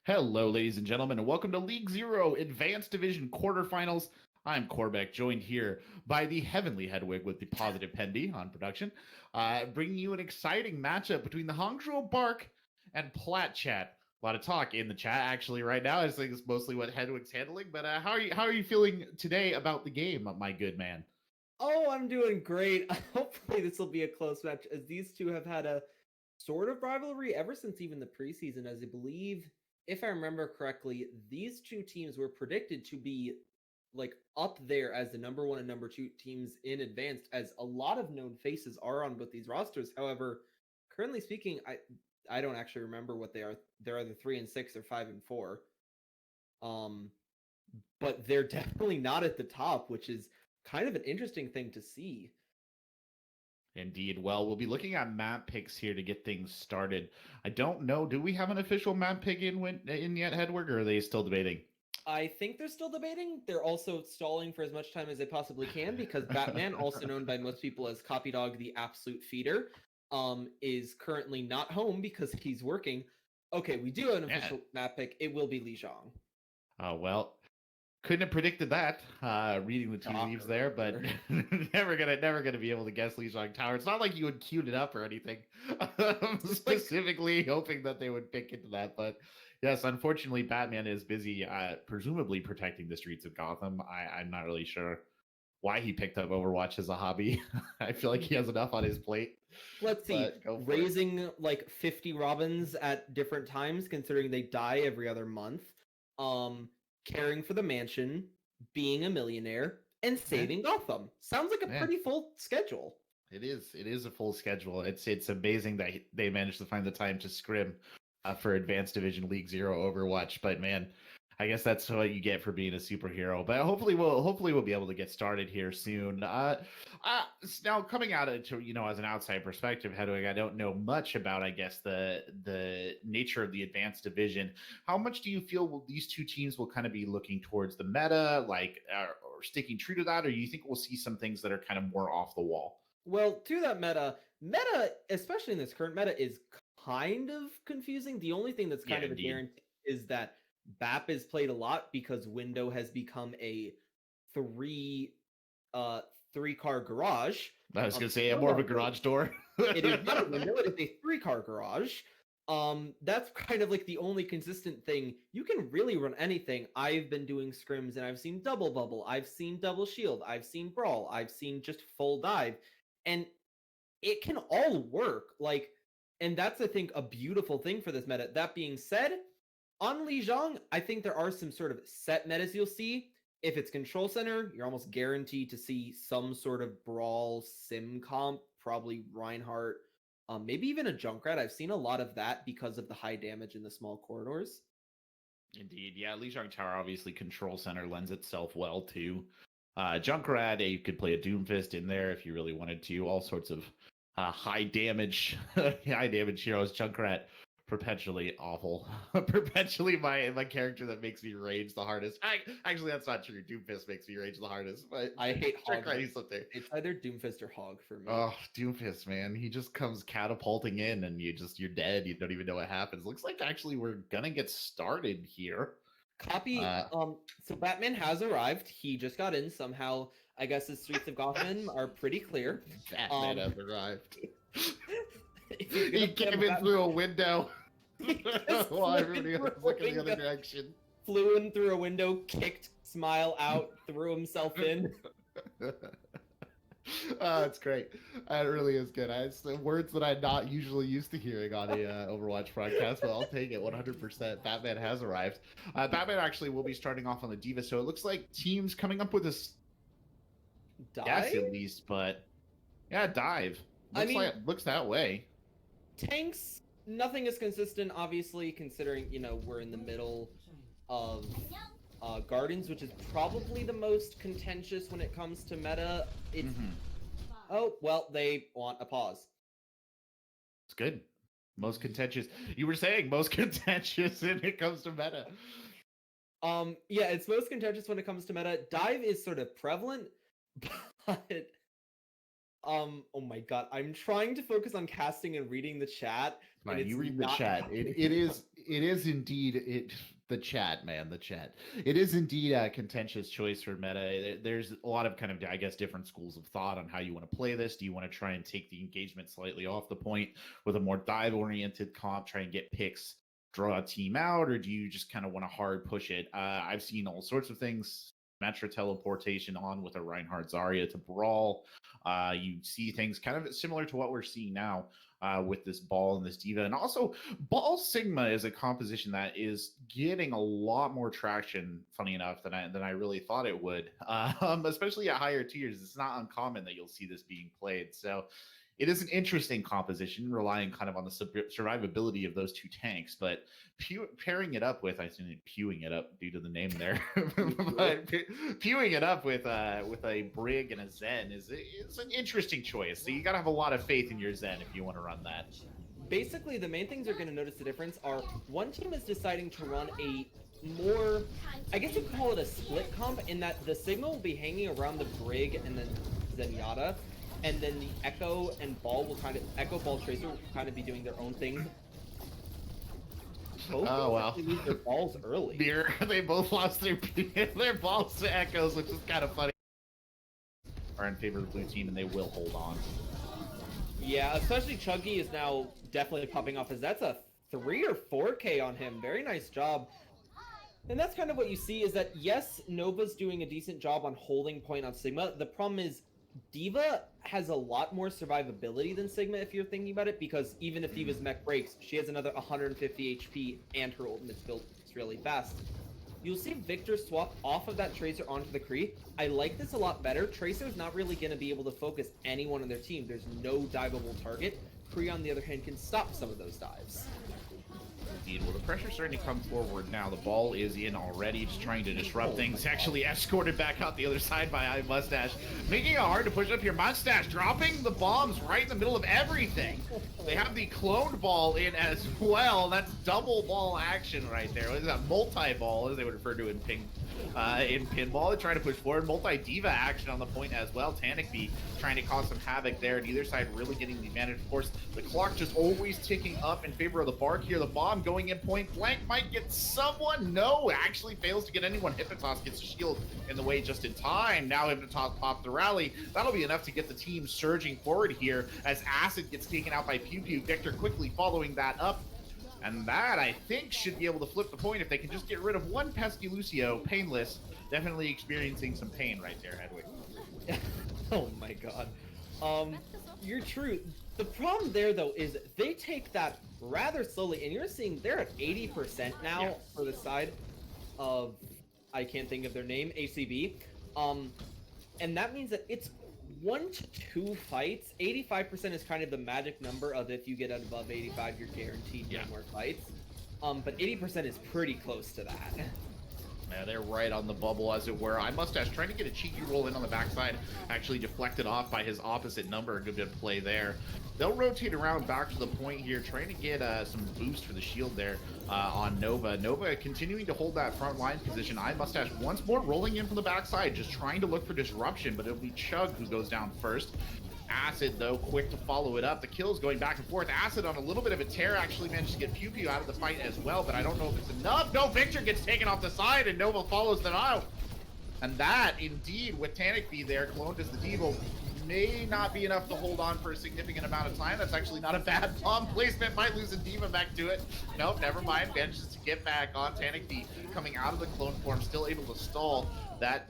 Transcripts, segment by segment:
Hello, ladies and gentlemen, and welcome to League Zero Advanced Division Quarterfinals. I'm Corbeck, joined here by the Heavenly Hedwig with the Positive Pendy on production, bringing you an exciting matchup between the Hangzhou Bark and Plat Chat. A lot of talk in the chat actually right now. I think it's mostly what Hedwig's handling. But how are you feeling today about the game, my good man? Oh, I'm doing great. Hopefully this will be a close match, as these two have had a sort of rivalry ever since even the preseason, as I believe, if I remember correctly, these two teams were predicted to be like up there as the number one and number two teams in advanced, as a lot of known faces are on both these rosters. However, currently speaking, I don't actually remember what they are. They're either 3-6 or 5-4. Um, but they're definitely not at the top, which is kind of an interesting thing to see. Indeed. Well, we'll be looking at map picks here to get things started. I don't know. Do we have an official map pick in yet, Hedwig, or are they still debating? I think they're still debating. They're also stalling for as much time as they possibly can because Batman, also known by most people as Copydog the Absolute Feeder, is currently not home because he's working. Okay, we do have an official map pick. It will be Li Zhang. Oh, well, couldn't have predicted that, reading the tea leaves there, but never gonna be able to guess Lijiang Tower. It's not like you would queued it up or anything. Specifically hoping that they would pick into that, but yes, unfortunately, Batman is busy, presumably protecting the streets of Gotham. I'm not really sure why he picked up Overwatch as a hobby. I feel like he has enough on his plate. Let's see, raising like 50 Robins at different times, considering they die every other month. Caring for the mansion, being a millionaire, and saving Gotham. Sounds like a pretty full schedule. It is a full schedule. It's amazing that they managed to find the time to scrim for Advanced Division League Zero Overwatch. But man, I guess that's what you get for being a superhero. But hopefully we'll be able to get started here soon. Now coming out of as an outside perspective, Hedwig, I don't know much about the nature of the Advanced Division. How much do you feel these two teams will kind of be looking towards the meta, or sticking true to that, or do you think we'll see some things that are kind of more off the wall? Well, to that meta, especially in this current meta, is kind of confusing. The only thing that's kind of a guarantee is that BAP is played a lot because Window has become a three-car garage. I was going to say more of a garage door. It is not a window, it is a three-car garage. That's kind of like the only consistent thing. You can really run anything. I've been doing scrims and I've seen double bubble, I've seen double shield, I've seen brawl, I've seen just full dive, and it can all work. And that's, I think, a beautiful thing for this meta. That being said, on Li Zhang, I think there are some sort of set metas you'll see. If it's Control Center, you're almost guaranteed to see some sort of brawl sim comp, probably Reinhardt, maybe even a Junkrat. I've seen a lot of that because of the high damage in the small corridors. Indeed, yeah. Lijiang Tower, obviously, Control Center lends itself well to Junkrat. You could play a Doomfist in there if you really wanted to. All sorts of high damage heroes. Junkrat, perpetually awful. Perpetually my character that makes me rage the hardest. Actually, that's not true. Doomfist makes me rage the hardest, but I hate Hog. It's either Doomfist or Hog for me. Oh, Doomfist, man. He just comes catapulting in and you're dead. You don't even know what happens. Looks like actually we're gonna get started here. Copy. So Batman has arrived. He just got in somehow. I guess the streets of Gotham are pretty clear. Batman has arrived. He came in through a window while everybody else was looking the other direction. Flew in through a window, kicked Smile out, threw himself in. It's great. It really is good. It's the words that I'm not usually used to hearing on a Overwatch broadcast, but I'll take it 100%. Batman has arrived. Batman actually will be starting off on the Diva, so it looks like teams coming up with this guess at least, but yeah, dive. Looks that way. Tanks, nothing is consistent, obviously, considering, we're in the middle of Gardens, which is probably the most contentious when it comes to meta. It's Oh, well, they want a pause. It's good. Most contentious. You were saying most contentious when it comes to meta. Yeah, it's most contentious when it comes to meta. Dive is sort of prevalent, but oh my god, I'm trying to focus on casting and reading the chat. Fine, you read the chat. It is It is indeed the chat, man, the chat. It is indeed a contentious choice for meta. There's a lot of kind of, I guess, different schools of thought on how you want to play this. Do you want to try and take the engagement slightly off the point with a more dive-oriented comp, try and get picks, draw a team out, or do you just kind of want to hard push it? I've seen all sorts of things. Metro teleportation on with a Reinhardt Zarya to brawl. You see things kind of similar to what we're seeing now with this ball and this diva. And also, ball Sigma is a composition that is getting a lot more traction, funny enough, than I really thought it would, especially at higher tiers. It's not uncommon that you'll see this being played. So it is an interesting composition, relying kind of on the survivability of those two tanks, but pairing it up with, I think pewing it up due to the name there, but pewing it up with a Brig and a Zen is an interesting choice. So you got to have a lot of faith in your Zen if you want to run that. Basically, the main things you're going to notice the difference are one team is deciding to run a more, I guess you could call it a split comp, in that the Sigma will be hanging around the Brig and then Zenyatta, and then the Echo and Ball will kind of, Echo, Ball, Tracer will kind of be doing their own thing. Both lose their balls early. They both lost their balls to Echoes, which is kind of funny. Are in favor of the blue team, and they will hold on. Yeah, especially Chuggy is now definitely popping off, as that's a 3 or 4K on him. Very nice job. And that's kind of what you see, is that yes, Nova's doing a decent job on holding point on Sigma. The problem is Diva has a lot more survivability than Sigma, if you're thinking about it, because even if Diva's mech breaks, she has another 150 HP and her ultimate's built really fast. You'll see Victor swap off of that Tracer onto the Kree. I like this a lot better. Tracer's not really going to be able to focus anyone on their team. There's no diveable target. Kree, on the other hand, can stop some of those dives. Indeed. Well, the pressure's starting to come forward now. The ball is in already, just trying to disrupt things. Actually escorted back out the other side by Mustache, making it hard to push up here. Mustache dropping the bombs right in the middle of everything. They have the cloned ball in as well. That's double ball action right there. What is that? Multi-ball, as they would refer to in pinball. They're trying to push forward. Multi-diva action on the point as well. Tanikby trying to cause some havoc there, and either side really getting the advantage. Of course, the clock just always ticking up in favor of the Bark here. The bomb going in point blank might get someone. No, actually fails to get anyone. Hypnotos gets a shield in the way just in time. Now Hypnotos pops the rally. That'll be enough to get the team surging forward here as Acid gets taken out by Pew Pew. Victor quickly following that up. And that, I think, should be able to flip the point if they can just get rid of one pesky Lucio. Painless. Definitely experiencing some pain right there, Hedwig. Oh my god. You're true. The problem there, though, is they take that rather slowly, and you're seeing they're at 80% now for the side of, I can't think of their name, ACB. And that means that it's 1 to 2 fights. 85% is kind of the magic number of if you get above 85, you're guaranteed no more fights. But 80% is pretty close to that. Yeah, they're right on the bubble, as it were. Mustache trying to get a cheeky roll in on the backside, actually deflected off by his opposite number. A good bit of play there. They'll rotate around back to the point here, trying to get some boost for the shield there on Nova. Nova continuing to hold that front line position. Mustache once more rolling in from the backside, just trying to look for disruption, but it'll be Chug who goes down first. Acid, though, quick to follow it up. The kills going back and forth. Acid on a little bit of a tear, actually managed to get Pew Pew out of the fight as well, but I don't know if it's enough. No, Victor gets taken off the side, and Nova follows them out. And that, indeed, with Tanikby there, cloned as the Devo, may not be enough to hold on for a significant amount of time. That's actually not a bad bomb placement. Might lose a Diva back to it. Nope, never mind. Manages to get back on. Tanikby coming out of the clone form, still able to stall. That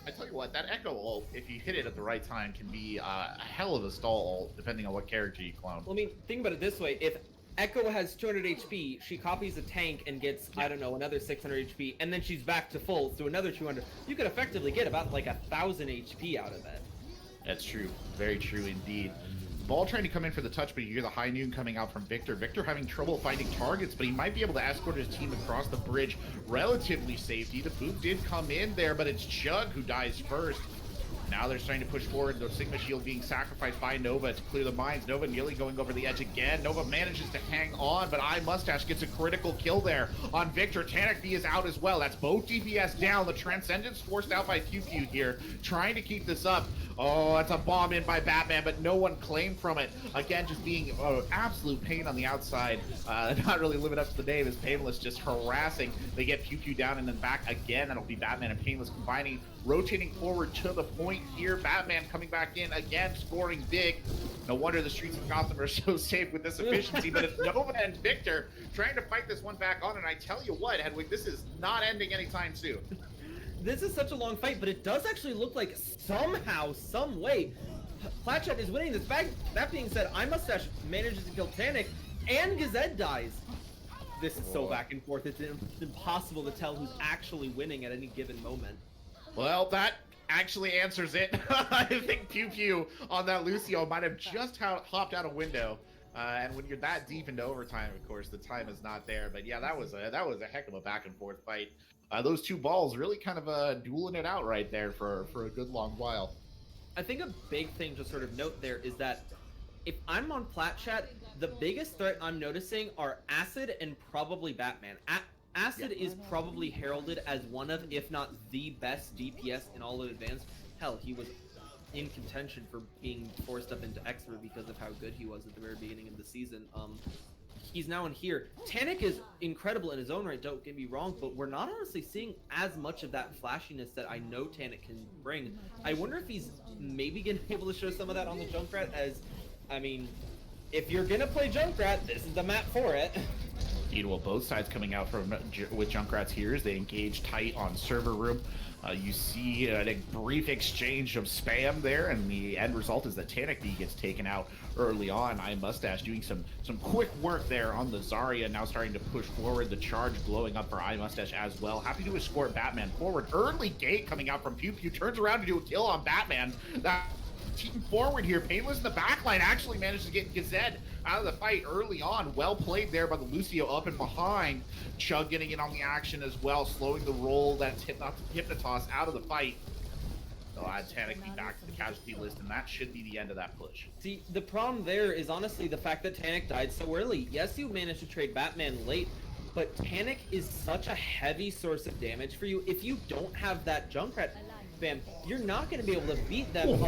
I tell you what, that Echo ult, if you hit it at the right time, can be a hell of a stall ult, depending on what character you clone. Well, I mean, think about it this way. If Echo has 200 HP, she copies a tank and gets, I don't know, another 600 HP, and then she's back to full, so another 200. You could effectively get about, like, 1,000 HP out of that. That's true. Very true indeed. Ball trying to come in for the touch, but you hear the high noon coming out from Victor. Victor having trouble finding targets, but he might be able to escort his team across the bridge relatively safely. The boot did come in there, but it's Chug who dies first. Now they're starting to push forward. The Sigma shield being sacrificed by Nova to clear the mines. Nova nearly going over the edge again. Nova manages to hang on, but iMustache gets a critical kill there on Victor. Tanic B is out as well. That's both DPS down. The Transcendence forced out by Pew Pew here, trying to keep this up. Oh, that's a bomb in by Batman, but no one claimed from it. Again, just being absolute pain on the outside. Not really living up to the name as Painless just harassing. They get Pew Pew down and then back again. That'll be Batman and Painless combining, rotating forward to the point here. Batman coming back in again, scoring big. No wonder the streets of Gotham are so safe with this efficiency, but it's Nova and Victor trying to fight this one back on, and I tell you what, Hedwig, this is not ending anytime soon. This is such a long fight, but it does actually look like somehow, some way, Plat is winning this back. That being said, iMustache manages to kill Tanic, and Gazette dies. This is so back and forth. It's impossible to tell who's actually winning at any given moment. Well, that actually answers it. I think Pew Pew on that Lucio might have just hopped out a window. And when you're that deep into overtime, of course, the time is not there. But yeah, that was a heck of a back and forth fight. Those two balls really kind of dueling it out right there for a good long while. I think a big thing to sort of note there is that if I'm on Plat chat, the biggest threat I'm noticing are Acid and probably Batman. Acid is probably heralded as one of, if not the best DPS in all of Advanced. Hell, he was in contention for being forced up into Expert because of how good he was at the very beginning of the season. He's now in here. Tanic is incredible in his own right, don't get me wrong, but we're not honestly seeing as much of that flashiness that I know Tanic can bring. I wonder if he's maybe going to be able to show some of that on the Junkrat, as, I mean, if you're going to play Junkrat, this is the map for it. Indeed, well, both sides coming out with Junkrats here as they engage tight on server room. You see a brief exchange of spam there, and the end result is that Tanic B gets taken out early on. iMustache doing some quick work there on the Zarya, now starting to push forward. The charge blowing up for iMustache as well. Happy to escort Batman forward. Early gate coming out from Pew Pew, turns around to do a kill on Batman. That team forward here. Painless in the backline actually managed to get Gazette out of the fight early on. Well played there by the Lucio up and behind. Chug getting in on the action as well, slowing the roll. That's Hypnotoss out of the fight. They'll add Tanic back to the casualty list, and that should be the end of that push. See, the problem there is honestly the fact that Tanic died so early. Yes, you managed to trade Batman late, but Tanic is such a heavy source of damage for you. If you don't have that Junkrat, spam, you're not going to be able to beat them.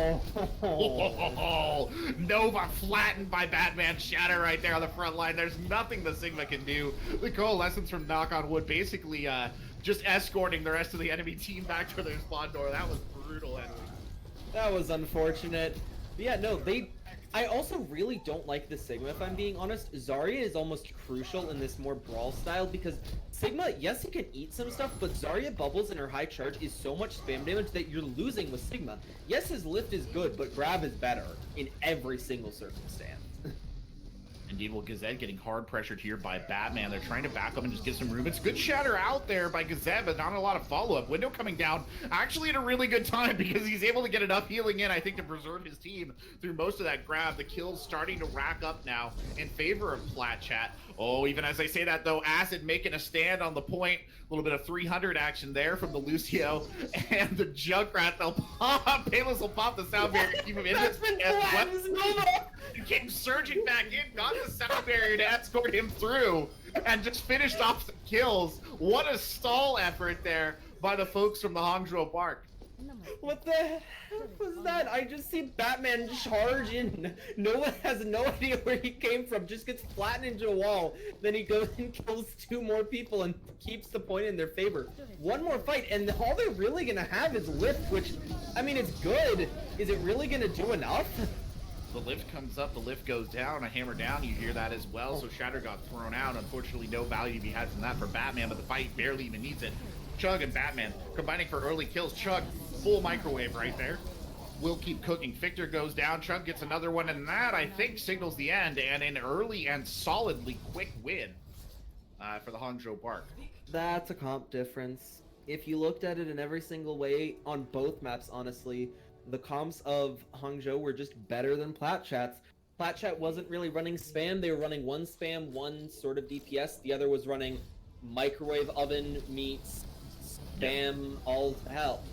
Nova flattened by Batman Shatter right there on the front line. There's nothing the Sigma can do. The coalescence from Knock on Wood basically just escorting the rest of the enemy team back to their spawn door. That was brutal, Henry. That was unfortunate. But yeah, no, I also really don't like the Sigma, if I'm being honest. Zarya is almost crucial in this more brawl style because Sigma, yes, he can eat some stuff, but Zarya bubbles in her high charge is so much spam damage that you're losing with Sigma. Yes, his lift is good, but grab is better in every single circumstance. Indeed, well, Gazette getting hard pressured here by Batman. They're trying to back up and just give some room. It's good shatter out there by Gazette, but not a lot of follow-up. Window coming down, actually at a really good time because he's able to get enough healing in, I think, to preserve his team through most of that grab. The kills starting to rack up now in favor of Plat chat. Oh, even as I say that, though, Acid making a stand on the point. A little bit of 300 action there from the Lucio. And the Junkrat, they'll pop. Painless will pop the sound barrier to keep him in this. He came surging back in, got the sound barrier to escort him through, and just finished off some kills. What a stall effort there by the folks from the Hangzhou Park. What the heck was that? I just see Batman charge in. No one has no idea where he came from. Just gets flattened into a wall. Then he goes and kills 2 more people and keeps the point in their favor. One more fight, and all they're really gonna have is lift, which, I mean, it's good. Is it really gonna do enough? The lift comes up, the lift goes down, a hammer down, you hear that as well. So Shatter got thrown out. Unfortunately, no value to be had from that for Batman, but the fight barely even needs it. Chug and Batman combining for early kills. Chug, full microwave right there. Will keep cooking. Victor goes down. Chug gets another one, and that, I think, signals the end, and an early and solidly quick win for the Hangzhou Park. That's a comp difference. If you looked at it in every single way on both maps, honestly, the comps of Hangzhou were just better than Plat chat's. Plat chat wasn't really running spam. They were running one spam, one sort of DPS. The other was running microwave oven meets spam all hell.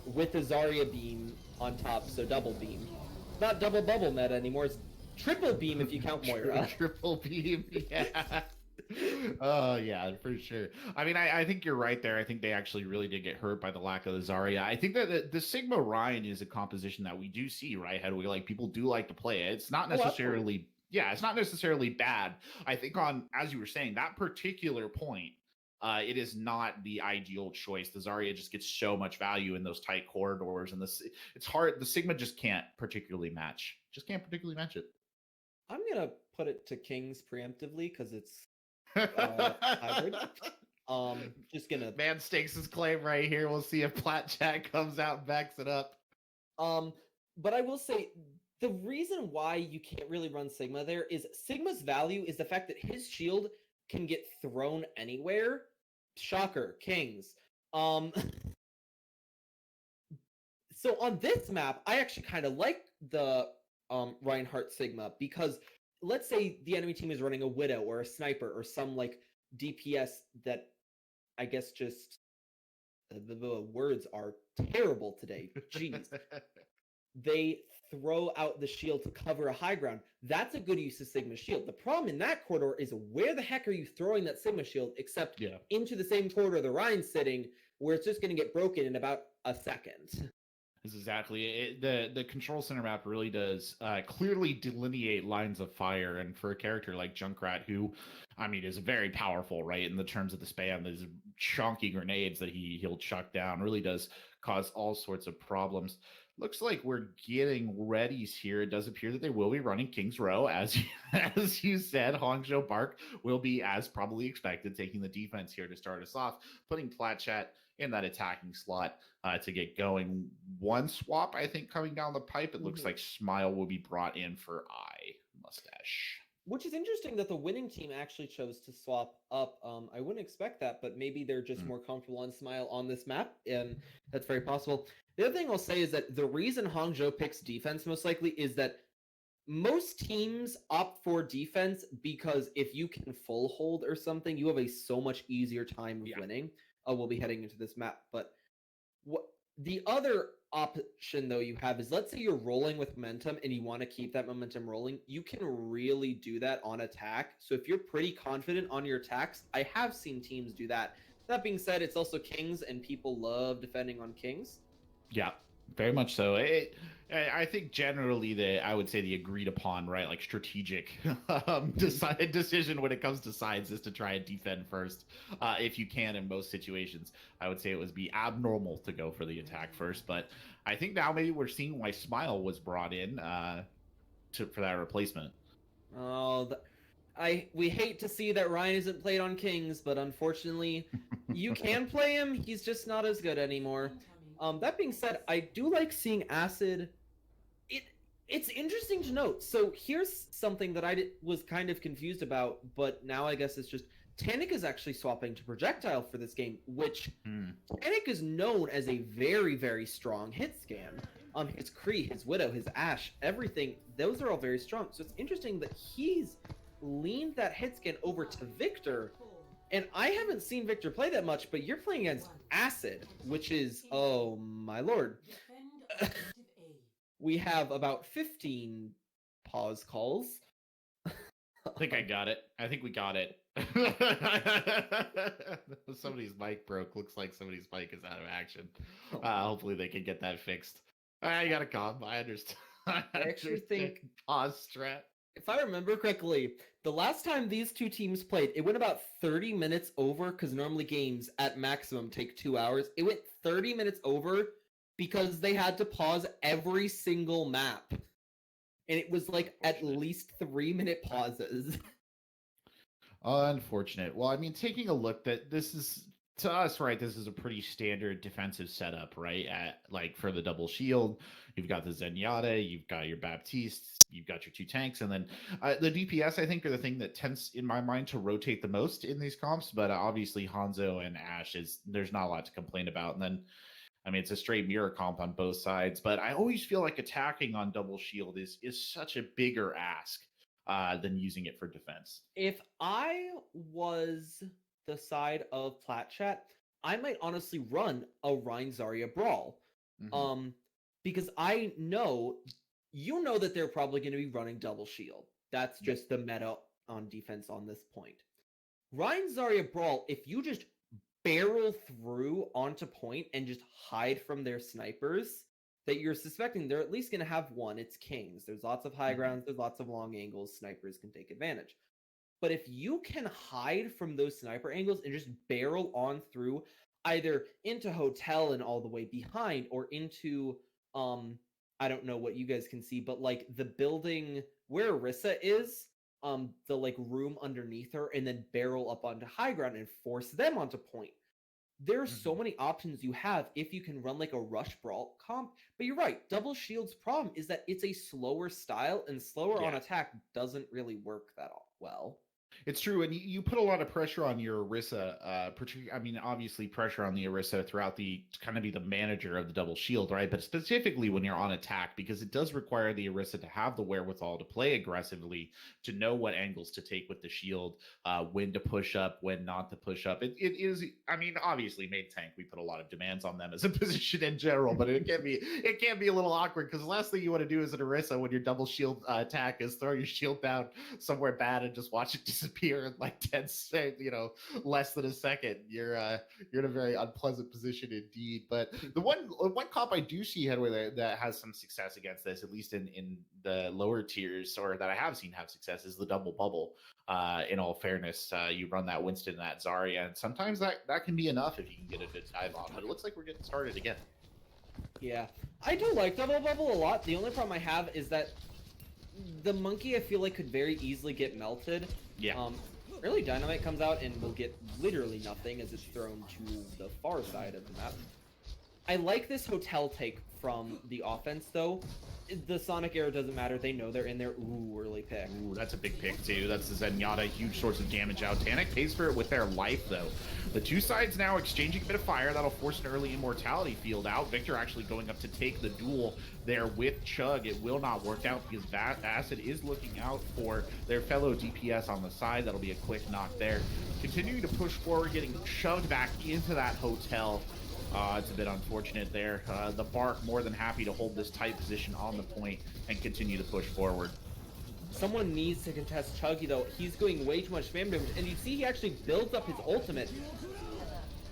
with a Zarya beam on top, so double beam. It's not double bubble meta anymore, it's triple beam if you count Moira. Triple beam, yeah. Oh yeah, for sure. I mean, I think you're right there. I think they actually really did get hurt by the lack of the Zarya. I think that the Sigma Ryan is a composition that we do see, right? How do we like people do like to play it? It's not necessarily it's not necessarily bad. I think on, as you were saying, that particular point, it is not the ideal choice. The Zarya just gets so much value in those tight corridors, and this it's hard. The Sigma just can't particularly match. Just can't particularly match it. I'm gonna put it to Kings preemptively because it's hybrid. Just gonna Man stakes his claim right here. We'll see if Plat Chat comes out and backs it up. But I will say the reason why you can't really run Sigma there is Sigma's value is the fact that his shield can get thrown anywhere. Shocker, Kings. So on this map, I actually kind of like the Reinhardt Sigma because let's say the enemy team is running a Widow or a Sniper or some like DPS that I guess just the words are terrible today. Jeez. They throw out the shield to cover a high ground. That's a good use of Sigma shield. The problem in that corridor is where the heck are you throwing that Sigma shield except into the same corridor the Ryan's sitting where it's just going to get broken in about a second. This is exactly it. The control center map really does clearly delineate lines of fire, and for a character like Junkrat, who, I mean, is very powerful, right? In the terms of the spam, these chunky grenades that he'll chuck down really does cause all sorts of problems. Looks like we're getting readies here. It does appear that they will be running King's Row, as you said. Hangzhou Park will be, as probably expected, taking the defense here to start us off, putting Platchat in that attacking slot to get going. One swap, I think, coming down the pipe. It looks like Smile will be brought in for Eye Mustache. Which is interesting that the winning team actually chose to swap up. I wouldn't expect that, but maybe they're just more comfortable on Smile on this map, and that's very possible. The other thing I'll say is that the reason Hangzhou picks defense most likely is that most teams opt for defense because if you can full hold or something, you have a so much easier time of winning. We'll be heading into this map, but what the other option though you have is, let's say you're rolling with momentum and you want to keep that momentum rolling, you can really do that on attack. So if you're pretty confident on your attacks, I have seen teams do that. That being said, it's also Kings and people love defending on Kings. Yeah, very much so. I think generally I would say the agreed upon, right, like strategic decision when it comes to sides is to try and defend first, if you can in most situations. I would say it would be abnormal to go for the attack first, but I think now maybe we're seeing why Smile was brought in for that replacement. Oh, we hate to see that Ryan isn't played on Kings, but unfortunately, you can play him. He's just not as good anymore. That being said, I do like seeing Acid. It's interesting to note. So here's something that I was kind of confused about, but now I guess it's just Tanic is actually swapping to Projectile for this game, which Tanic is known as a very, very strong hit scan. His Kree, his Widow, his Ashe, everything, those are all very strong. So it's interesting that he's leaned that hit scan over to Victor. And I haven't seen Victor play that much, but you're playing against Acid, which is, oh my lord. We have about 15 pause calls. I think I got it. I think we got it. Somebody's mic broke. Looks like somebody's mic is out of action. Hopefully they can get that fixed. I got a calm. I understand. I actually think pause strat. If I remember correctly, the last time these two teams played, it went about 30 minutes over, because normally games at maximum take 2 hours. It went 30 minutes over because they had to pause every single map. And it was like at least 3-minute pauses. Unfortunate. Well, I mean, taking a look that this is, to us, right, this is a pretty standard defensive setup, right? Like for the double shield, you've got the Zenyatta, you've got your Baptiste, you've got your 2 tanks, and then the DPS, I think, are the thing that tends, in my mind, to rotate the most in these comps. But obviously, Hanzo and Ashe there's not a lot to complain about. And then, I mean, it's a straight mirror comp on both sides. But I always feel like attacking on double shield is such a bigger ask than using it for defense. If I was the side of Platchat, I might honestly run a Rein Zarya brawl. Because I know, you know that they're probably going to be running double shield. That's just the meta on defense on this point. Ryan Zarya Brawl, if you just barrel through onto point and just hide from their snipers that you're suspecting, they're at least going to have one. It's Kings. There's lots of high grounds. There's lots of long angles. Snipers can take advantage. But if you can hide from those sniper angles and just barrel on through either into hotel and all the way behind, or into I don't know what you guys can see, but like the building where Orisa is, the like room underneath her, and then barrel up onto high ground and force them onto point. There are so many options you have if you can run like a rush brawl comp. But you're right, double shield's problem is that it's a slower style, and slower on attack doesn't really work that well. It's true, and you put a lot of pressure on your Orisa. I mean, obviously pressure on the Orisa throughout to kind of be the manager of the double shield, right? But specifically when you're on attack, because it does require the Orisa to have the wherewithal to play aggressively, to know what angles to take with the shield, when to push up, when not to push up. It is, I mean, obviously made tank, we put a lot of demands on them as a position in general, but it can be a little awkward, because the last thing you want to do as an Orisa when your double shield attack is throw your shield down somewhere bad and just watch it disappear in like 10 seconds, less than a second. You're in a very unpleasant position indeed. But the one comp I do see headway that has some success against this, at least in the lower tiers, or that I have seen have success, is the double bubble. In all fairness, you run that Winston and that Zarya, and sometimes that can be enough if you can get a good dive on. But it looks like we're getting started again. Yeah, I do like double bubble a lot. The only problem I have is that the monkey, I feel like, could very easily get melted. Yeah. Early Dynamite comes out and will get literally nothing as it's thrown to the far side of the map. I like this hotel take from the offense, though. The Sonic arrow doesn't matter. They know they're in there. Ooh, early pick. Ooh, that's a big pick, too. That's the Zenyatta, huge source of damage out. Tanic pays for it with their life, though. The two sides now exchanging a bit of fire. That'll force an early immortality field out. Victor actually going up to take the duel there with Chug. It will not work out because Acid is looking out for their fellow DPS on the side. That'll be a quick knock there. Continuing to push forward, getting shoved back into that hotel. It's a bit unfortunate there. The Bark more than happy to hold this tight position on the point and continue to push forward. Someone needs to contest Chuggy, though. He's doing way too much spam damage, and you see he actually builds up his ultimate.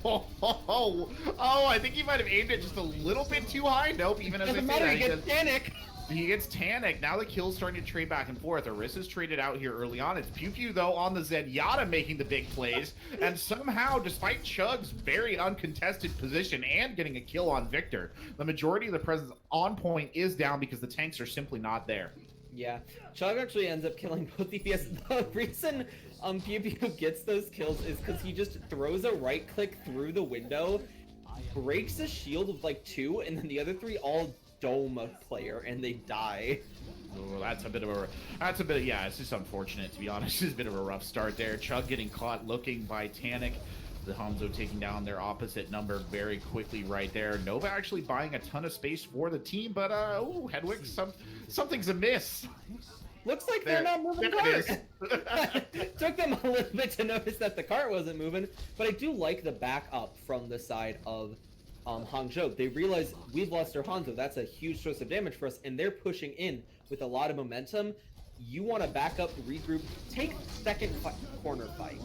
Oh, I think he might have aimed it just a little bit too high. Nope, even as doesn't matter, he gets Tanic. He gets Tanic. Now the kill's starting to trade back and forth. Orisa's traded out here early on. It's Pew Pew, though, on the Zenyatta making the big plays. And somehow, despite Chug's very uncontested position and getting a kill on Victor, the majority of the presence on point is down because the tanks are simply not there. Yeah, Chug actually ends up killing both DPS. The reason Pew Pew gets those kills is because he just throws a right click through the window, breaks the shield with like 2, and then the other 3 all dome a player and they die. Oh, yeah, it's just unfortunate, to be honest. It's a bit of a rough start there. Chug getting caught looking by Tanic. The Hangzhou taking down their opposite number very quickly right there. Nova actually buying a ton of space for the team, but Hedwig, something's amiss. Looks like they're not moving cars. Took them a little bit to notice that the cart wasn't moving, but I do like the backup from the side of Hangzhou. They realize we've lost our Hangzhou. That's a huge source of damage for us, and they're pushing in with a lot of momentum. You want to back up, regroup, take second corner fight.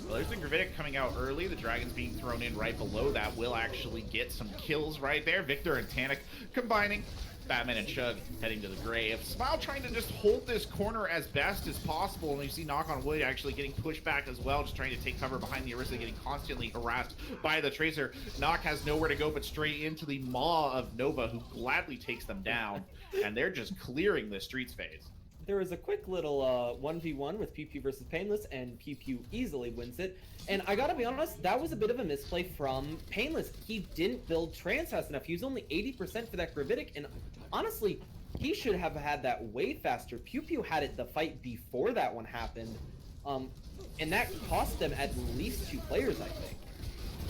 Well, there's the Gravitic coming out early. The Dragon's being thrown in right below that. Will actually get some kills right there. Victor and Tanic combining. Batman and Chug heading to the grave. Smile trying to just hold this corner as best as possible, and you see Knock on Wood actually getting pushed back as well, just trying to take cover behind the Orisa, getting constantly harassed by the Tracer. Knock has nowhere to go but straight into the maw of Nova, who gladly takes them down, and they're just clearing the streets phase. There was a quick little 1v1 with Pew Pew versus Painless, and Pew Pew easily wins it. And I gotta be honest, that was a bit of a misplay from Painless. He didn't build trans fast enough. He was only 80% for that Gravitic, and honestly, he should have had that way faster. Pew Pew had it the fight before that one happened, and that cost them at least 2 players, I think.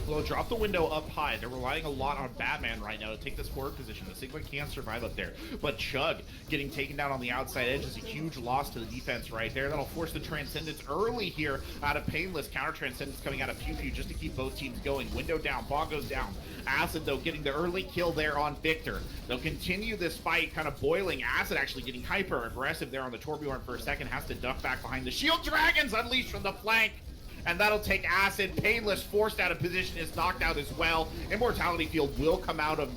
Well, drop the window up high. They're relying a lot on Batman right now to take this forward position. The Sigma can't survive up there. But Chug getting taken down on the outside edge is a huge loss to the defense right there. That'll force the Transcendence early here out of Painless. Counter Transcendence coming out of Pew Pew just to keep both teams going. Window down, Bongo's down. Acid, though, getting the early kill there on Victor. They'll continue this fight kind of boiling. Acid actually getting hyper aggressive there on the Torbjorn for a second. Has to duck back behind the shield. Dragons unleashed from the flank. And that'll take Acid. Painless forced out of position is knocked out as well. Immortality Field will come out of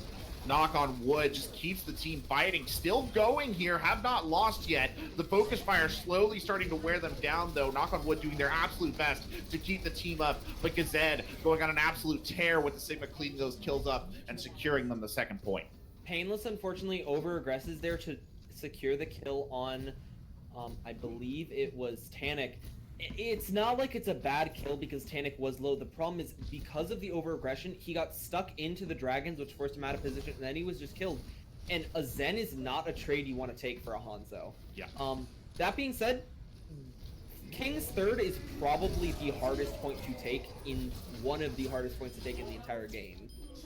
knock on wood. Just keeps the team fighting. Still going here. Have not lost yet. The focus fire slowly starting to wear them down, though. Knock on wood doing their absolute best to keep the team up. But Gazed going on an absolute tear with the Sigma cleaning those kills up and securing them the second point. Painless, unfortunately, over-aggresses there to secure the kill on, I believe it was Tanic. It's not like it's a bad kill because Tanic was low. The problem is because of the over-aggression, he got stuck into the dragons, which forced him out of position, and then he was just killed. And a Zen is not a trade you want to take for a Hangzhou. Yeah. That being said, King's third is probably the hardest point to take in one of the hardest points to take in the entire game.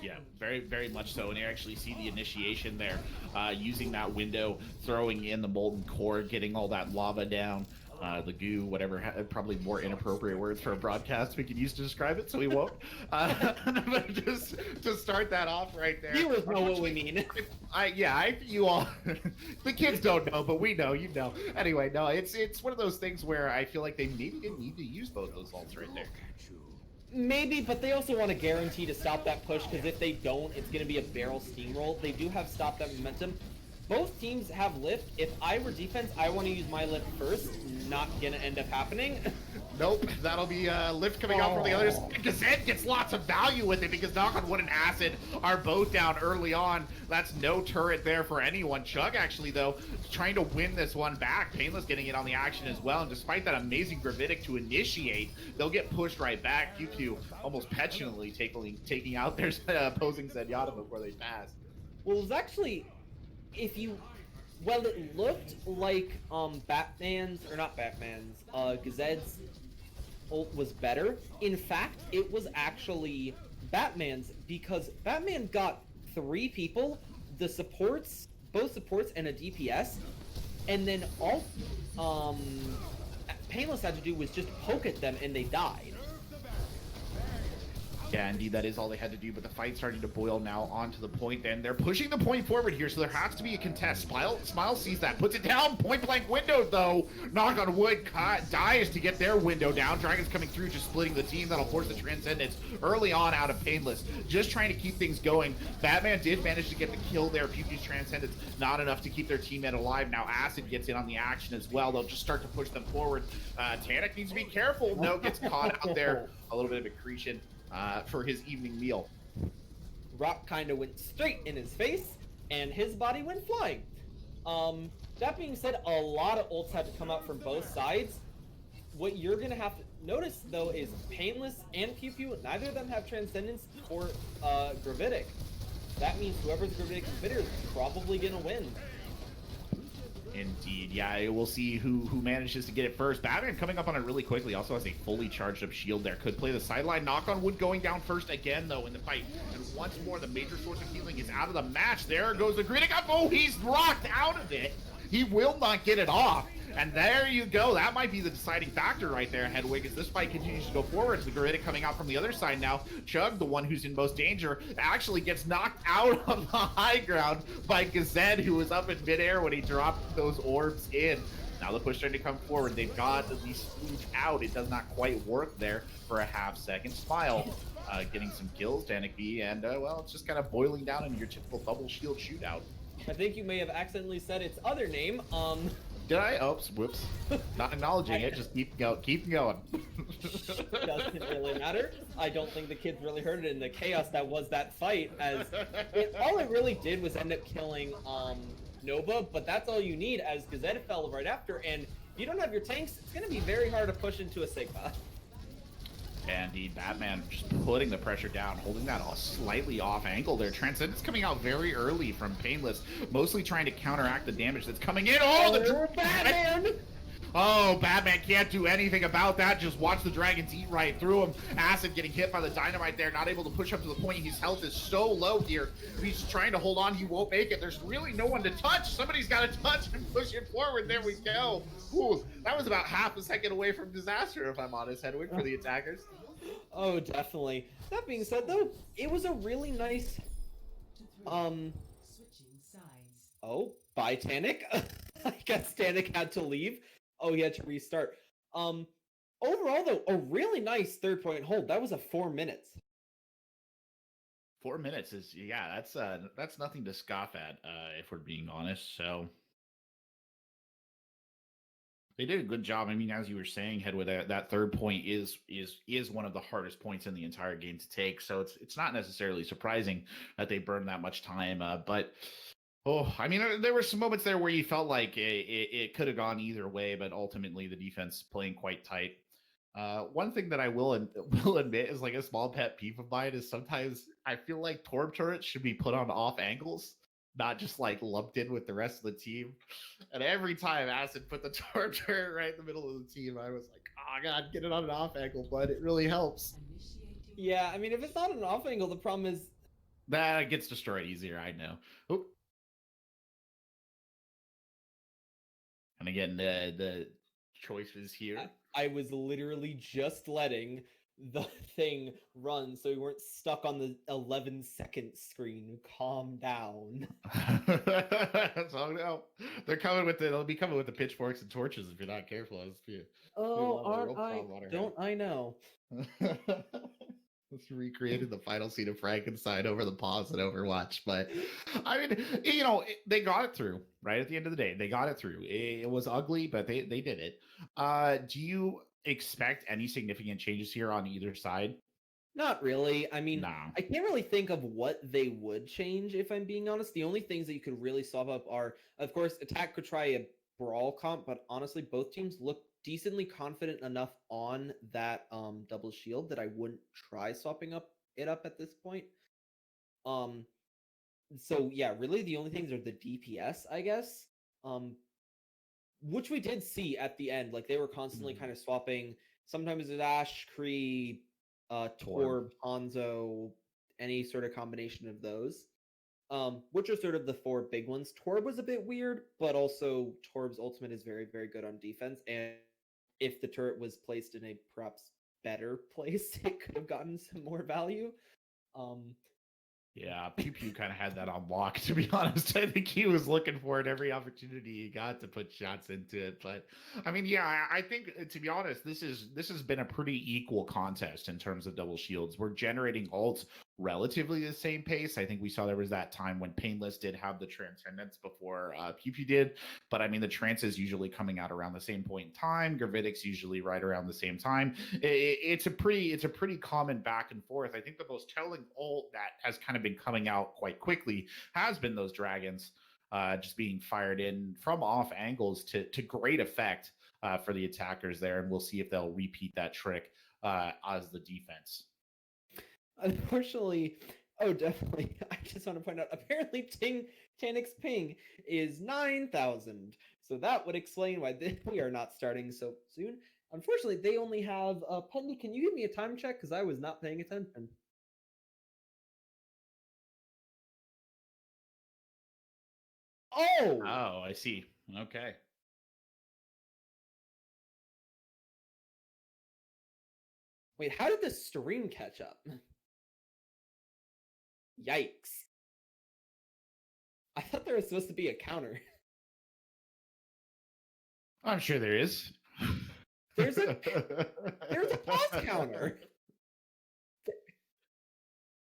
Yeah, very, very much so. And you actually see the initiation there, using that window, throwing in the molten core, getting all that lava down. The goo, whatever, probably more inappropriate words for a broadcast we could use to describe it, so we won't. But just to start that off right there. Viewers know what we mean. You all, the kids don't know, but we know, you know. Anyway, no, it's one of those things where I feel like they maybe didn't need to use both those ults right there. Maybe, but they also want a guarantee to stop that push, because if they don't, it's going to be a barrel steamroll. They do have stop that momentum. Both teams have lift. If I were defense, I want to use my lift first. Not gonna end up happening. Nope, that'll be lift coming out from the others. Gazette gets lots of value with it because Knock on Wood and Acid are both down early on. That's no turret there for anyone. Chug actually, though, trying to win this one back. Painless getting in on the action as well. And despite that amazing Gravitic to initiate, they'll get pushed right back. Pew almost petulantly taking out their opposing Zenyatta before they pass. Well, it was actually... Well, it looked like Gazed's ult was better. In fact, it was actually Batman's, because Batman got 3 people, both supports and a DPS, and then all Painless had to do was just poke at them and they died. Yeah, indeed, that is all they had to do, but the fight's starting to boil now onto the point, and they're pushing the point forward here, so there has to be a contest. Smile sees that, puts it down, point-blank window, though. Knock on Wood dies to get their window down. Dragons coming through, just splitting the team. That'll force the Transcendence early on out of Painless. Just trying to keep things going. Batman did manage to get the kill there. Pew's Transcendence, not enough to keep their teammate alive. Now Acid gets in on the action as well. They'll just start to push them forward. Tanic needs to be careful. No, gets caught out there. A little bit of accretion for his evening meal. Rock kind of went straight in his face, and his body went flying. That being said, a lot of ults had to come out from both sides. What you're going to have to notice, though, is Painless and Pew, neither of them have Transcendence or Gravitic. That means whoever's Gravitic is better is probably going to win. Indeed, yeah, we'll see who manages to get it first. Batman coming up on it really quickly, also has a fully charged up shield there. Could play the sideline. Knock on Wood going down first again, though, in the fight. And once more, the major source of healing is out of the match. There goes the Gravitic up. Oh, he's rocked out of it. He will not get it off. And there you go. That might be the deciding factor right there, Hedwig, as this fight continues to go forward. The Gravitic coming out from the other side now. Chug, the one who's in most danger, actually gets knocked out of the high ground by Gazed, who was up in midair when he dropped those orbs in. Now the push starting to come forward. They've got the splooge out. It does not quite work there for a half second. Smile getting some kills, Danik B, and well, it's just kind of boiling down into your typical double shield shootout. I think you may have accidentally said its other name. Did I? Oops, whoops. Not acknowledging it, just keep going. Doesn't really matter. I don't think the kids really heard it in the chaos that was that fight, as all it really did was end up killing Nova, but that's all you need, as Gazette fell right after, and if you don't have your tanks, it's going to be very hard to push into a Sigma. And indeed, Batman just putting the pressure down, holding that slightly off angle there. Transcendence coming out very early from Painless, mostly trying to counteract the damage that's coming in. Oh, the Batman! Oh, Batman can't do anything about that. Just watch the dragons eat right through him. Acid getting hit by the dynamite there, not able to push up to the point. His health is so low here. If he's trying to hold on, he won't make it. There's really no one to touch. Somebody's got to touch and push it forward. There we go. Ooh, that was about half a second away from disaster, if I'm honest, Hedwig, for the attackers. Oh, definitely. That being said, though, it was a really nice. Oh, bye, Tannic. I guess Tannic had to leave. Oh, he had to restart. Overall, though, a really nice 3rd-point hold. That was a 4 minutes. 4 minutes is that's nothing to scoff at, if we're being honest. So they did a good job. I mean, as you were saying, Hedwig, that 3rd point is one of the hardest points in the entire game to take. So it's not necessarily surprising that they burned that much time. But I mean, there were some moments there where you felt like it could have gone either way, but ultimately the defense playing quite tight. One thing that I will admit is like a small pet peeve of mine is sometimes I feel like Torb turrets should be put on off angles, not just like lumped in with the rest of the team. And every time Acid put the Torb turret right in the middle of the team, I was like, oh god, get it on an off angle, bud. It really helps. Yeah, I mean, if it's not an off angle, the problem is that gets destroyed easier. I know. Oop. And again, the choices here. I was literally just letting the thing run so we weren't stuck on the 11-second screen. Calm down. So no, they'll be coming with the pitchforks and torches if you're not careful. Don't I know? Let's recreated the final scene of Frankenstein over the pause in Overwatch. But I mean, they got it through, right? At the end of the day, they got it through. It was ugly, but they did it. Do you expect any significant changes here on either side? Not really. I mean, No. I can't really think of what they would change, if I'm being honest. The only things that you could really swap up are, of course, Attack could try a brawl comp, but honestly, both teams look decently confident enough on that double shield that I wouldn't try swapping it up at this point. So yeah, really the only things are the DPS, I guess. Which we did see at the end. Like they were constantly kind of swapping. Sometimes it's Ash, Kree, Torb, Hanzo, any sort of combination of those. Which are sort of the 4 big ones. Torb was a bit weird, but also Torb's ultimate is very, very good on defense. And if the turret was placed in a perhaps better place, it could have gotten some more value. Yeah, Pew Pew kind of had that on lock, to be honest. I think he was looking for it every opportunity he got to put shots into it. But I mean, yeah, I think to be honest, this has been a pretty equal contest in terms of double shields. We're generating ults relatively the same pace. I think we saw there was that time when Painless did have the transcendence before Pew Pew did. But I mean, the trance is usually coming out around the same point in time. Gravitic's usually right around the same time. It's a pretty common back and forth. I think the most telling ult that has kind of been coming out quite quickly has been those dragons just being fired in from off angles to great effect for the attackers there. And we'll see if they'll repeat that trick as the defense. Unfortunately, definitely. I just want to point out, apparently Tannic's ping is 9,000. So that would explain why we are not starting so soon. Unfortunately, they only have Penny. Can you give me a time check? Because I was not paying attention. Oh! Oh, I see. Okay. Wait, how did the stream catch up? Yikes. I thought there was supposed to be a counter. I'm sure there is. There's a pause counter.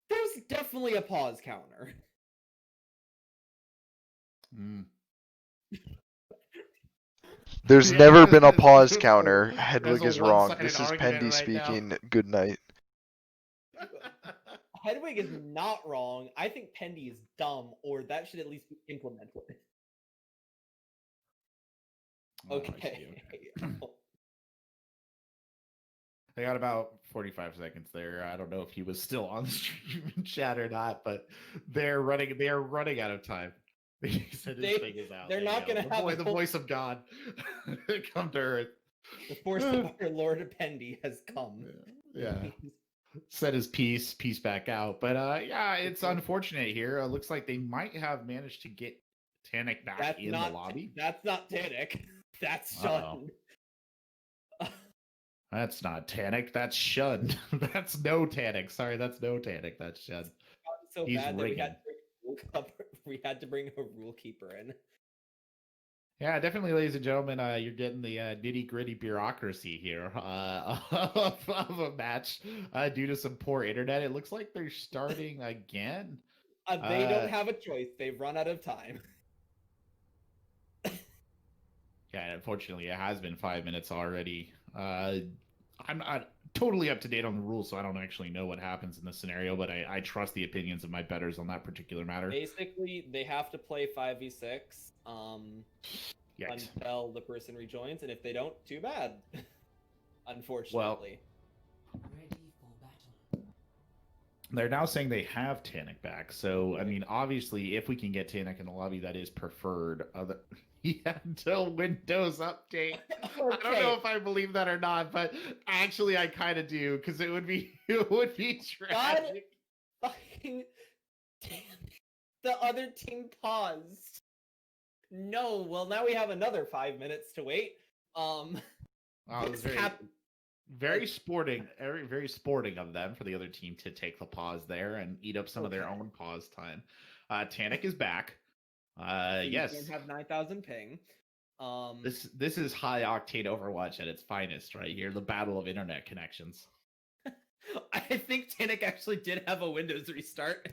There's definitely a pause counter. There's never been a pause counter. Hedwig is wrong. This is Pendy speaking. Good night. Hedwig is not wrong. I think Pendy is dumb, or that should at least be implemented. Okay. They got about 45 seconds there. I don't know if he was still on the stream in chat or not, but they're running out of time. He said his thing is out. They're There not you go. gonna have the voice of God come to earth. The force of our Lord Appendi has come. Yeah. Said his piece back out. But yeah, it's unfortunate here. Looks like they might have managed to get Tannic back in the lobby. That's not Tannic. That's Shun. That's not Tannic. That's Shun. That's no Tannic. Sorry, that's no Tannic. That's Shun. So He's bad rigging. that we had to bring a rule keeper in. Yeah, definitely, ladies and gentlemen, you're getting the nitty-gritty bureaucracy here of a match due to some poor internet. It looks like they're starting again. They don't have a choice. They've run out of time. Yeah, unfortunately, it has been 5 minutes already. I'm not totally up to date on the rules, so I don't actually know what happens in this scenario, but I trust the opinions of my bettors on that particular matter. Basically, they have to play 5v6 until the person rejoins, and if they don't, too bad. Unfortunately. Well, they're now saying they have Tannic back, so I mean, obviously, if we can get Tannic in the lobby, that is preferred. Yeah, until Windows update. Okay. I don't know if I believe that or not, but actually, I kind of do because it would be tragic. God fucking damn it. The other team paused. No, well now we have another 5 minutes to wait. It was very sporting, very sporting of them for the other team to take the pause there and eat up some of their own pause time. Tannic is back. So yes. You don't have 9,000 ping. This is high octane Overwatch at its finest right here. The battle of internet connections. I think Tannic actually did have a Windows restart.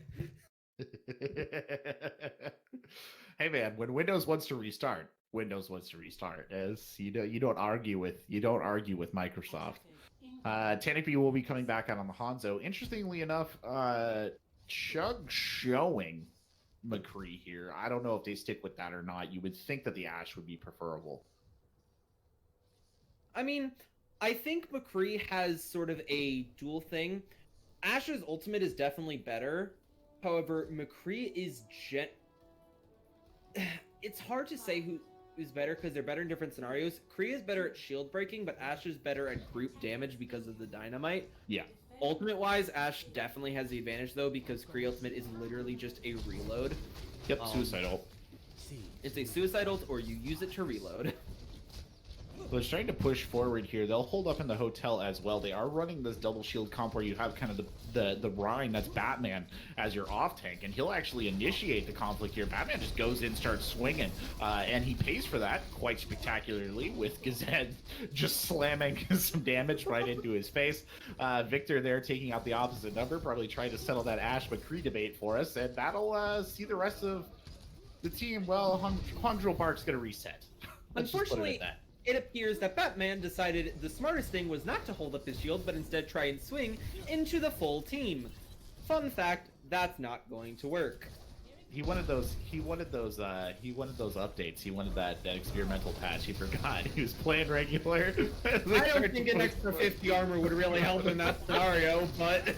Hey man, when Windows wants to restart, Windows wants to restart. As you know, you don't argue with Microsoft. Tannic will be coming back out on the Hangzhou. Interestingly enough, Chug showing McCree here. I don't know if they stick with that or not. You would think that the Ashe would be preferable. I mean, I think McCree has sort of a dual thing. Ashe's ultimate is definitely better. However, McCree is it's hard to say who's better because they're better in different scenarios. Kree is better at shield breaking, but Ashe is better at group damage because of the dynamite. Yeah. Ultimate-wise, Ashe definitely has the advantage, though, because Kree Ultimate is literally just a reload. Yep, suicide ult. It's a suicide ult, or you use it to reload. So it's trying to push forward here. They'll hold up in the hotel as well. They are running this double shield comp where you have kind of the Rhine, that's Batman, as your off tank, and he'll actually initiate the conflict here. Batman just goes in, starts swinging, and he pays for that quite spectacularly with Gazette just slamming some damage right into his face. Victor there taking out the opposite number, probably trying to settle that Ashe McCree debate for us, and that'll see the rest of the team. Well, Hangzhou Park's going to reset. Unfortunately, it appears that Batman decided the smartest thing was not to hold up his shield, but instead try and swing into the full team. Fun fact, that's not going to work. He wanted those updates. He wanted that experimental patch. He forgot. He was playing regular. I don't think an extra 50 armor would really help in that scenario, but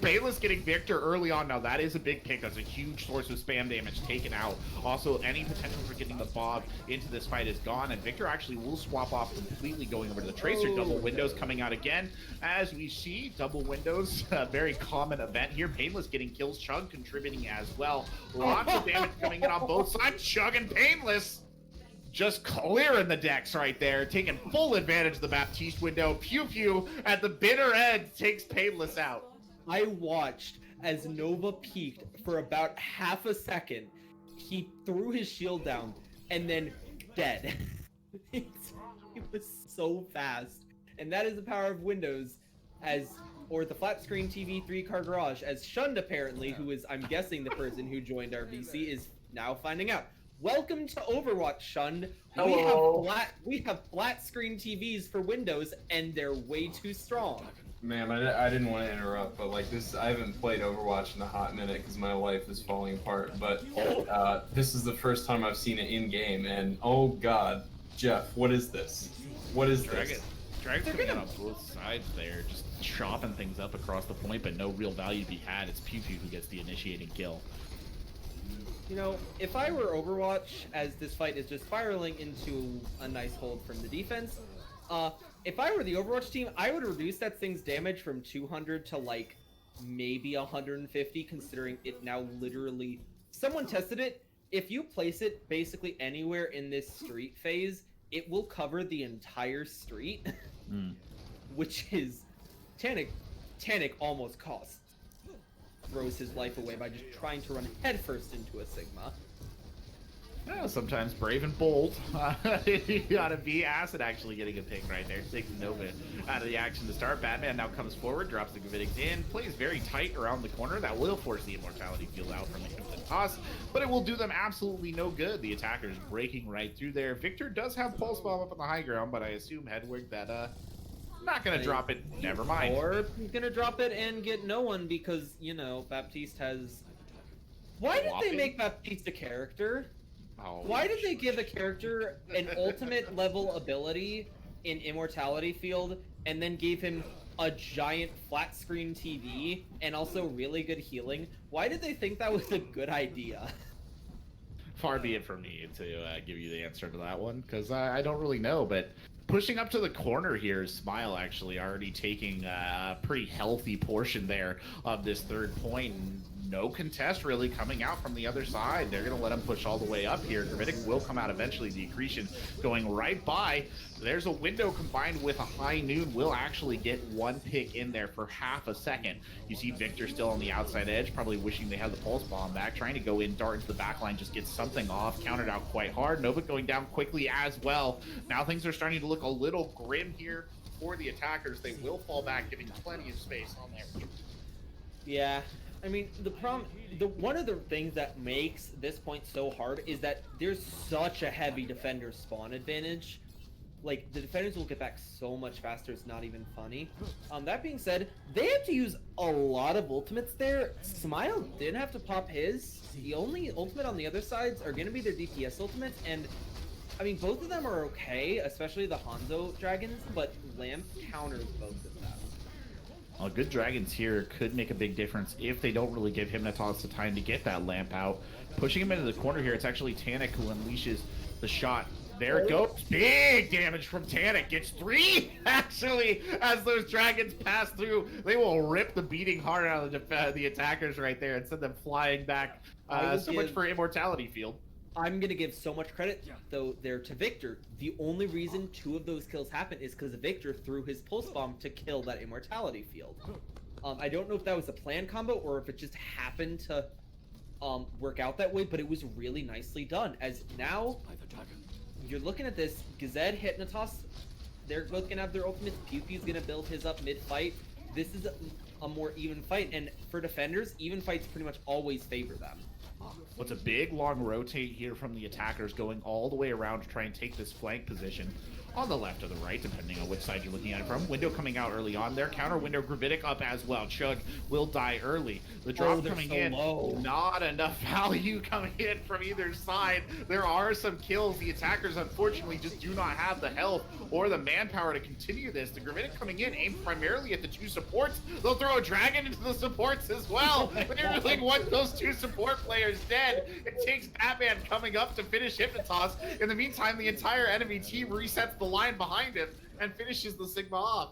Painless getting Victor early on. Now that is a big pick. That's a huge source of spam damage taken out. Also, any potential for getting the Bob into this fight is gone, and Victor actually will swap off completely, going over to the Tracer. Double windows coming out again. As we see, double windows, a very common event here. Painless getting kills, Chug contributing as well. Lots of damage coming in on both sides. Chug and Painless just clearing the decks right there, taking full advantage of the Baptiste window. Pew Pew at the bitter end takes Painless out. I watched as Nova peeked for about half a second. He threw his shield down and then dead. He was so fast. And that is the power of Windows, or the flat screen TV 3-car garage, as Shunned apparently, who is, I'm guessing, the person who joined our VC, is now finding out. Welcome to Overwatch, Shunned. Hello. We have flat screen TVs for Windows, and they're way too strong. Ma'am, I didn't want to interrupt, but like this, I haven't played Overwatch in a hot minute because my life is falling apart. But this is the first time I've seen it in game, and oh god, Jeff, what is this? What is this? Dragon's coming out on both sides there, just chopping things up across the point, but no real value to be had. It's Pew Pew who gets the initiating kill. You know, if I were Overwatch, as this fight is just spiraling into a nice hold from the defense, if I were the Overwatch team, I would reduce that thing's damage from 200 to like maybe 150, considering it now literally. Someone tested it. If you place it basically anywhere in this street phase, it will cover the entire street, which is Tanic almost throws his life away by just trying to run headfirst into a Sigma. Yeah, sometimes brave and bold. You gotta be. Acid actually getting a pick right there. Takes Nova out of the action to start. Batman now comes forward, drops the Gravitics in, plays very tight around the corner. That will force the Immortality field out from the instant toss, but it will do them absolutely no good. The attackers breaking right through there. Victor does have Pulse Bomb up on the high ground, but I assume Hedwig that not gonna drop it. Never mind. Or he's gonna drop it and get no one because, you know, Baptiste has... Why did they make Baptiste a character? Oh, Why did they give a character an ultimate level ability in Immortality Field and then gave him a giant flat screen TV and also really good healing? Why did they think that was a good idea? Far be it from me to give you the answer to that one, because I don't really know, but pushing up to the corner here is Smile actually already taking a pretty healthy portion there of this third point. And no contest really coming out from the other side. They're going to let him push all the way up here. Gravitic will come out eventually. The accretion going right by. There's a window combined with a high noon. Will actually get one pick in there for half a second. You see Victor still on the outside edge, probably wishing they had the pulse bomb back, trying to go in, dart into the back line, just get something off, countered out quite hard. Nova going down quickly as well. Now things are starting to look a little grim here for the attackers. They will fall back, giving plenty of space on there. Yeah. I mean, one of the things that makes this point so hard is that there's such a heavy defender spawn advantage. Like, the defenders will get back so much faster, it's not even funny. That being said, they have to use a lot of ultimates there. Smile didn't have to pop his. The only ultimate on the other sides are going to be their DPS ultimates, and I mean, both of them are okay, especially the Hangzhou dragons, but Lamp counters both of them. Well, good dragons here could make a big difference if they don't really give Hypnotoss the time to get that lamp out. Pushing him into the corner here, it's actually Tanic who unleashes the shot. There it goes. Big damage from Tanic. Gets 3, actually, as those dragons pass through. They will rip the beating heart out of the attackers right there and send them flying back. So much for Immortality Field. I'm going to give so much credit, though, there to Victor. The only reason 2 of those kills happened is because Victor threw his pulse bomb to kill that Immortality Field. I don't know if that was a planned combo or if it just happened to work out that way, but it was really nicely done. As now, you're looking at this, Gazed, Hypnotoss, they're both going to have their ultimates. Pewpew's going to build his up mid-fight. This is a more even fight, and for defenders, even fights pretty much always favor them. What's a big long rotate here from the attackers going all the way around to try and take this flank position on the left or the right, depending on which side you're looking at it from. Window coming out early on there. Counter window, Gravitic up as well. Chug will die early. The drop coming in, not enough value coming in from either side. There are some kills. The attackers, unfortunately, just do not have the health or the manpower to continue this. The Gravitic coming in, aimed primarily at the 2 supports. They'll throw a dragon into the supports as well. But you really want those 2 support players dead. It takes Batman coming up to finish Hypnotoss. In the meantime, the entire enemy team resets the line behind him and finishes the Sigma off.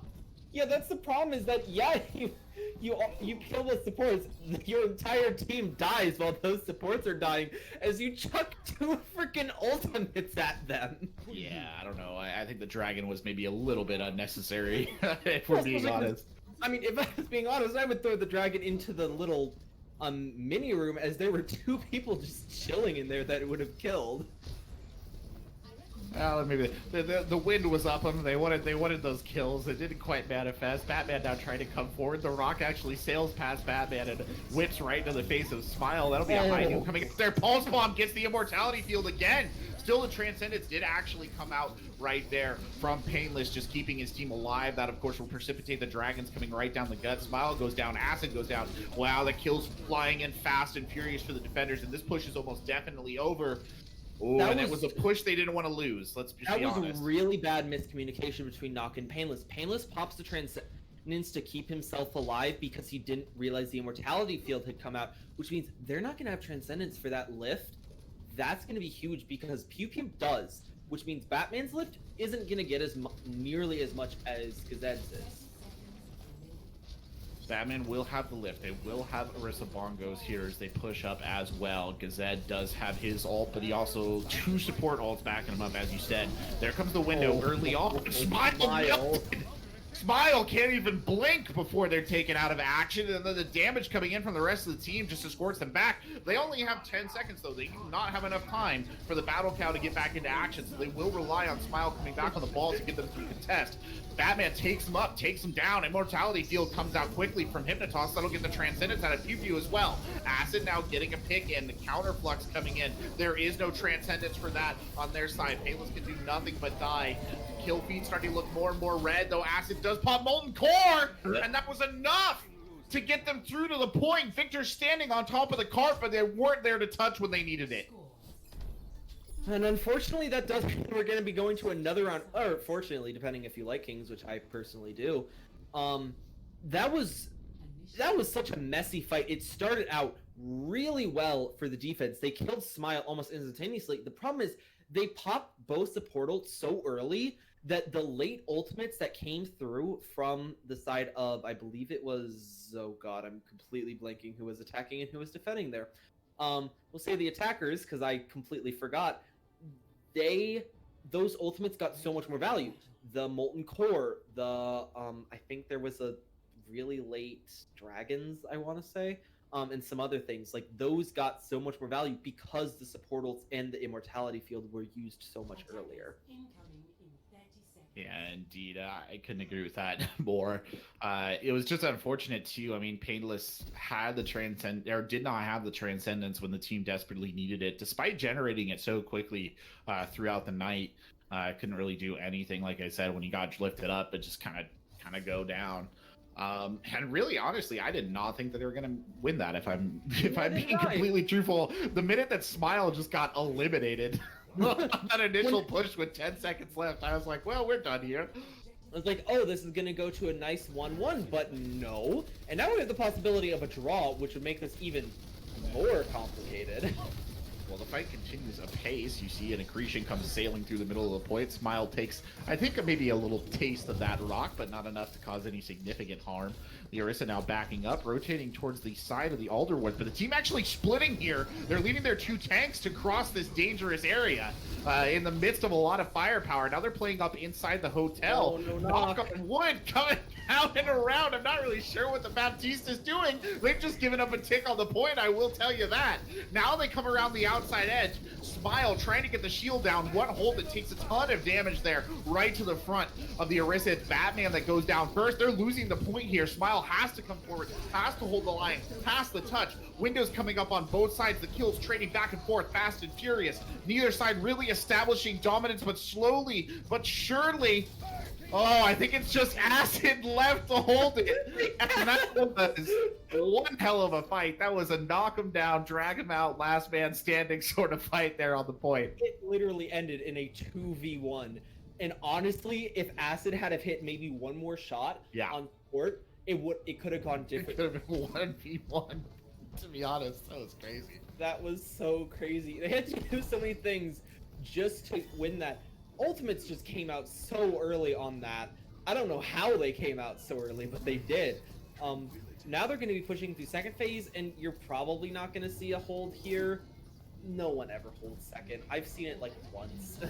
Yeah, that's the problem, is that, yeah, you kill the supports, your entire team dies while those supports are dying as you chuck 2 freaking ultimates at them. Yeah, I don't know. I think the dragon was maybe a little bit unnecessary, if we're being honest. I mean, if I was being honest, I would throw the dragon into the little mini room, as there were 2 people just chilling in there that it would have killed. Well, maybe the wind was up them. They wanted those kills. It didn't quite manifest. Batman now trying to come forward. The Rock actually sails past Batman and whips right into the face of Smile. That'll be a high noon coming up there. Pulse Bomb gets the Immortality Field again. Still, the Transcendence did actually come out right there from Painless, just keeping his team alive. That, of course, will precipitate the Dragons coming right down the gut. Smile goes down. Acid goes down. Wow, the kills flying in fast and furious for the defenders, and this push is almost definitely over. Oh, and it was a push they didn't want to lose. Let's be honest. That was a really bad miscommunication between Nock and Painless. Painless pops the maintenance to keep himself alive because he didn't realize the immortality field had come out, which means they're not going to have transcendence for that lift. That's going to be huge because Pew Pew does, which means Batman's lift isn't going to get nearly as much as Gazette's is. Batman will have the lift. They will have Orisa Bongos here as they push up as well. Gazette does have his ult, but he also 2 support ults backing him up, as you said. There comes the window early on. Smile can't even blink before they're taken out of action, and then the damage coming in from the rest of the team just escorts them back. They only have 10 seconds, though. They do not have enough time for the battle cow to get back into action, so they will rely on Smile coming back on the ball to get them through contest. Batman takes him up, takes him down. Immortality Field comes out quickly from Hypnotoss. That'll get the Transcendence out of Pew Pew as well. Acid now getting a pick in. The Counter Flux coming in. There is no Transcendence for that on their side. Payless can do nothing but die. Kill feed starting to look more and more red, though Acid does pop Molten Core, and that was enough to get them through to the point. Victor's standing on top of the cart, but they weren't there to touch when they needed it. And unfortunately, that does mean we're going to be going to another round, or fortunately, depending if you like Kings, which I personally do. That was such a messy fight. It started out really well for the defense. They killed Smile almost instantaneously. The problem is they popped both the portals so early that the late ultimates that came through from the side of, I believe it was, oh god, I'm completely blanking who was attacking and who was defending there. We'll say the attackers, because I completely forgot. Those ultimates got so much more value. The Molten Core, I think there was a really late Dragons, I want to say, and some other things. Like, those got so much more value because the support ults and the Immortality Field were used so much earlier. Yeah, indeed. I couldn't agree with that more. It was just unfortunate too. I mean, Painless had the did not have the Transcendence when the team desperately needed it, despite generating it so quickly throughout the night. Couldn't really do anything, like I said, when he got lifted up, but just kind of go down. And really, honestly, I did not think that they were going to win that. If I'm being completely truthful, the minute that Smile just got eliminated. That initial push with 10 seconds left, I was like, well, we're done here. I was like, oh, this is going to go to a nice 1-1, but no. And now we have the possibility of a draw, which would make this even more complicated. Well, the fight continues apace. You see an Accretion comes sailing through the middle of the point. Smile takes, I think, maybe a little taste of that rock, but not enough to cause any significant harm. The Orisa now backing up, rotating towards the side of the Alderwood, but the team actually splitting here. They're leaving their 2 tanks to cross this dangerous area in the midst of a lot of firepower. Now they're playing up inside the hotel. Oh, no, Knock on wood coming out and around. I'm not really sure what the Baptiste is doing. They've just given up a tick on the point, I will tell you that. Now they come around the outside edge. Smile trying to get the shield down. One hold that takes a ton of damage there, right to the front of the Orisa. It's Batman that goes down first. They're losing the point here. Smile has to come forward, has to hold the line, has the touch. Windows coming up on both sides. The kills trading back and forth, fast and furious. Neither side really establishing dominance, but slowly but surely. Oh, I think it's just Acid left to hold it. And that was one hell of a fight. That was a knock him down, drag him out, last man standing sort of fight there on the point. It literally ended in a 2v1. And honestly, if Acid had have hit maybe one more shot on court, it could have gone different. It could have been 1v1. To be honest, that was crazy. That was so crazy. They had to do so many things just to win that. Ultimates just came out so early on that. I don't know how they came out so early, but they did. Now they're going to be pushing through second phase, and you're probably not going to see a hold here. No one ever holds second. I've seen it like once.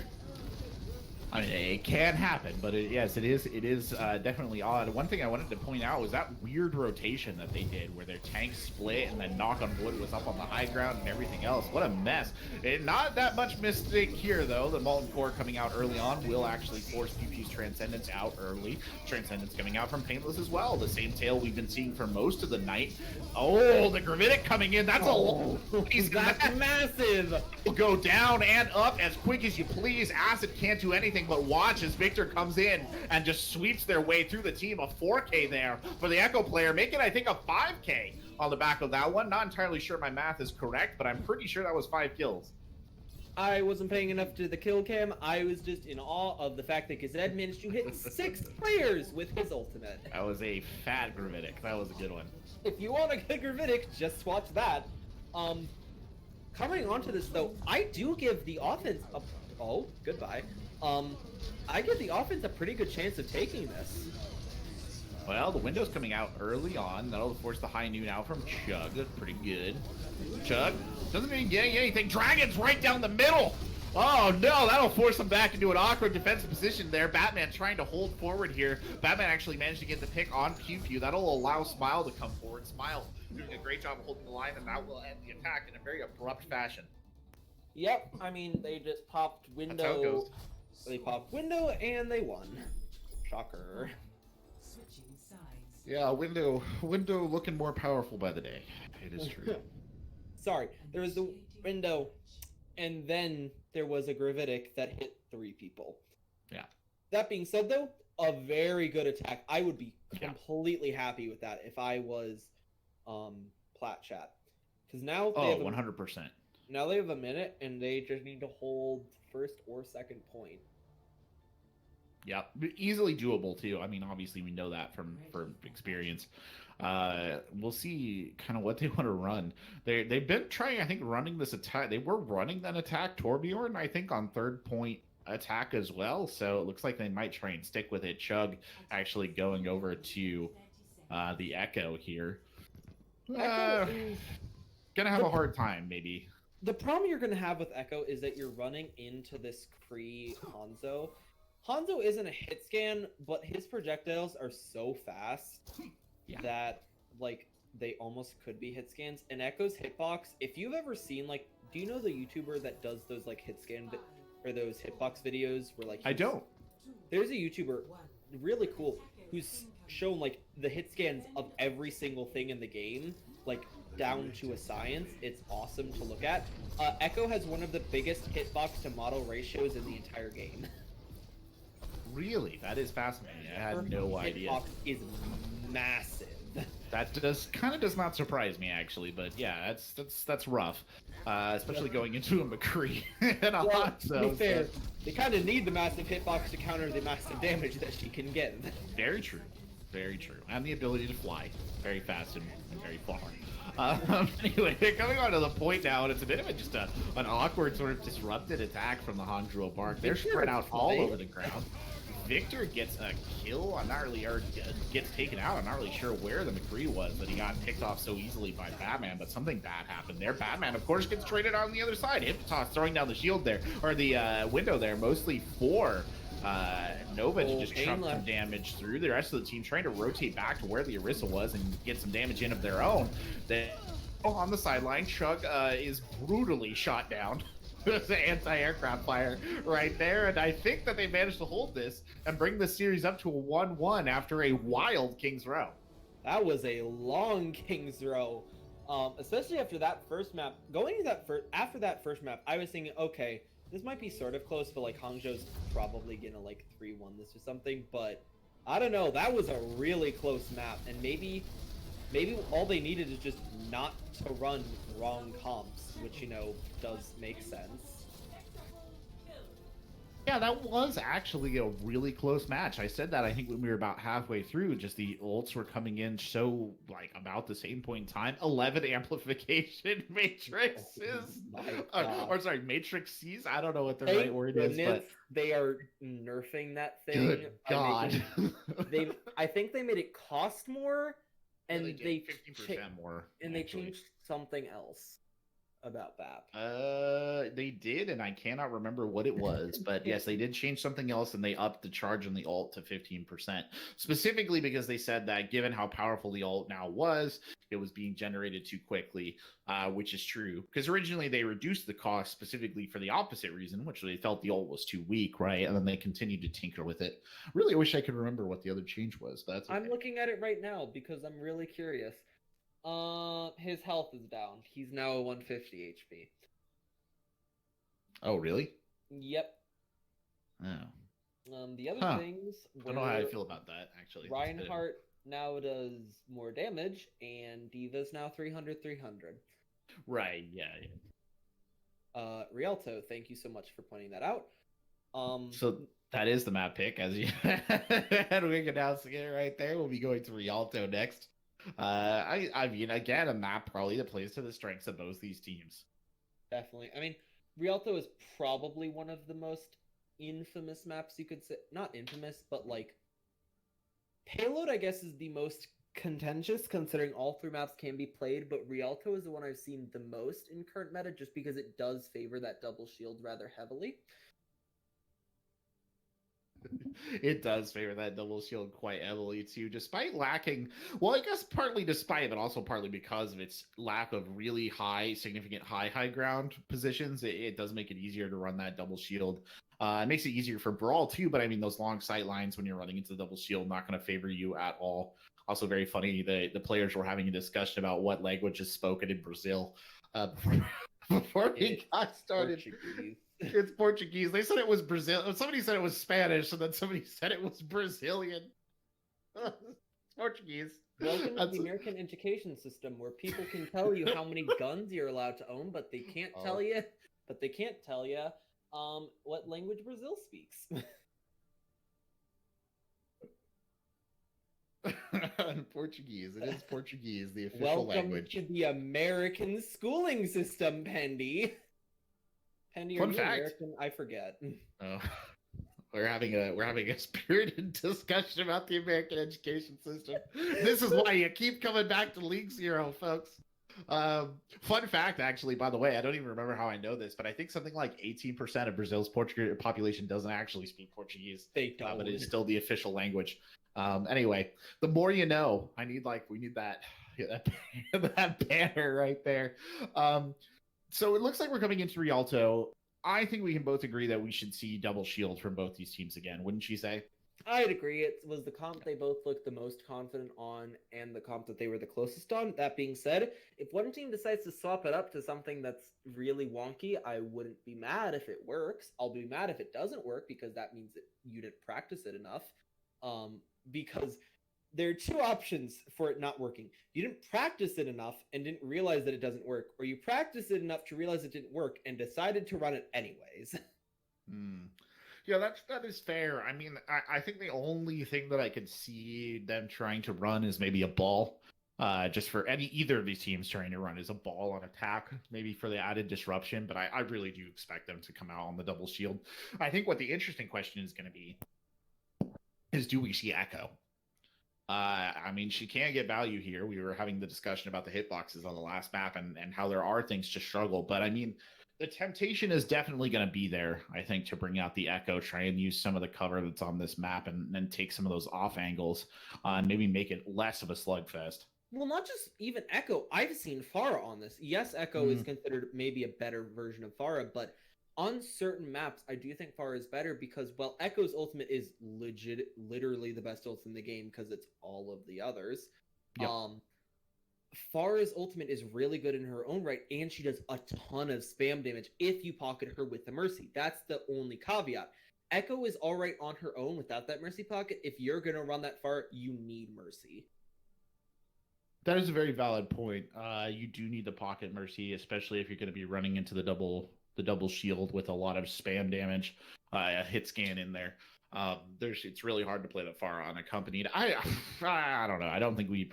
I mean, it can happen, but yes, it is definitely odd. One thing I wanted to point out was that weird rotation that they did, where their tanks split and then Knock on Wood was up on the high ground and everything else. What a mess. Not that much mistake here, though. The Molten Core coming out early on will actually force PP's Transcendence out early. Transcendence coming out from Painless as well. The same tail we've been seeing for most of the night. Oh, the Gravitic coming in. That's That's massive. Go down and up as quick as you please. Acid can't do anything but watch as Victor comes in and just sweeps their way through the team. A 4K there for the Echo player, making, I think, a 5K on the back of that one. Not entirely sure my math is correct, but I'm pretty sure that was 5 kills. I wasn't paying enough to the kill cam. I was just in awe of the fact that Gazed managed to hit 6 players with his ultimate. That was a fat Gravitic. That was a good one. If you want a good Gravitic, just watch that. Coming onto this though, I do give the offense a... Oh, goodbye. I give the offense a pretty good chance of taking this. Well, the window's coming out early on. That'll force the high noon out from Chug. Pretty good. Chug doesn't mean getting anything. Dragon's right down the middle. Oh no, that'll force him back into an awkward defensive position there. Batman trying to hold forward here. Batman actually managed to get the pick on Pew Pew. That'll allow Smile to come forward. Smile doing a great job of holding the line, and that will end the attack in a very abrupt fashion. Yep, I mean, they just popped window. That's how it goes. They popped window, and they won. Shocker. Yeah, window looking more powerful by the day. It is true. Sorry, there was the window, and then there was a Gravitic that hit 3 people. Yeah. That being said, though, a very good attack. I would be completely happy with that if I was Plat chat. Because now they have 100%. Now they have a minute, and they just need to hold first or second point. Yeah, easily doable too. I mean, obviously we know that from experience. We'll see kind of what they want to run. They've been trying, I think, running this attack. They were running that attack Torbjorn, I think, on third point attack as well. So it looks like they might try and stick with it. Chug actually going over to the Echo here. Gonna have a hard time, maybe. The problem you're gonna have with Echo is that you're running into this Kree Hangzhou. Hangzhou isn't a hit scan, but his projectiles are so fast that, like, they almost could be hit scans. And Echo's hitbox, if you've ever seen, like, do you know the YouTuber that does those, like, hit scan, or those hitbox videos where, like... I don't. There's a YouTuber, really cool, who's shown, like, the hit scans of every single thing in the game, like, down to a science. It's awesome to look at. Echo has one of the biggest hitbox to model ratios in the entire game. Really? That is fascinating. I had no idea. Hitbox is massive. That does not surprise me, actually, but yeah, that's rough, especially going into a McCree and a Hangzhou. To be fair, they kind of need the massive hitbox to counter the massive damage that she can get. Very true, very true, and the ability to fly very fast and very far. Anyway, coming on to the point now, and it's a bit of just an awkward sort of disrupted attack from the Hangzhou Bark. They're spread out all over the ground. Victor gets a kill. I'm not really, or gets taken out. I'm not really sure where the McCree was, but he got picked off so easily by Batman. But something bad happened there. Batman, of course, gets traded on the other side. Hippotos throwing down the shield there, or the window there, mostly for Nova to just chuck some damage through. The rest of the team trying to rotate back to where the Orisa was and get some damage in of their own. Then on the sideline, Chug is brutally shot down. The anti-aircraft fire right there, and I think that they managed to hold this and bring the series up to a 1-1 after a wild King's Row. That was a long King's Row, especially after that first map. Going to that after that first map, I was thinking, okay, this might be sort of close, but like Hangzhou's probably gonna like 3-1 this or something. But I don't know. That was a really close map, and maybe all they needed is just not to run wrong comps, which, you know, does make sense. Yeah, that was actually a really close match. I said that, I think, when we were about halfway through. Just the ults were coming in so, like, about the same point in time. 11 amplification matrices. Or sorry, matrices? I don't know what the right word is, but... They are nerfing that thing. Good God. I think they made it cost more, and they they 15% more. And they changed something else about that. They did, and I cannot remember what it was, but yes, they did change something else, and they upped the charge on the ult to 15%, specifically because they said that given how powerful the ult now was, it was being generated too quickly, which is true, because originally they reduced the cost specifically for the opposite reason, which they felt the ult was too weak, right? And then they continued to tinker with it. Really wish I could remember what the other change was, but that's okay. I'm looking at it right now because I'm really curious. His health is down. He's now a 150 HP. Oh, really? Yep. Oh. The other things... I don't know how I feel about that, actually. Reinhardt now does more damage, and Diva's now 300. Right, yeah. Rialto. Thank you so much for pointing that out. So that is the map pick, as you had we announcing it right there. We'll be going to Rialto next. I mean, again, a map probably that plays to the strengths of both these teams. Definitely. I mean, Rialto is probably one of the most infamous maps you could say. Not infamous, but like Payload, I guess, is the most contentious considering all three maps can be played, but Rialto is the one I've seen the most in current meta just because it does favor that double shield rather heavily. It does favor that double shield quite heavily too, despite lacking, well, I guess partly despite, but also partly because of its lack of really significant high ground positions. It does make it easier to run that double shield. It makes it easier for Brawl too, but I mean, those long sight lines when you're running into the double shield, not going to favor you at all. Also very funny, the players were having a discussion about what language is spoken in Brazil before we got started. Portuguese. It's Portuguese. They said it was Brazil. Somebody said it was Spanish, and then somebody said it was Brazilian. It's Portuguese. Welcome to the American education system, where people can tell you how many guns you're allowed to own, but they can't tell you. But they can't tell you what language Brazil speaks. Portuguese. It is Portuguese, the official Welcome language. to the American schooling system, Pendy. Pendy, Fun are you fact. American? I forget. Oh, we're having a spirited discussion about the American education system. This is why you keep coming back to League Zero, folks. Fun fact, actually, by the way, I don't even remember how I know this, but I think something like 18% of Brazil's Portuguese population doesn't actually speak Portuguese. They don't. But it is still the official language. Anyway, the more you know. We need that that banner right there. So it looks like we're coming into Rialto. I think we can both agree that we should see double shield from both these teams again, wouldn't you say? I'd agree. It was the comp they both looked the most confident on and the comp that they were the closest on. That being said, if one team decides to swap it up to something that's really wonky, I wouldn't be mad if it works. I'll be mad if it doesn't work because that means that you didn't practice it enough. Because there are two options for it not working. You didn't practice it enough and didn't realize that it doesn't work, or you practiced it enough to realize it didn't work and decided to run it anyways. Yeah, that is fair. I mean, I think the only thing that I could see them trying to run is maybe a ball. Just for either of these teams trying to run is a ball on attack, maybe for the added disruption. But I really do expect them to come out on the double shield. I think what the interesting question is going to be is, do we see Echo? I mean, she can get value here. We were having the discussion about the hitboxes on the last map and how there are things to struggle. But I mean, the temptation is definitely going to be there, I think, to bring out the Echo, try and use some of the cover that's on this map and then take some of those off angles and maybe make it less of a slugfest. Well, not just even Echo. I've seen Pharah on this. Yes, Echo is considered maybe a better version of Pharah, but on certain maps, I do think Pharah is better because, well, Echo's ultimate is literally the best ult in the game because it's all of the others. Yep. Pharah's ultimate is really good in her own right, and she does a ton of spam damage if you pocket her with the Mercy. That's the only caveat. Echo is all right on her own without that Mercy pocket. If you're going to run that far, you need Mercy. That is a very valid point. You do need the pocket Mercy, especially if you're going to be running into the double shield with a lot of spam damage, a hit scan in there. It's really hard to play that far unaccompanied. I don't know.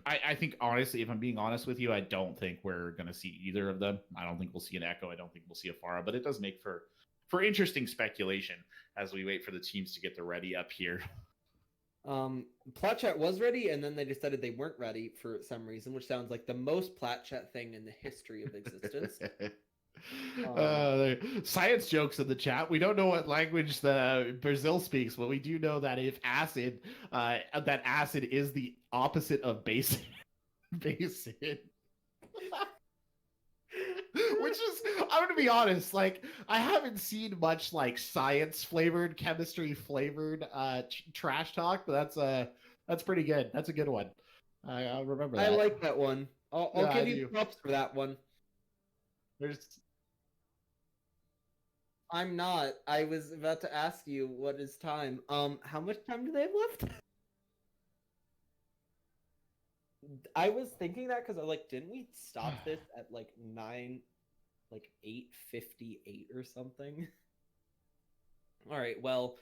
I think honestly, if I'm being honest with you, I don't think we're gonna see either of them. I don't think we'll see an Echo. I don't think we'll see a Pharah, but it does make for interesting speculation as we wait for the teams to get the ready up here. Plat chat was ready, and then they decided they weren't ready for some reason, which sounds like the most Plat chat thing in the history of existence. Science jokes in the chat. We don't know what language the Brazil speaks, but we do know that if acid, that acid is the opposite of basic. Basic. Which is, I'm gonna be honest, like I haven't seen much like science flavored, chemistry flavored trash talk, but that's pretty good. That's a good one. I'll remember that. I like that one. I'll give you props for that one. I'm not. I was about to ask you what is time. How much time do they have left? I was thinking that because I was like, didn't we stop this at like 9? like 858 or something. All right, well,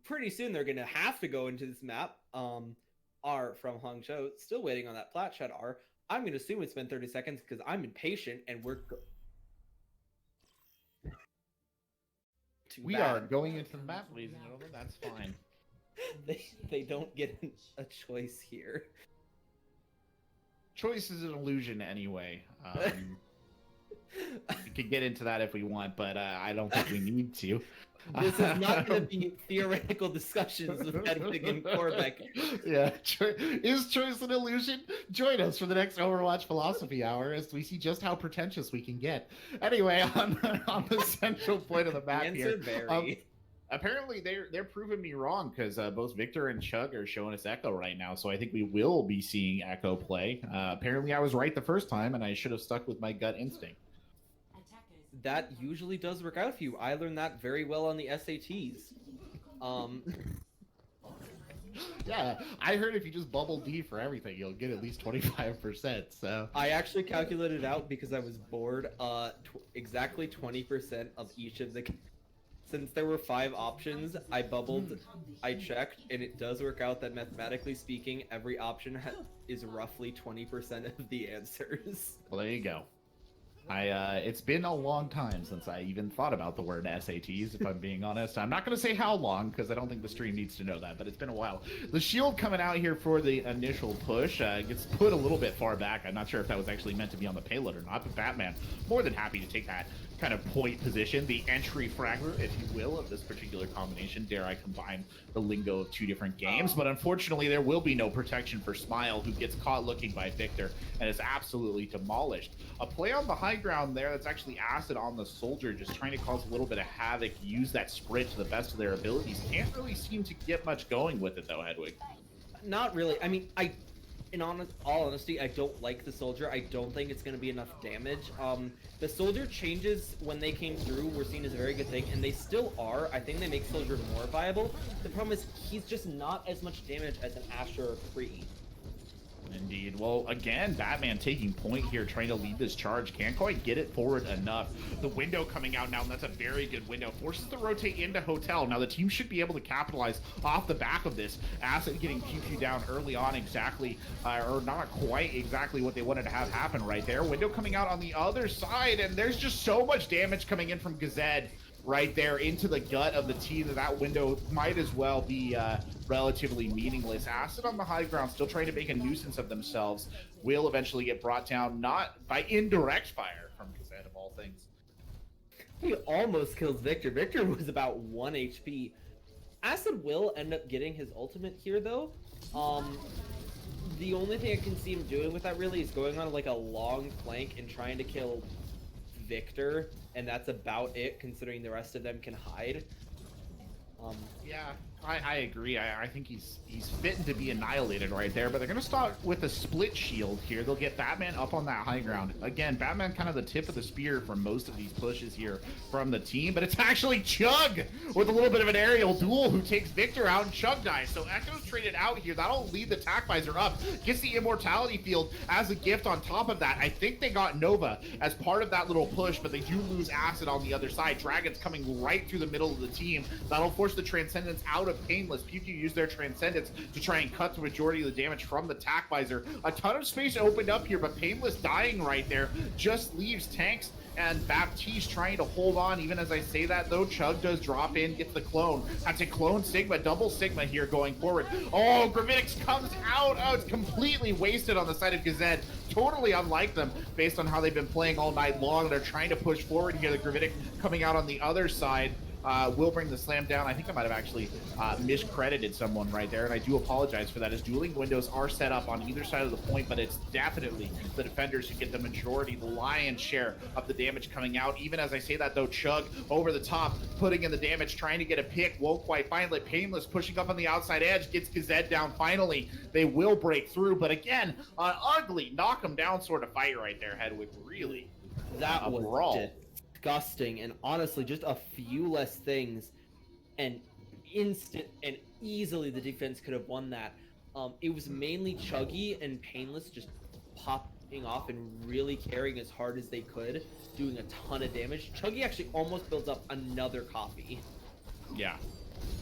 pretty soon they're gonna have to go into this map. R from Hangzhou, still waiting on that Plat shot. R. I'm gonna assume it's been 30 seconds because I'm impatient and we are going into the map, ladies and gentlemen. That's fine. they don't get a choice here. Choice is an illusion anyway. We could get into that if we want, but I don't think we need to. This is not going to be theoretical discussions with Hedwig and Korbeck. Yeah, is choice an illusion? Join us for the next Overwatch Philosophy Hour as we see just how pretentious we can get. Anyway, on the central point of the map here, apparently they're proving me wrong because both Victor and Chug are showing us Echo right now, so I think we will be seeing Echo play. Apparently I was right the first time, and I should have stuck with my gut instinct. That usually does work out for you. I learned that very well on the SATs. Yeah, I heard if you just bubble D for everything, you'll get at least 25%. So I actually calculated it out because I was bored. Exactly 20% of each of the. Since there were 5 options, I bubbled, I checked, and it does work out that mathematically speaking, every option is roughly 20% of the answers. Well, there you go. It's been a long time since I even thought about the word SATs, if I'm being honest. I'm not going to say how long, because I don't think the stream needs to know that, but it's been a while. The shield coming out here for the initial push gets put a little bit far back. I'm not sure if that was actually meant to be on the payload or not, but Batman, more than happy to take that kind of point position, the entry fragger, if you will, of this particular combination. Dare I combine the lingo of 2 different games, but unfortunately there will be no protection for Smile, who gets caught looking by Victor and is absolutely demolished. A play on the high ground there that's actually acid on the soldier, just trying to cause a little bit of havoc, use that sprint to the best of their abilities. Can't really seem to get much going with it though, Hedwig. Not really. I mean, in all honesty, I don't like the soldier. I don't think it's going to be enough damage. The soldier changes when they came through were seen as a very good thing, and they still are. I think they make soldier more viable. The problem is he's just not as much damage as an Asher or Kree. Indeed. Well, again, Batman taking point here, trying to lead this charge. Can't quite get it forward enough. The window coming out now, and that's a very good window. Forces to rotate into Hotel. Now, the team should be able to capitalize off the back of this. Acid getting pew down early on exactly, or not quite exactly what they wanted to have happen right there. Window coming out on the other side, and there's just so much damage coming in from Gazed right there into the gut of the team that window might as well be relatively meaningless. Acid on the high ground, still trying to make a nuisance of themselves, will eventually get brought down, not by indirect fire from Gazed of all things. He almost kills Victor. Victor was about 1 HP. Acid will end up getting his ultimate here, though. The only thing I can see him doing with that really is going on like a long flank and trying to kill Victor, and that's about it, considering the rest of them can hide. Yeah, I agree. I think he's fitting to be annihilated right there, but they're going to start with a split shield here. They'll get Batman up on that high ground. Again, Batman kind of the tip of the spear for most of these pushes here from the team, but it's actually Chug with a little bit of an aerial duel who takes Victor out, and Chug dies. So Echo's traded out here. That'll lead the attack visor up. Gets the immortality field as a gift on top of that. I think they got Nova as part of that little push, but they do lose Acid on the other side. Dragon's coming right through the middle of the team. That'll force the Transcendence out of Painless. Pew use their Transcendence to try and cut the majority of the damage from the attack visor. A ton of space opened up here, but Painless dying right there just leaves tanks and Baptiste trying to hold on. Even as I say that, though, Chug does drop in, gets the clone. That's a clone Sigma, double Sigma here going forward. Oh, Gravitic comes out. Oh, it's completely wasted on the side of Gazed. Totally unlike them based on how they've been playing all night long. They're trying to push forward here. The Gravitic coming out on the other side. Will bring the slam down. I think I might have actually miscredited someone right there, and I do apologize for that, as dueling windows are set up on either side of the point, but it's definitely the defenders who get the majority, the lion's share of the damage coming out. Even as I say that, though, Chug over the top, putting in the damage, trying to get a pick, won't quite find it. Painless pushing up on the outside edge, gets Gazed down finally. They will break through, but again, an ugly knock them down sort of fight right there, Hedwig. Really, that was brawl. Disgusting, and honestly just a few less things and instant and easily the defense could have won that. It was mainly Chuggy and Painless just off and really carrying as hard as they could, doing a ton of damage. Chuggy actually almost builds up another coffee. Yeah.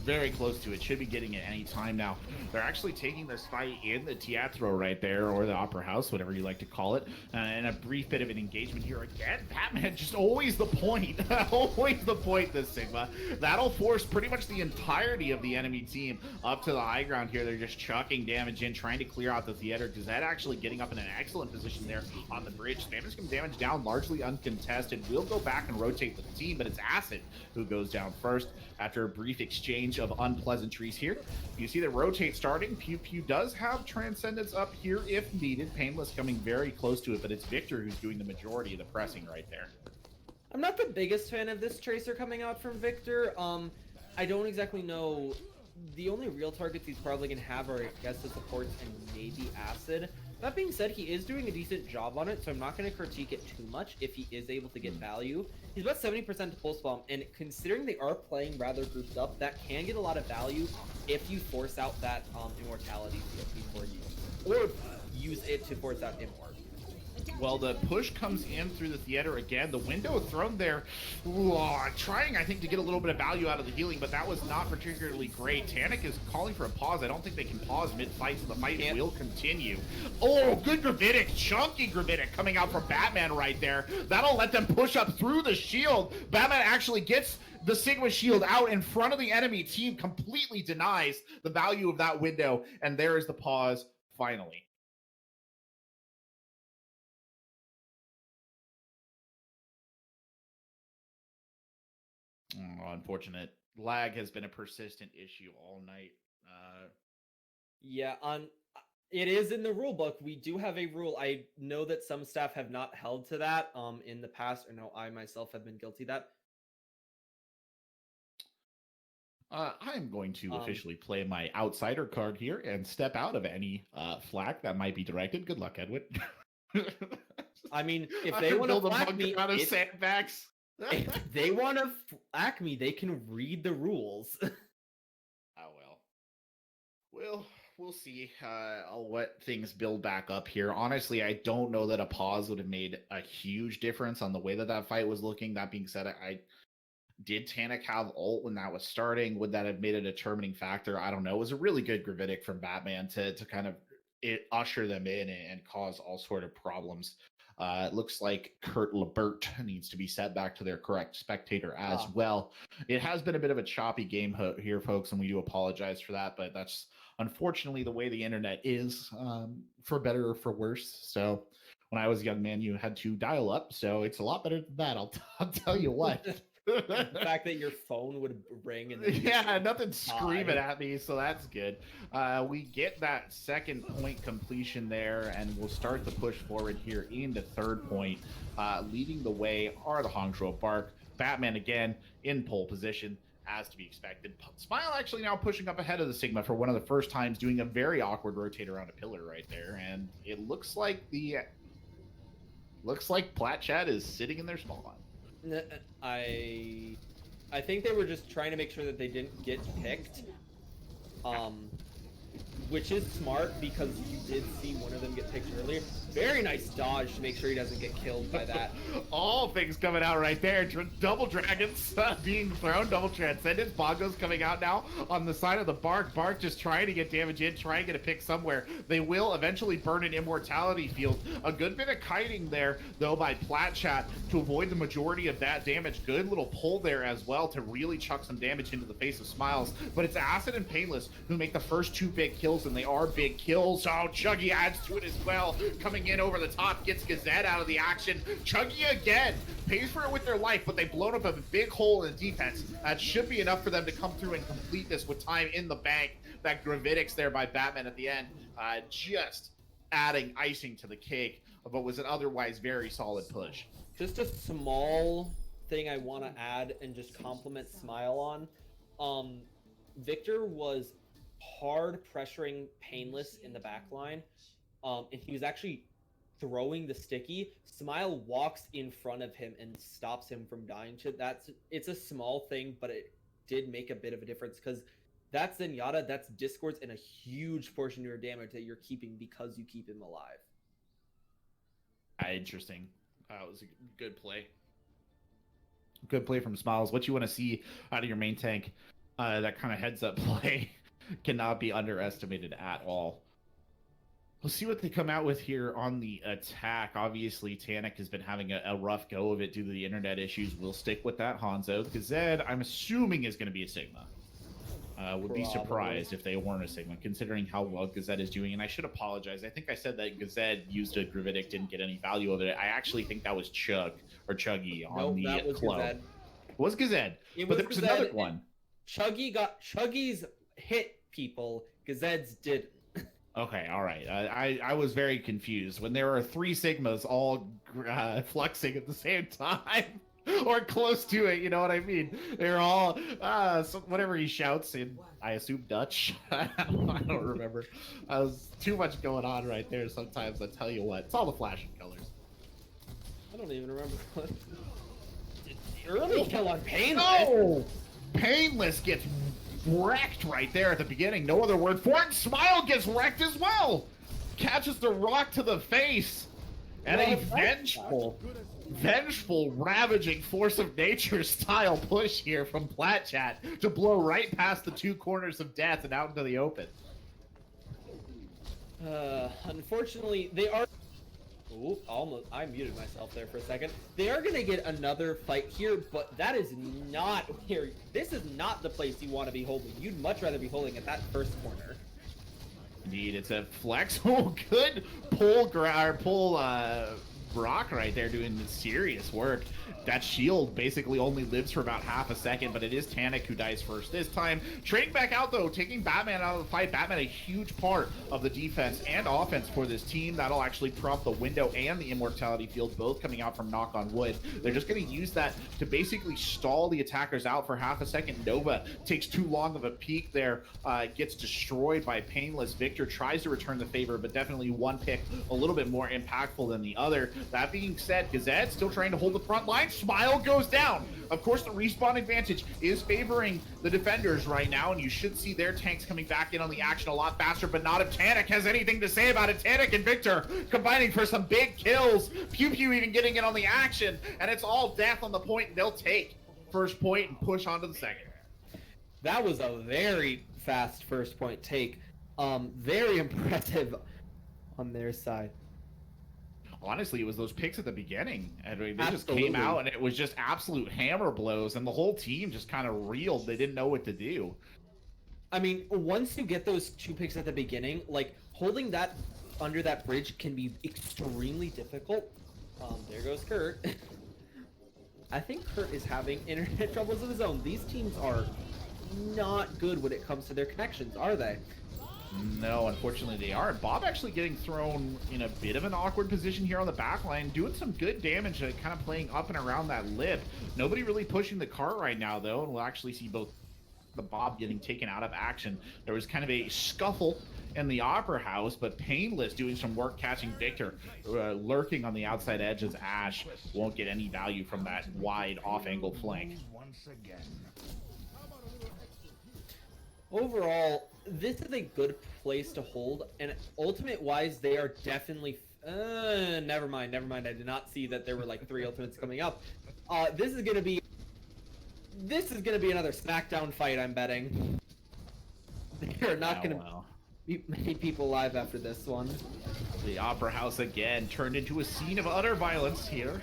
Very close to it. Should be getting it any time now. They're actually taking this fight in the Teatro right there, or the Opera House, whatever you like to call it. And a brief bit of an engagement here again. Batman just always the point. Always the point, this Sigma. That'll force pretty much the entirety of the enemy team up to the high ground here. They're just chucking damage in, trying to clear out the theater. Gazette actually getting up in an excellent position there on the bridge. Spanish damage down, largely uncontested. We'll go back and rotate with the team, but it's Acid who goes down first after a brief exchange of unpleasantries here. You see the rotate starting. Pew Pew does have Transcendence up here if needed. Painless coming very close to it, but it's Victor who's doing the majority of the pressing right there. I'm not the biggest fan of this Tracer coming out from Victor. I don't exactly know. The only real targets he's probably going to have are, I guess, the supports and maybe Acid. That being said, he is doing a decent job on it, so I'm not going to critique it too much if he is able to get value. He's about 70% to pulse bomb, and considering they are playing rather grouped up, that can get a lot of value if you force out that immortality field before you, or use it to force out immort. Well, the push comes in through the theater again. The window thrown there, trying, I think, to get a little bit of value out of the healing, but that was not particularly great. Tanic is calling for a pause. I don't think they can pause mid-fight, so the fight will continue. Oh, good Gravitic, chunky Gravitic coming out from Batman right there. That'll let them push up through the shield. Batman actually gets the Sigma shield out in front of the enemy team, completely denies the value of that window, and there is the pause, finally. Oh, unfortunate. Lag has been a persistent issue all night. Yeah, it is in the rule book. We do have a rule. I know that some staff have not held to that in the past, or no, I myself have been guilty of that. I'm going to officially play my outsider card here and step out of any flak that might be directed. Good luck, Edwin. I mean, if they want to flak me out of sandbags. If they want to flak me, they can read the rules. Oh, well. We'll see what things build back up here. Honestly, I don't know that a pause would have made a huge difference on the way that fight was looking. That being said, did Tanic have ult when that was starting? Would that have made a determining factor? I don't know. It was a really good Gravitic from Batman to kind of usher them in and cause all sort of problems. It looks like Kurt Lebert needs to be set back to their correct spectator as well. It has been a bit of a choppy game here, folks, and we do apologize for that, but that's unfortunately the way the internet is, for better or for worse. So when I was a young man, you had to dial up, so it's a lot better than that. I'll tell you what. The fact that your phone would ring and yeah, nothing screaming at me, so that's good. We get that second point completion there, and we'll start the push forward here into third point. Leading the way are the Hangzhou Bark. Batman again in pole position, as to be expected. Smile actually now pushing up ahead of the Sigma for one of the first times, doing a very awkward rotate around a pillar right there, and it looks like Plat Chat is sitting in their spot. I think they were just trying to make sure that they didn't get picked, which is smart because you did see one of them get picked earlier. Very nice dodge to make sure he doesn't get killed by that. All things coming out right there. Double dragons being thrown, double transcendence. Bongo's coming out now on the side of the Bark. Bark just trying to get damage in, trying to get a pick somewhere. They will eventually burn an immortality field. A good bit of kiting there, though, by Plat Chat to avoid the majority of that damage. Good little pull there as well to really chuck some damage into the face of Smiles. But it's Acid and Painless who make the first two big kills, and they are big kills. Oh, Chuggy adds to it as well. Coming in over the top, gets Gazette out of the action. Chuggy again pays for it with their life, but they've blown up a big hole in the defense. That should be enough for them to come through and complete this with time in the bank. That Gravitic's there by Batman at the end, just adding icing to the cake of what was an otherwise very solid push. Just a small thing I want to add and just compliment Smile on. Victor was hard pressuring Painless in the back line, and he was actually throwing the sticky. Smile walks in front of him and stops him from dying to it's a small thing, but it did make a bit of a difference because that's Zenyatta, that's Discords, and a huge portion of your damage that you're keeping because you keep him alive. Interesting. It was a good play. Good play from Smiles. What you want to see out of your main tank, that kind of heads up play cannot be underestimated at all. We'll see what they come out with here on the attack. Obviously, Tanic has been having a rough go of it due to the internet issues. We'll stick with that. Hangzhou. Gazed, I'm assuming, is going to be a Sigma. Would be surprised if they weren't a Sigma, considering how well Gazed is doing. And I should apologize. I think I said that Gazed used a Gravitic, didn't get any value of it. I actually think that was Chug or Chuggy on the that was club. Gazed. It was Gazed. But there was another one. Chuggy's hit people. Gazed's didn't. Okay, all right. I was very confused when there were 3 Sigmas all fluxing at the same time. Or close to it, you know what I mean? They're all, so whatever he shouts in, I assume Dutch. I don't remember. Was too much going on right there sometimes, I tell you what. It's all the flashing colors. I don't even remember what. Early kill on Painless. Oh! Painless gets wrecked right there at the beginning. No other word for it. Smile gets wrecked as well. Catches the rock to the face. And a vengeful, ravaging force of nature style push here from Plat Chat to blow right past the 2 corners of death and out into the open. Unfortunately, they are... Ooh, almost. I muted myself there for a second. They are going to get another fight here, but that is not where... This is not the place you want to be holding. You'd much rather be holding at that first corner. Indeed, it's a flex. Oh, good pull Brock right there doing serious work. That shield basically only lives for about half a second, but it is Tanic who dies first this time. Trading back out, though, taking Batman out of the fight. Batman, a huge part of the defense and offense for this team. That'll actually prompt the window and the immortality field, both coming out from Knock on Wood. They're just going to use that to basically stall the attackers out for half a second. Nova takes too long of a peek there, gets destroyed by Painless. Victor tries to return the favor, but definitely one pick a little bit more impactful than the other. That being said, Gazette still trying to hold the front line. Smile goes down. Of course, the respawn advantage is favoring the defenders right now, and you should see their tanks coming back in on the action a lot faster, but not if Tanic has anything to say about it. Tanic and Victor combining for some big kills. Pew Pew even getting in on the action, and it's all death on the point, and they'll take first point and push on to the second. That was a very fast first point take. Very impressive on their side. Honestly, it was those picks at the beginning, and they just came out, and it was just absolute hammer blows, and the whole team just kind of reeled. They didn't know what to do. I mean, once you get those 2 picks at the beginning, like, holding that under that bridge can be extremely difficult. There goes Kurt. I think Kurt is having internet troubles of his own. These teams are not good when it comes to their connections, are they? No, unfortunately they aren't. Bob actually getting thrown in a bit of an awkward position here on the back line, doing some good damage, kind of playing up and around that lip. Nobody really pushing the cart right now, though, and we'll actually see both the Bob getting taken out of action. There was kind of a scuffle in the Opera House, but Painless doing some work catching Victor, lurking on the outside edge as Ash won't get any value from that wide off-angle flank. Overall, this is a good place to hold, and ultimate-wise, they are definitely... never mind. I did not see that there were, like, 3 ultimates coming up. This is gonna be another SmackDown fight, I'm betting. There are not gonna be many people alive after this one. The Opera House again turned into a scene of utter violence here.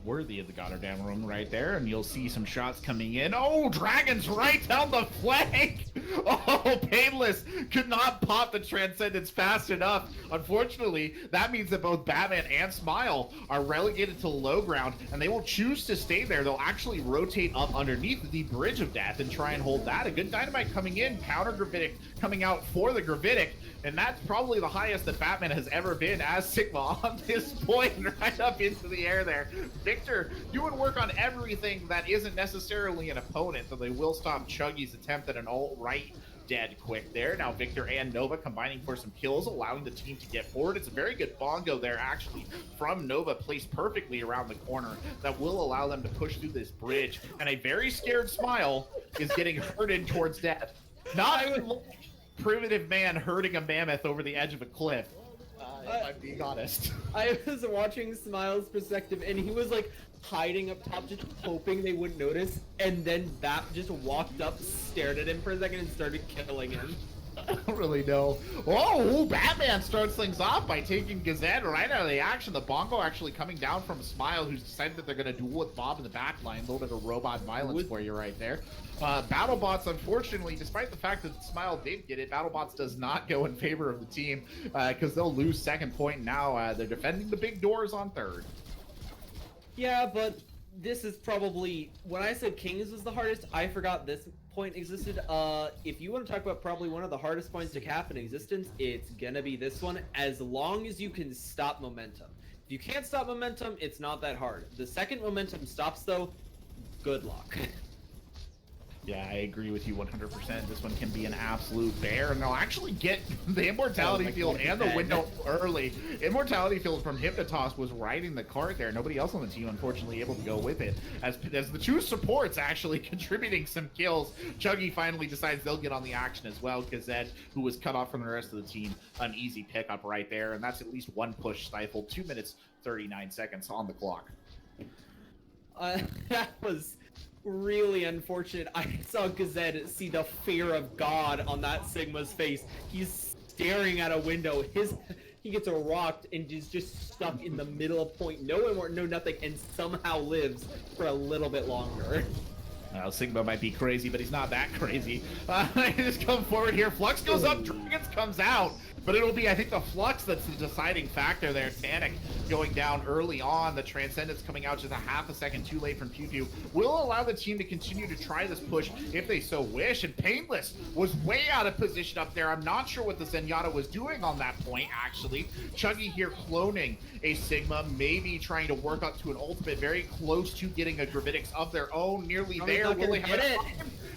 Worthy of the Goddamn Room right there, and you'll see some shots coming in. Oh, Dragons right down the flank! Oh, Painless could not pop the Transcendence fast enough. Unfortunately, that means that both Batman and Smile are relegated to low ground, and they will choose to stay there. They'll actually rotate up underneath the Bridge of Death and try and hold that. A good Dynamite coming in, counter Gravitic coming out for the Gravitic, and that's probably the highest that Batman has ever been as Sigma on this point, right up into the air there. Victor doing work on everything that isn't necessarily an opponent, so they will stop Chuggy's attempt at an alt-right dead quick there. Now Victor and Nova combining for some kills, allowing the team to get forward. It's a very good bongo there, actually, from Nova, placed perfectly around the corner that will allow them to push through this bridge. And a very scared Smile is getting herded towards death. Not a primitive man herding a mammoth over the edge of a cliff. if I'm being honest. I was watching Smile's perspective, and he was like hiding up top, just hoping they wouldn't notice. And then Bap just walked up, stared at him for a second, and started killing him. I don't really know. Oh, Batman starts things off by taking Gazette right out of the action. The Bongo actually coming down from Smile, who's decided that they're going to duel with Bob in the back line. A little bit of robot violence for you right there. BattleBots, unfortunately, despite the fact that Smile did get it, BattleBots does not go in favor of the team because they'll lose second point now. They're defending the big doors on third. Yeah, but this is probably, when I said Kings was the hardest, I forgot this point existed. If you want to talk about probably one of the hardest points to cap in existence, it's gonna be this one, as long as you can stop momentum. If you can't stop momentum, it's not that hard. The second momentum stops though, good luck. Yeah, I agree with you 100%. This one can be an absolute bear, and they'll actually get the Immortality Field and the window early. Immortality Field from Hypnotoss was riding the cart there. Nobody else on the team, unfortunately, able to go with it. As the two supports actually contributing some kills, Chuggy finally decides they'll get on the action as well. Gazette, who was cut off from the rest of the team, an easy pickup right there, and that's at least one push stifled. 2 minutes, 39 seconds on the clock. That was really unfortunate. I saw Gazette see the fear of God on that Sigma's face. He's staring at a window. He gets rocked and is just stuck in the middle of point. No one, no nothing, and somehow lives for a little bit longer. Sigma might be crazy, but he's not that crazy. Just come forward here. Flux goes up, Dragons comes out. But it'll be, I think, the Flux that's the deciding factor there. Tanic going down early on. The Transcendence coming out just a half a second too late from Pew Pew will allow the team to continue to try this push if they so wish. And Painless was way out of position up there. I'm not sure what the Zenyatta was doing on that point, actually. Chuggy here cloning a Sigma, maybe trying to work up to an ultimate, very close to getting a Gravitics of their own, nearly there. Will they have it?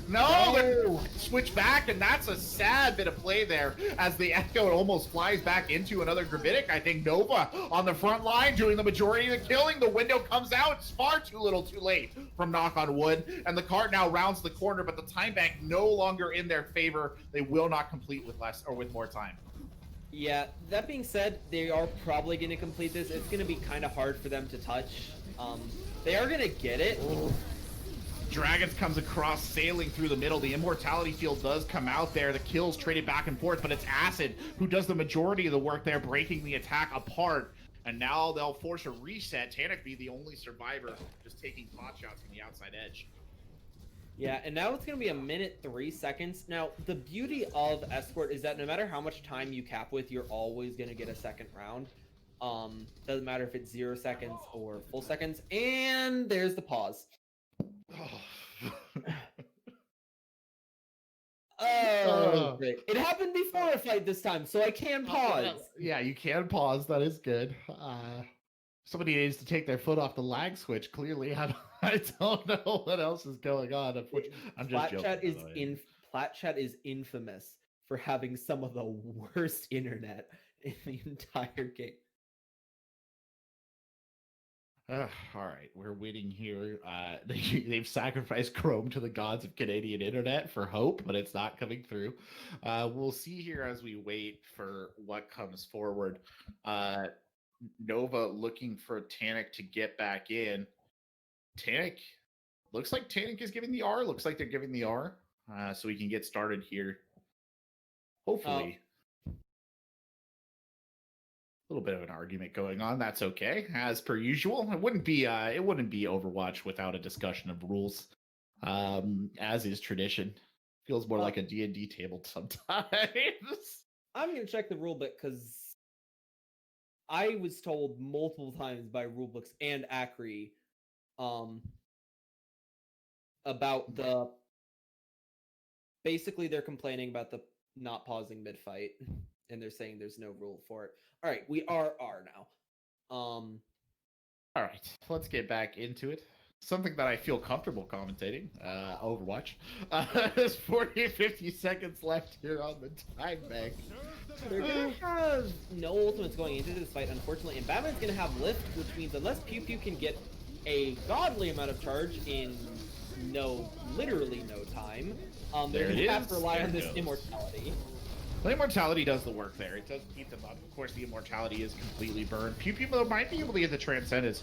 No, switch back, and that's a sad bit of play there as the Echo almost flies back into another Gravitic. I think Nova on the front line doing the majority of the killing. The window comes out. It's far too little too late from Knock on Wood, and the cart now rounds the corner, but the time bank no longer in their favor. They will not complete with less or with more time. Yeah, that being said, they are probably going to complete this. It's going to be kind of hard for them to touch. They are going to get it. Dragons comes across, sailing through the middle. The Immortality Field does come out there. The kills traded back and forth, but it's Acid who does the majority of the work there, breaking the attack apart. And now they'll force a reset. Tanic be the only survivor, just taking pot shots from the outside edge. Yeah, and now it's going to be 1 minute 3 seconds. Now, the beauty of Escort is that no matter how much time you cap with, you're always going to get a second round. Doesn't matter if it's 0 seconds or full seconds. And there's the pause. Oh, great. It happened before a fight this time, so I can pause. Yeah, you can pause. That is good. Somebody needs to take their foot off the lag switch. Clearly, I don't know what else is going on. I'm just joking. Plat Chat is infamous for having some of the worst internet in the entire game. All right, we're waiting here. They've sacrificed Chrome to the gods of Canadian internet for hope, but it's not coming through. We'll see here as we wait for what comes forward. Nova looking for Tanic to get back in. Tanic, looks like Tanic is giving the R. Looks like they're giving the R, so we can get started here. Hopefully. A little bit of an argument going on. That's okay, as per usual. It wouldn't be Overwatch without a discussion of rules, as is tradition. Feels more like a D&D table sometimes. I'm gonna check the rule book because I was told multiple times by rulebooks and Acri, about the. Basically, they're complaining about the not pausing mid-fight. And they're saying there's no rule for it. All right, we are now. All right, let's get back into it. Something that I feel comfortable commentating, Overwatch. There's 50 seconds left here on the time bank. They're going to have no ultimates going into this fight, unfortunately. And Batman's going to have lift, which means unless Pew Pew can get a godly amount of charge in literally no time, they're going to have to rely on this immortality. The immortality does the work there. It does keep them up. Of course, the immortality is completely burned. Few people might be able to get the transcendence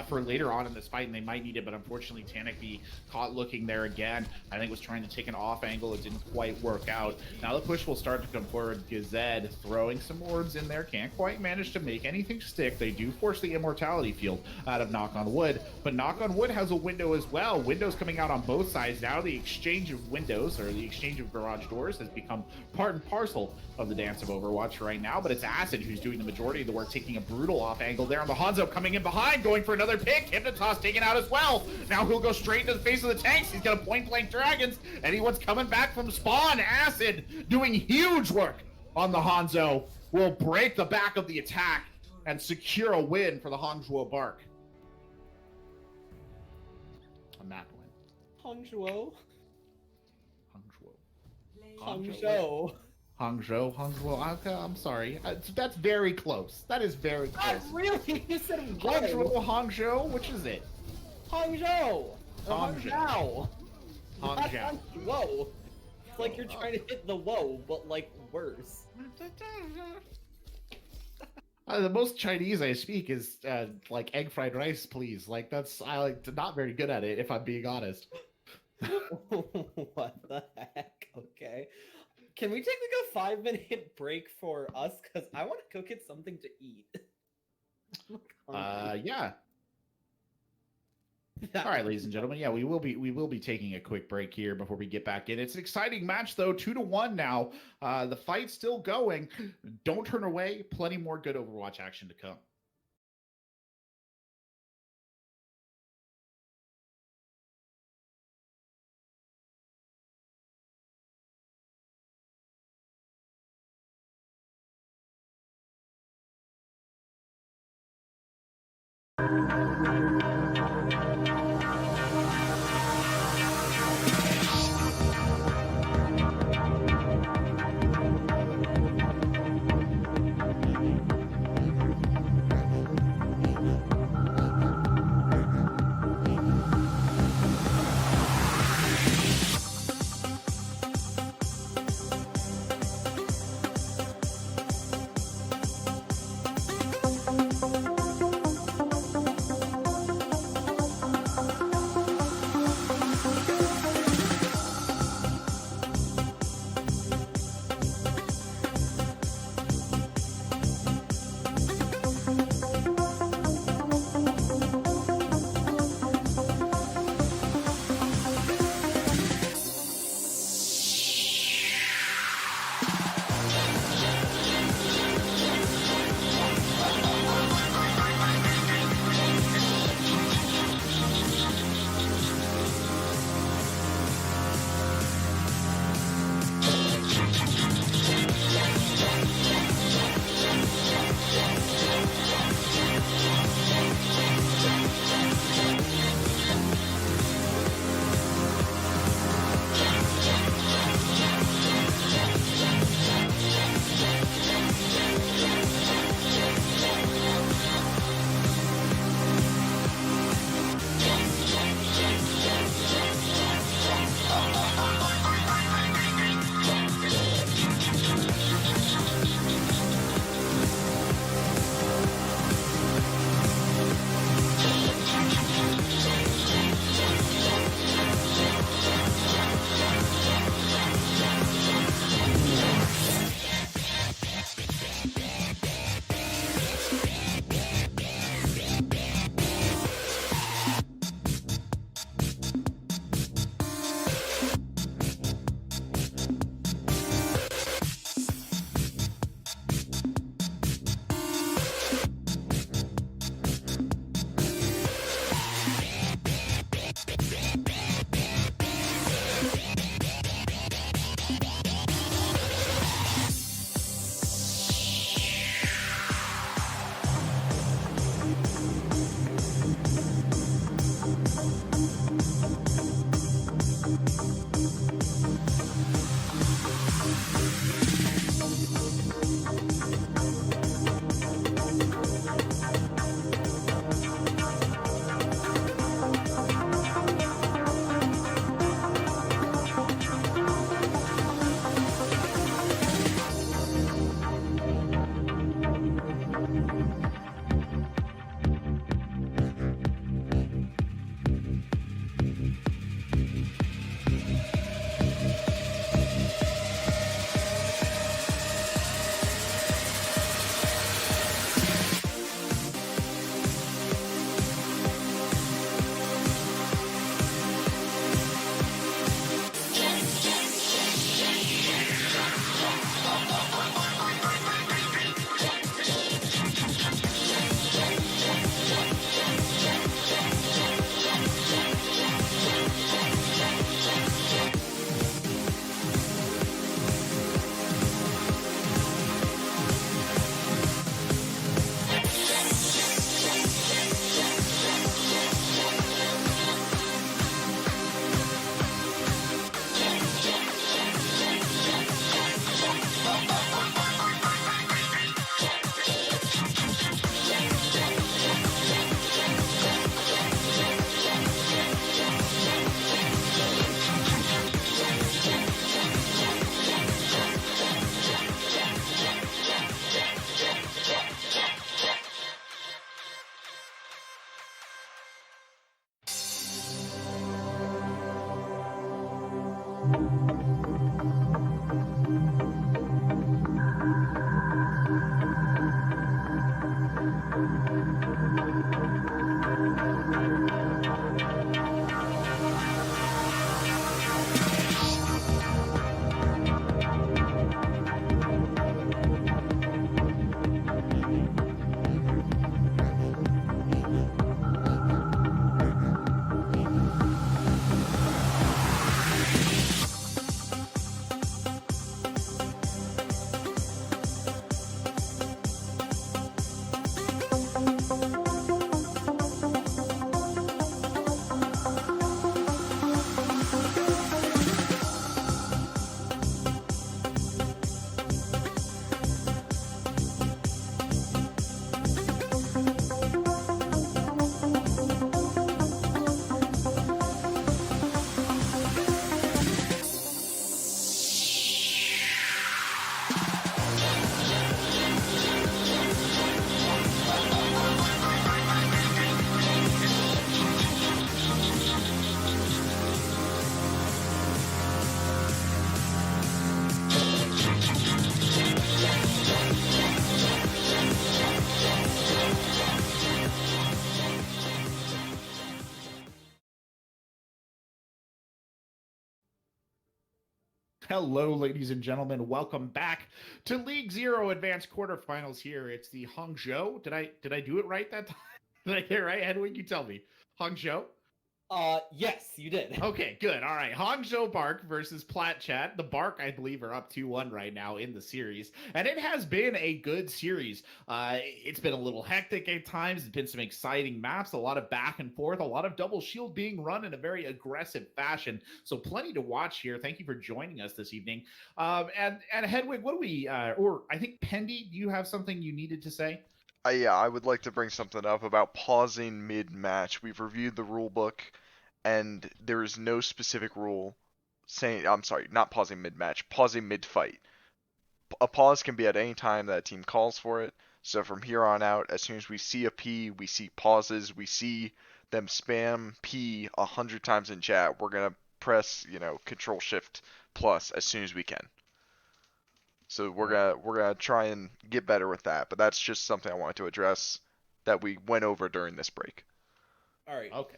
for later on in this fight, and they might need it, but unfortunately, Tanakby caught looking there again. I think was trying to take an off angle. It didn't quite work out. Now the push will start to come forward. Gazed throwing some orbs in there. Can't quite manage to make anything stick. They do force the immortality field out of Knock on Wood, but Knock on Wood has a window as well. Windows coming out on both sides. Now the exchange of windows, or the exchange of garage doors, has become part and parcel of the dance of Overwatch right now, but it's Acid who's doing the majority of the work, taking a brutal off angle there on the Hangzhou, coming in behind, going for another pick. Hypnotoss taken out as well. Now he'll go straight into the face of the tanks. He's got a point blank dragons. Anyone's coming back from spawn. Acid doing huge work on the Hangzhou will break the back of the attack and secure a win for the Hangzhou Bark. A map win. Hangzhou. Hangzhou. Hangzhou. I'm sorry. That's very close. That is very close. Not really. You said Hangzhou. Which is it? Hangzhou. Hangzhou. Whoa. It's like you're trying to hit the whoa, but like worse. The most Chinese I speak is like egg fried rice, please. Like not very good at it, if I'm being honest. What the heck? Okay. Can we take like a 5-minute break for us? Because I want to go get something to eat. Yeah. All right, ladies and gentlemen. Yeah, we will be taking a quick break here before we get back in. It's an exciting match though, 2-1 now. The fight's still going. Don't turn away. Plenty more good Overwatch action to come. Hello, ladies and gentlemen. Welcome back to League Zero Advanced Quarterfinals. Here, it's the Hangzhou. Did I do it right that time? Did I get it right, Edwin? You tell me. Hangzhou. Yes, you did. Okay, good. All right. Hangzhou Bark versus Plat Chat. The Bark, I believe, are up 2-1 right now in the series. And it has been a good series. It's been a little hectic at times. There's been some exciting maps, a lot of back and forth, a lot of double shield being run in a very aggressive fashion. So plenty to watch here. Thank you for joining us this evening. And Hedwig, what do we, or I think Pendy, do you have something you needed to say? Yeah, I would like to bring something up about pausing mid-match. We've reviewed the rule book, and there is no specific rule saying, I'm sorry, not pausing mid-match, pausing mid-fight. A pause can be at any time that a team calls for it. So from here on out, as soon as we see a P, we see pauses, we see them spam P 100 times in chat, we're gonna press, Control Shift plus as soon as we can. So we're gonna try and get better with that. But that's just something I wanted to address that we went over during this break. All right. Okay.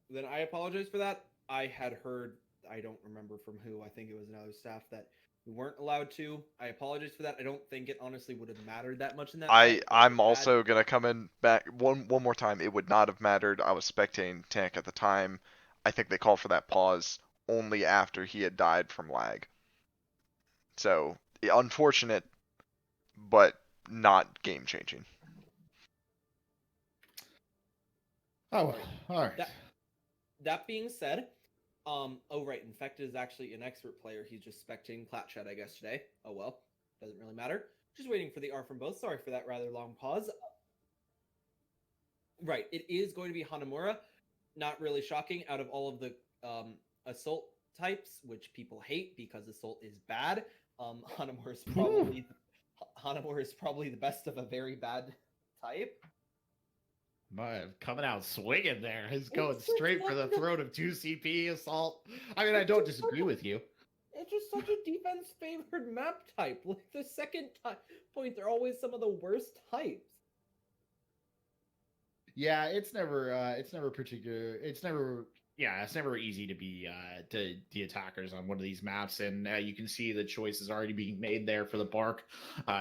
Then I apologize for that. I had heard, I don't remember from who, I think it was another staff, that we weren't allowed to. I apologize for that. I don't think it honestly would have mattered that much in that fight. I'm also gonna come in back one more time. It would not have mattered. I was spectating Tank at the time. I think they called for that pause only after he had died from lag. So unfortunate, but not game changing. Oh, all right. That being said, oh right, Infected is actually an expert player. He's just spectating Plat Chat, I guess, today. Oh well, doesn't really matter. Just waiting for the R from both. Sorry for that rather long pause. Right, it is going to be Hanamura. Not really shocking out of all of the assault types, which people hate because assault is bad. Hanamura is probably the best of a very bad type. Coming out swinging there. He's going straight for the throat of 2 CP assault. I mean, I don't disagree with you. It's just such a defense-favored map type. Like, the second point, they're always some of the worst types. Yeah, it's never easy to be to the attackers on one of these maps, and you can see the choice is already being made there for the Bark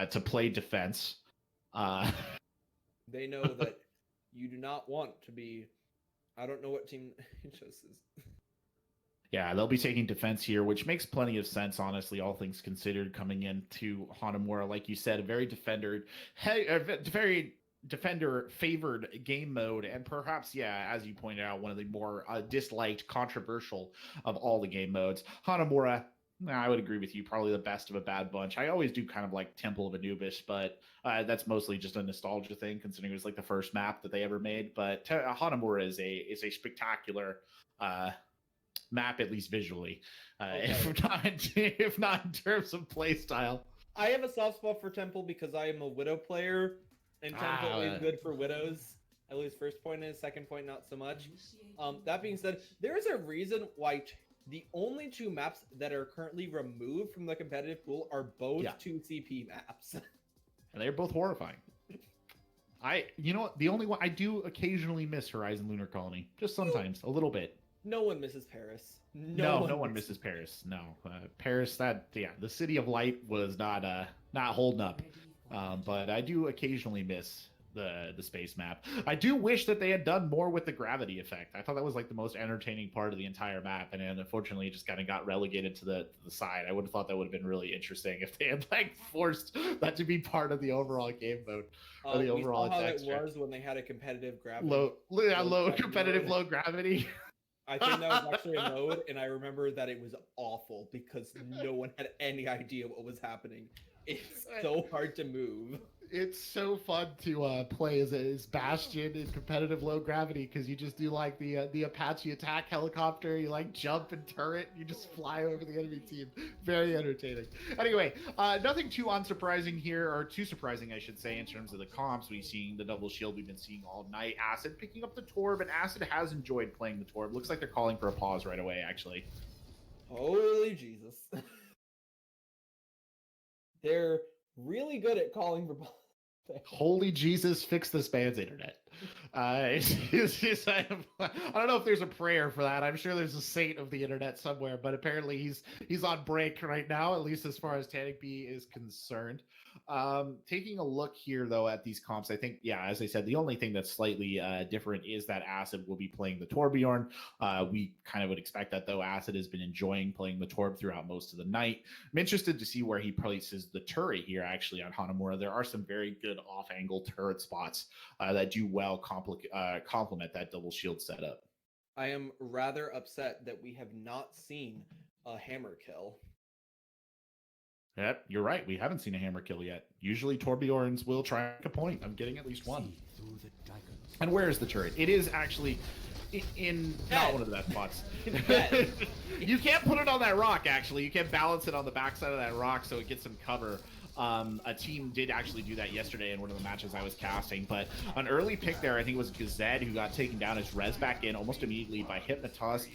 to play defense. They know that you do not want to be. I don't know what team it just is. Yeah, they'll be taking defense here, which makes plenty of sense, honestly, all things considered, coming into Hanamura. Like you said, a very defender-favored game mode, and perhaps, yeah, as you pointed out, one of the more disliked, controversial of all the game modes. Hanamura, I would agree with you, probably the best of a bad bunch. I always do kind of like Temple of Anubis, but that's mostly just a nostalgia thing, considering it was like the first map that they ever made. But Hanamura is a spectacular map, at least visually, Okay. if not in terms of playstyle. I have a soft spot for Temple because I am a Widow player, and Temple is good for Widows. At least first point is, second point not so much. That being said, there is a reason why the only 2 maps that are currently removed from the competitive pool are both 2 CP maps. And they're both horrifying. The only one I do occasionally miss Horizon Lunar Colony, just sometimes, a little bit. No one misses Paris. No one misses Paris. No, Paris. The City of Light was not holding up. But I do occasionally miss the space map. I do wish that they had done more with the gravity effect. I thought that was like the most entertaining part of the entire map, and unfortunately, it just kind of got relegated to the side. I would have thought that would have been really interesting if they had like forced that to be part of the overall game mode or the overall attack. How it was when they had a competitive gravity. Low competitive low gravity. I think that was actually a mode, and I remember that it was awful because no one had any idea what was happening. It's so hard to move. It's so fun to play as Bastion in competitive low gravity because you just do like the Apache attack helicopter. You like jump and turret. You just fly over the enemy team. Very entertaining. Anyway, nothing too unsurprising here, or too surprising, I should say, in terms of the comps. We've seen the double shield we've been seeing all night. Acid picking up the Torb, and Acid has enjoyed playing the Torb. Looks like they're calling for a pause right away, actually. Holy Jesus. They're really good at calling for Holy Jesus, fix this man's internet. I don't know if there's a prayer for that. I'm sure there's a saint of the internet somewhere, but apparently he's on break right now, at least as far as Tannic B is concerned. Taking a look here though at these comps, I think, yeah, as I said, the only thing that's slightly different is that Acid will be playing the Torbjorn. We kind of would expect that though. Acid has been enjoying playing the Torb throughout most of the night. I'm interested to see where he places the turret here actually on Hanamura. There are some very good off-angle turret spots that do well complement that double shield setup. I am rather upset that we have not seen a hammer kill. Yep, you're right. We haven't seen a hammer kill yet. Usually Torbjorns will try to make a point. I'm getting at least one. And where is the turret? It is actually in not one of the best spots. You can't put it on that rock, actually. You can't balance it on the backside of that rock so it gets some cover. A team did actually do that yesterday in one of the matches I was casting, but an early pick there, I think it was Gazette, who got taken down as res back in almost immediately by Hypnotoss.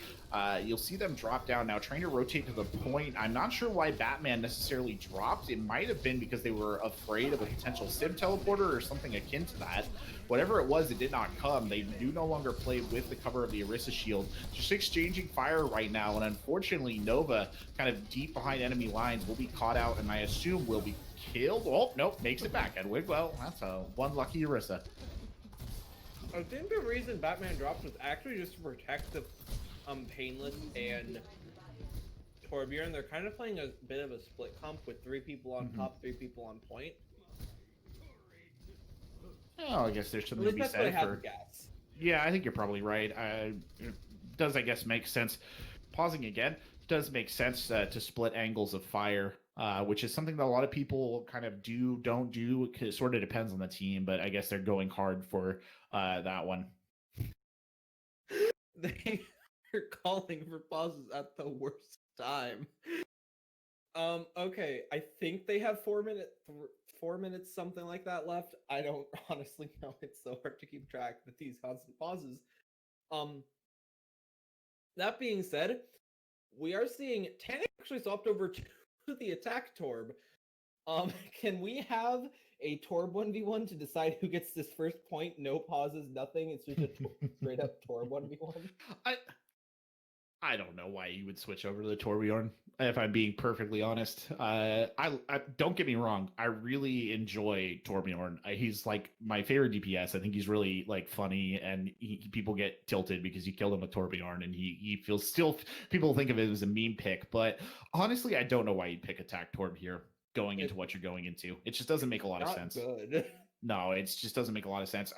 You'll see them drop down now, trying to rotate to the point. I'm not sure why Batman necessarily dropped. It might have been because they were afraid of a potential Sim teleporter or something akin to that. Whatever it was, it did not come. They do no longer play with the cover of the Orisa shield. Just exchanging fire right now, and unfortunately, Nova, kind of deep behind enemy lines, will be caught out, and I assume will be killed. Oh, nope, makes it back. Edwig, well, that's a one lucky Orisa. I think the reason Batman dropped was actually just to protect the Painless and Torbjorn. They're kind of playing a bit of a split comp with 3 people on top, 3 people on point. Oh, I guess there's something to be said for. Yeah, I think you're probably right. It does, I guess, make sense. Pausing again, does make sense to split angles of fire, which is something that a lot of people kind of don't do. It sort of depends on the team, but I guess they're going hard for that one. They are calling for pauses at the worst time. Okay, I think they have 4 minutes, something like that left. I don't honestly know. It's so hard to keep track with these constant pauses. That being said, we are seeing Tannic actually swapped over to the attack Torb. Can we have a Torb 1v1 to decide who gets this first point? No pauses, nothing. It's just a straight up Torb 1v1. I don't know why you would switch over to the Torbjorn, if I'm being perfectly honest. I don't get me wrong. I really enjoy Torbjorn. He's like my favorite DPS. I think he's really like funny, and people get tilted because you killed him with Torbjorn, and he feels still. People think of it as a meme pick, but honestly, I don't know why you'd pick attack Torb here going into what you're going into. It just doesn't make a lot of sense. Good. No, it just doesn't make a lot of sense.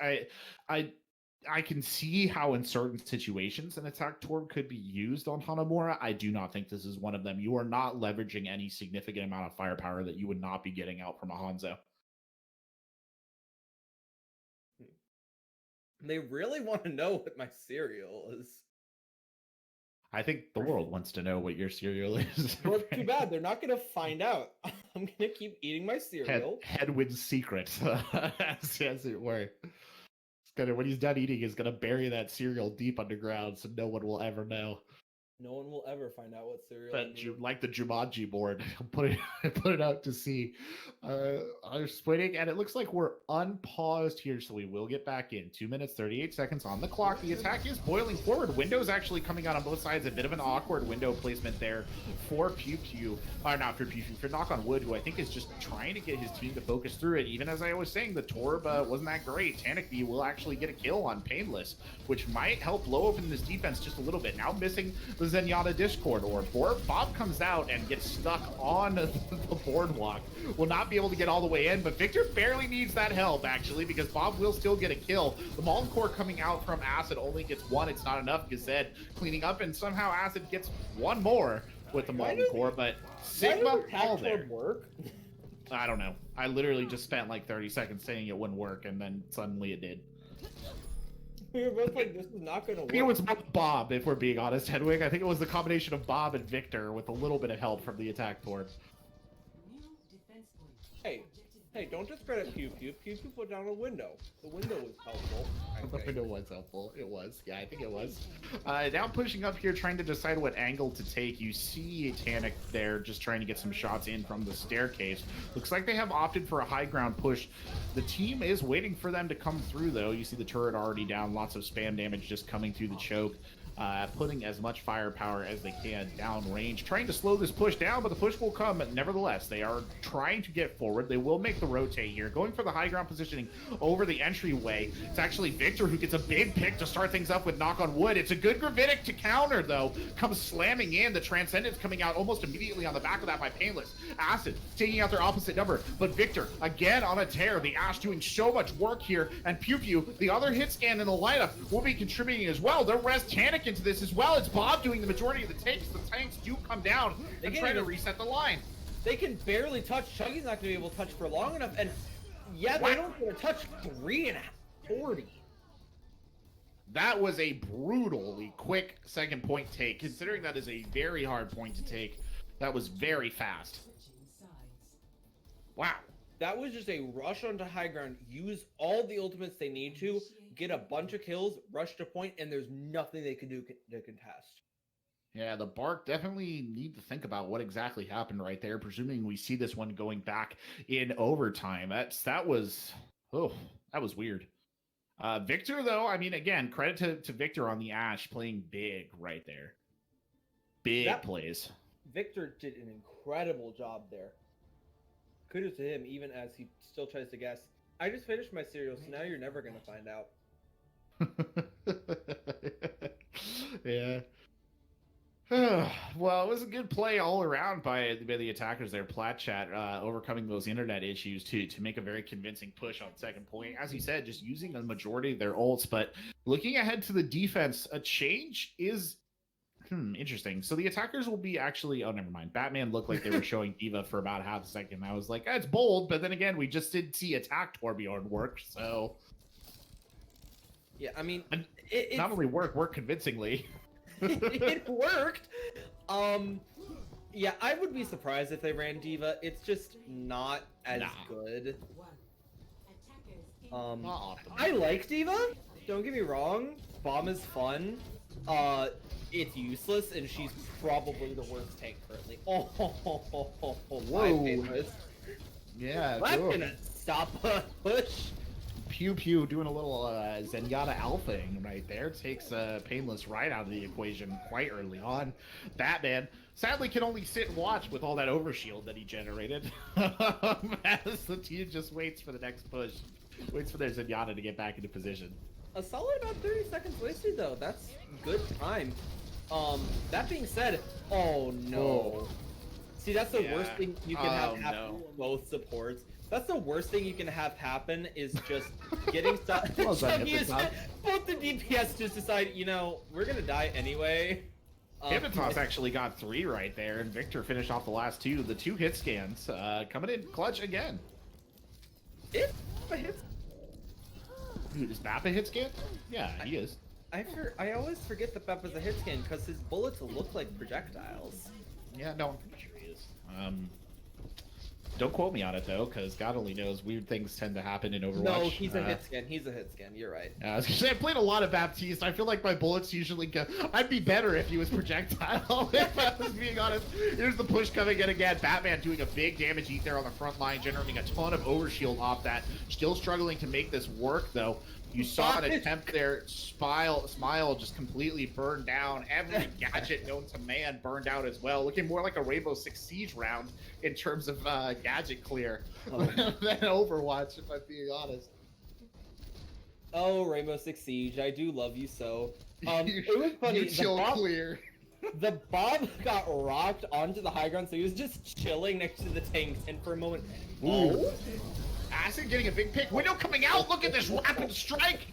I can see how in certain situations an attack Torb could be used on Hanamura. I do not think this is one of them. You are not leveraging any significant amount of firepower that you would not be getting out from a Hanzo. They really want to know what my cereal is. I think the world wants to know what your cereal is. Well, too bad. They're not going to find out. I'm going to keep eating my cereal. Hedwig's secret, as it were. When he's done eating, he's gonna bury that cereal deep underground, so no one will ever know. No one will ever find out what cereal. But like the Jumanji board, put it out to sea. I'm waiting, and it looks like we're unpaused here, so we will get back in. 2 minutes 38 seconds on the clock. The attack is boiling forward. Windows actually coming out on both sides. A bit of an awkward window placement there for Pew Pew, or not for Pew Pew, for Knock on Wood, who I think is just trying to get his team to focus through it. Even as I was saying, the Torb wasn't that great. Tannic B will actually get a kill on Painless, which might help blow open this defense just a little bit. Now missing the Zenyatta Discord, or Bob comes out and gets stuck on the boardwalk. Will not be able to get all the way in, but Victor barely needs that help, actually, because Bob will still get a kill. The Molten Core coming out from Acid only gets one. It's not enough. Gazette cleaning up, and somehow Acid gets one more with the Molten Core, but Sigma all there. Work? I don't know. I literally just spent like 30 seconds saying it wouldn't work, and then suddenly it did. We were both like, this is not going to work. It was Bob, if we're being honest, Hedwig. I think it was the combination of Bob and Victor with a little bit of help from the attack Torb. Hey, Hey, don't discredit Pew Pew. Pew Pew put down a window. The window was helpful. I The think. window was helpful. It was. Yeah, I think it was. Now pushing up here, trying to decide what angle to take. You see Tanic there just trying to get some shots in from the staircase. Looks like they have opted for a high ground push. The team is waiting for them to come through, though. You see the turret already down. Lots of spam damage just coming through the choke. Putting as much firepower as they can down range, trying to slow this push down, but the push will come. Nevertheless, they are trying to get forward. They will make the rotate here, going for the high ground positioning over the entryway. It's actually Victor who gets a big pick to start things up with knock on wood. It's a good Gravitic to counter, though. Comes slamming in. The Transcendence coming out almost immediately on the back of that by Painless. Acid taking out their opposite number, but Victor again on a tear. The Ash doing so much work here, and Pew Pew, the other hit scan in the lineup, will be contributing as well. They'll rest Tanic into this as well. It's Bob doing the majority of the takes. The tanks do come down and try to reset the line. They can barely touch. Chuggy's not going to be able to touch for long enough, and yeah, they don't get to touch 340. That was a brutally quick second point take, considering that is a very hard point to take. That was very fast. Wow. That was just a rush onto high ground, use all the ultimates they need to, get a bunch of kills, rush to point, and there's nothing they can do to contest. Yeah, the Bark definitely need to think about what exactly happened right there, presuming we see this one going back in overtime. That was weird. Victor, though, I mean, again, credit to Victor on the Ash playing big right there. Big plays. Victor did an incredible job there. Kudos to him, even as he still tries to guess. I just finished my cereal, so now you're never going to find out. Yeah. Well, it was a good play all around by the attackers there. Plat chat overcoming those internet issues to make a very convincing push on second point. As you said, just using a majority of their ults. But looking ahead to the defense, a change is interesting. So the attackers will be actually, oh, never mind. Batman looked like they were showing D.Va for about half a second. I was like, that's bold. But then again, we just did see attack Torbjorn work. So yeah, I mean, it not only work convincingly. It worked. Yeah, I would be surprised if they ran D.Va. It's just not as good. I like D.Va. Don't get me wrong. Bomb is fun. It's useless, and she's probably the worst tank currently. Whoa! Yeah, I'm gonna stop a push. Pew Pew doing a little Zenyatta alphaing right there. Takes Painless right out of the equation quite early on. Batman sadly can only sit and watch with all that overshield that he generated as the team just waits for the next push. Waits for their Zenyatta to get back into position. A solid about 30 seconds wasted, though. That's good time. That being said, oh no. See, that's the worst thing you can have happen to both supports. That's the worst thing you can have happen is just getting stuck. Both the DPS just decide, you know, we're gonna die anyway. Hypnotoss actually got 3 right there, and Victor finished off the last 2. The 2 hit scans coming in clutch again. If a hit. Dude, is Bap a hit scan? Yeah, he is. I always forget that Bap is a hit scan because his bullets look like projectiles. Yeah, no, I'm pretty sure he is. Don't quote me on it though, because God only knows weird things tend to happen in Overwatch. No, he's a hit scan. He's a hit scan. You're right. I was gonna say, I played a lot of Baptiste. I feel like my bullets usually go. I'd be better if he was projectile, if I was being honest. Here's the push coming in again. Batman doing a big damage eat there on the front line, generating a ton of overshield off that. Still struggling to make this work though. You saw an attempt there. Smile just completely burned down. Every gadget known to man burned out as well. Looking more like a Rainbow Six Siege round in terms of gadget clear than Overwatch, if I'm being honest. Oh, Rainbow Six Siege, I do love you so. It was funny. You chill clear. The Bob got rocked onto the high ground, so he was just chilling next to the tanks, and for a moment, oh. Acid getting a big pick. Window coming out. Look at this rapid strike.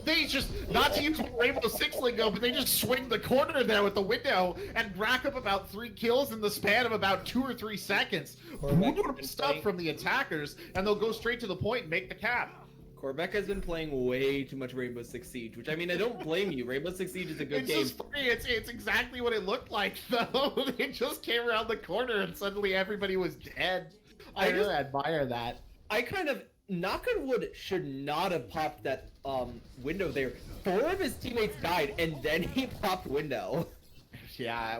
They just, not to use Rainbow Six lingo, but they just swing the corner there with the window and rack up about 3 kills in the span of about 2 or 3 seconds. Brutal stuff from the attackers, and they'll go straight to the point and make the cap. Corbeck has been playing way too much Rainbow Six Siege, which I mean, I don't blame you. Rainbow Six Siege is a good game. It's just funny. It's exactly what it looked like, though. They just came around the corner and suddenly everybody was dead. I really admire that. I kind of, knock on wood, should not have popped that window there. 4 of his teammates died, and then he popped window. Yeah,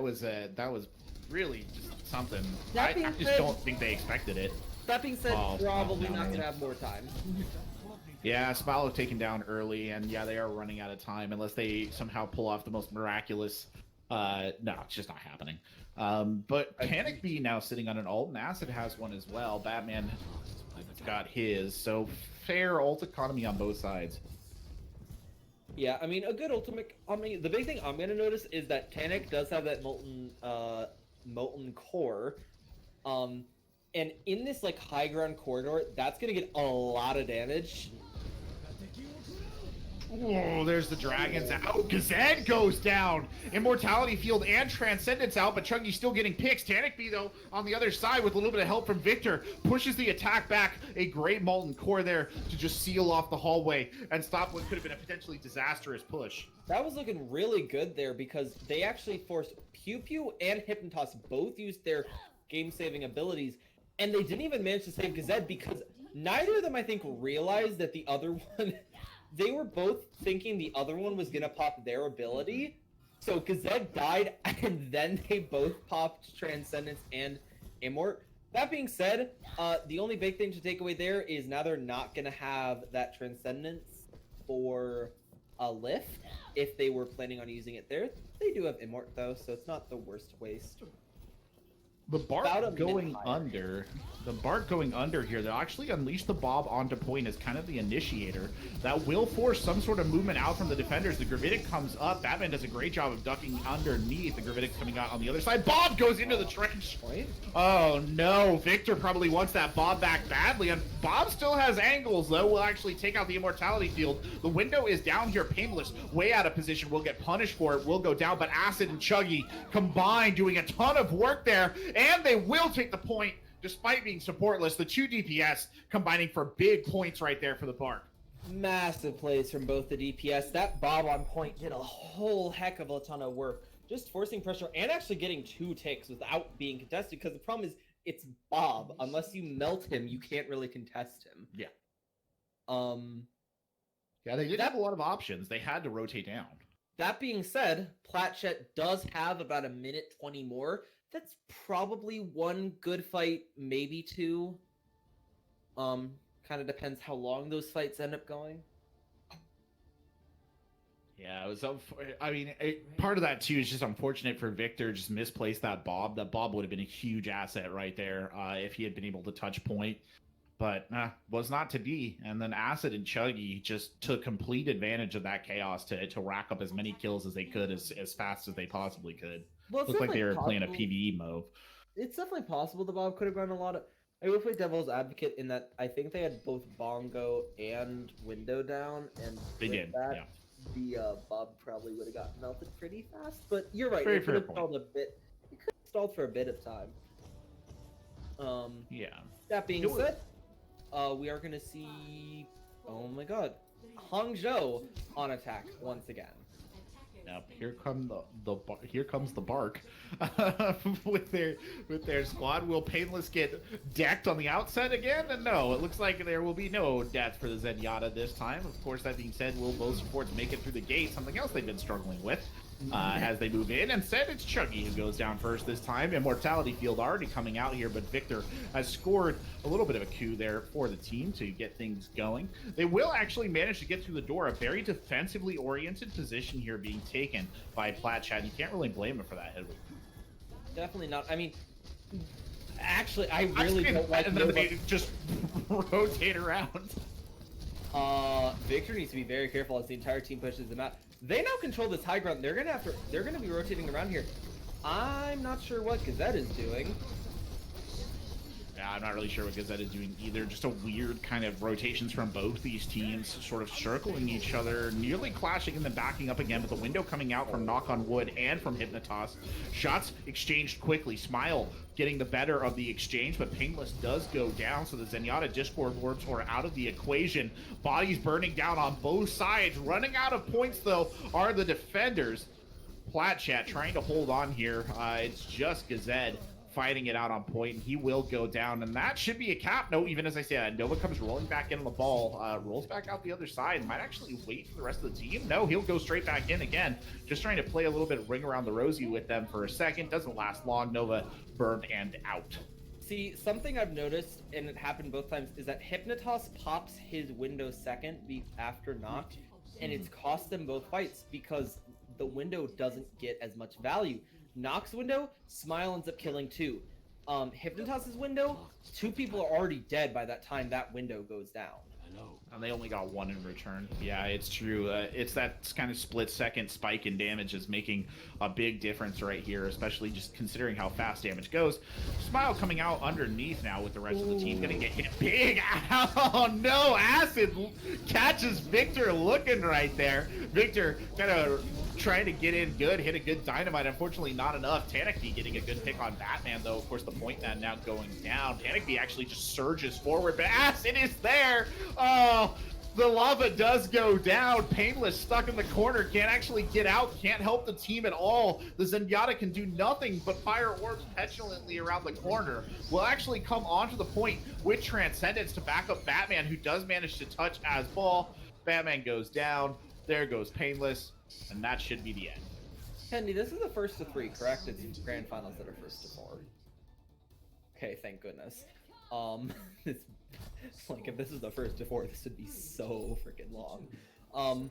that was really just something. That I being just said- don't think they expected it. That being said, Oh, probably no. not gonna have more time. Yeah, Smilo taken down early, and yeah, they are running out of time unless they somehow pull off the most miraculous. No, it's just not happening. But Panic B now sitting on an ult, and Acid has one as well. Batman got his, so fair ult economy on both sides. Yeah, I mean, a good ultimate. I mean, the big thing I'm gonna notice is that Tanic does have that molten core, and in this like high ground corridor, that's gonna get a lot of damage. Whoa, there's the dragons out. Gazed goes down. Immortality Field and Transcendence out, but Chungy's still getting picks. Tanic B, though, on the other side with a little bit of help from Victor, pushes the attack back. A great Molten Core there to just seal off the hallway and stop what could have been a potentially disastrous push. That was looking really good there because they actually forced Pew Pew and Hypnotoss both used their game-saving abilities, and they didn't even manage to save Gazed because neither of them, I think, realized that the other one... They were both thinking the other one was gonna pop their ability, so Gazed died, and then they both popped Transcendence and Immort. That being said, the only big thing to take away there is now they're not gonna have that Transcendence for a lift if they were planning on using it there. They do have Immort though, so it's not the worst waste. The About a Bart minute going higher. under. The Bart going under here. They'll actually unleash the Bob onto point as kind of the initiator. That will force some sort of movement out from the defenders. The Gravitic comes up. Batman does a great job of ducking underneath. The Gravitic coming out on the other side. Bob goes into the trench. Point? Oh no, Victor probably wants that Bob back badly, and Bob still has angles though. Will actually take out the Immortality Field. The window is down here, Painless, way out of position, will get punished for it, will go down, but Acid and Chuggy combined doing a ton of work there, and they will take the point despite being supportless. The 2 DPS combining for big points right there for the Bark. Massive plays from both the DPS. That Bob on point did a whole heck of a ton of work. Just forcing pressure and actually getting 2 takes without being contested, because the problem is it's Bob. Unless you melt him, you can't really contest him. Yeah. Yeah, they didn't have a lot of options. They had to rotate down. That being said, Plat does have about a minute 20 more. That's probably 1 good fight, maybe 2. Kind of depends how long those fights end up going. Yeah, it was. I mean, part of that too is just unfortunate for Victor. Just misplaced that Bob. That Bob would have been a huge asset right there if he had been able to touch point, but was not to be. And then Acid and Chuggy just took complete advantage of that chaos to rack up as many kills as they could as fast as they possibly could. Well, it's Looked like they were definitely playing a possible- PvE mode. It's definitely possible the Bob could have gone a lot of. I will play devil's advocate in that I think they had both Bongo and Window down, and They with did, that, yeah. The Bob probably would have gotten melted pretty fast. But you're right, Very it could fair have point. stalled a bit. It could have stalled for a bit of time. Yeah. That being Do it. said, we are gonna see. Oh my God, Hangzhou on attack once again. Yep, here comes the Bark with their squad. Will Painless get decked on the outset again? And no, it looks like there will be no death for the Zenyatta this time. Of course, that being said, will both supports make it through the gate? Something else they've been struggling with as they move in. Instead, it's Chuggy who goes down first this time. Immortality Field already coming out here, but Victor has scored a little bit of a coup there for the team to get things going. They will actually manage to get through the door. A very defensively oriented position here being taken by Plat. You can't really blame him for that, Hedwig. Definitely not. I mean, actually, I really don't like. And then they just rotate around. Victor needs to be very careful as the entire team pushes them out. They now control this high ground. They're gonna be rotating around here. I'm not sure what Gazette is doing. Yeah, I'm not really sure what Gazette is doing either. Just a weird kind of rotations from both these teams, sort of circling each other, nearly clashing and then backing up again. But the window coming out from Knock on Wood and from Hypnotoss. Shots exchanged quickly. Smile getting the better of the exchange, but Painless does go down, so the Zenyatta Discord Orbs are out of the equation. Bodies burning down on both sides. Running out of points, though, are the defenders. Plat trying to hold on here. It's just Gazette fighting it out on point, and he will go down, and that should be a cap. No, even as I say that, Nova comes rolling back in on the ball, rolls back out the other side, might actually wait for the rest of the team. No, he'll go straight back in again, just trying to play a little bit of ring around the rosy with them for a second. Doesn't last long. Nova burned and out. See, something I've noticed, and it happened both times, is that Hypnotoss pops his window second after Knock, and it's cost them both fights because the window doesn't get as much value. Knock's window, Smile ends up killing 2. Hypnotoss's window, 2 people are already dead by that time that window goes down. And they only got 1 in return. Yeah, it's true. It's that kind of split-second spike in damage is making a big difference right here, especially just considering how fast damage goes. Smile coming out underneath now with the rest of the team. Gonna get hit big. Oh, no. Acid catches Victor looking right there. Victor kind of trying to get in good, hit a good dynamite. Unfortunately, not enough. Tanikby getting a good pick on Batman, though. Of course, the point man now going down. Tanikby actually just surges forward, but Acid is there. Oh, the lava does go down. Painless stuck in the corner, can't actually get out, can't help the team at all. The Zenyatta can do nothing but fire orbs petulantly around the corner. Will actually come onto the point with Transcendence to back up Batman, who does manage to touch as ball. Batman goes down. There goes Painless. And that should be the end. Kenny, this is the first to 3, correct? It's grand finals that are first to 4. Okay, thank goodness. It's like if this is the first to 4, this would be so freaking long.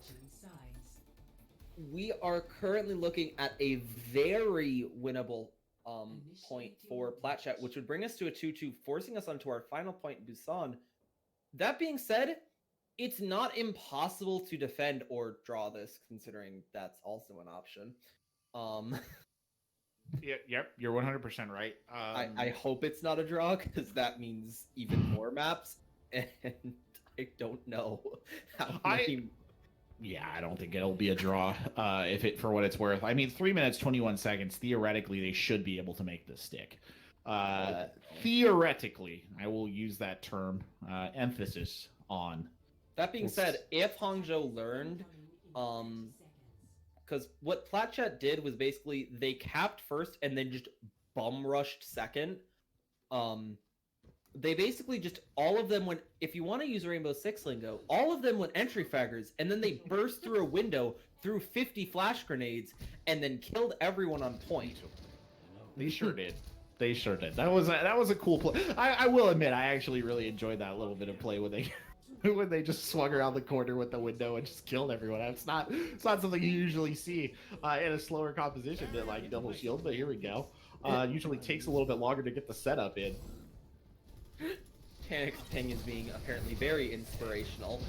We are currently looking at a very winnable point for Plat, which would bring us to a 2-2, forcing us onto our final point in Busan. That being said, it's not impossible to defend or draw this, considering that's also an option. Yep, you're 100% right. I hope it's not a draw, because that means even more maps, and I don't know how many... Yeah, I don't think it'll be a draw, for what it's worth. I mean, 3 minutes, 21 seconds, theoretically, they should be able to make this stick. Theoretically, I will use that term, emphasis on. That being said, if Hangzhou learned, because what Plat did was basically they capped first and then just bum rushed second. They basically just, all of them went, if you want to use Rainbow Six lingo, all of them went entry fraggers, and then they burst through a window, threw 50 flash grenades, and then killed everyone on point. They sure did. They sure did. That was a cool play. I will admit, I actually really enjoyed that little bit of play when they just swung around the corner with the window and just killed everyone. It's not something you usually see in a slower composition than like double shield, but here we go. Usually takes a little bit longer to get the setup in. Tanik's opinions being apparently very inspirational.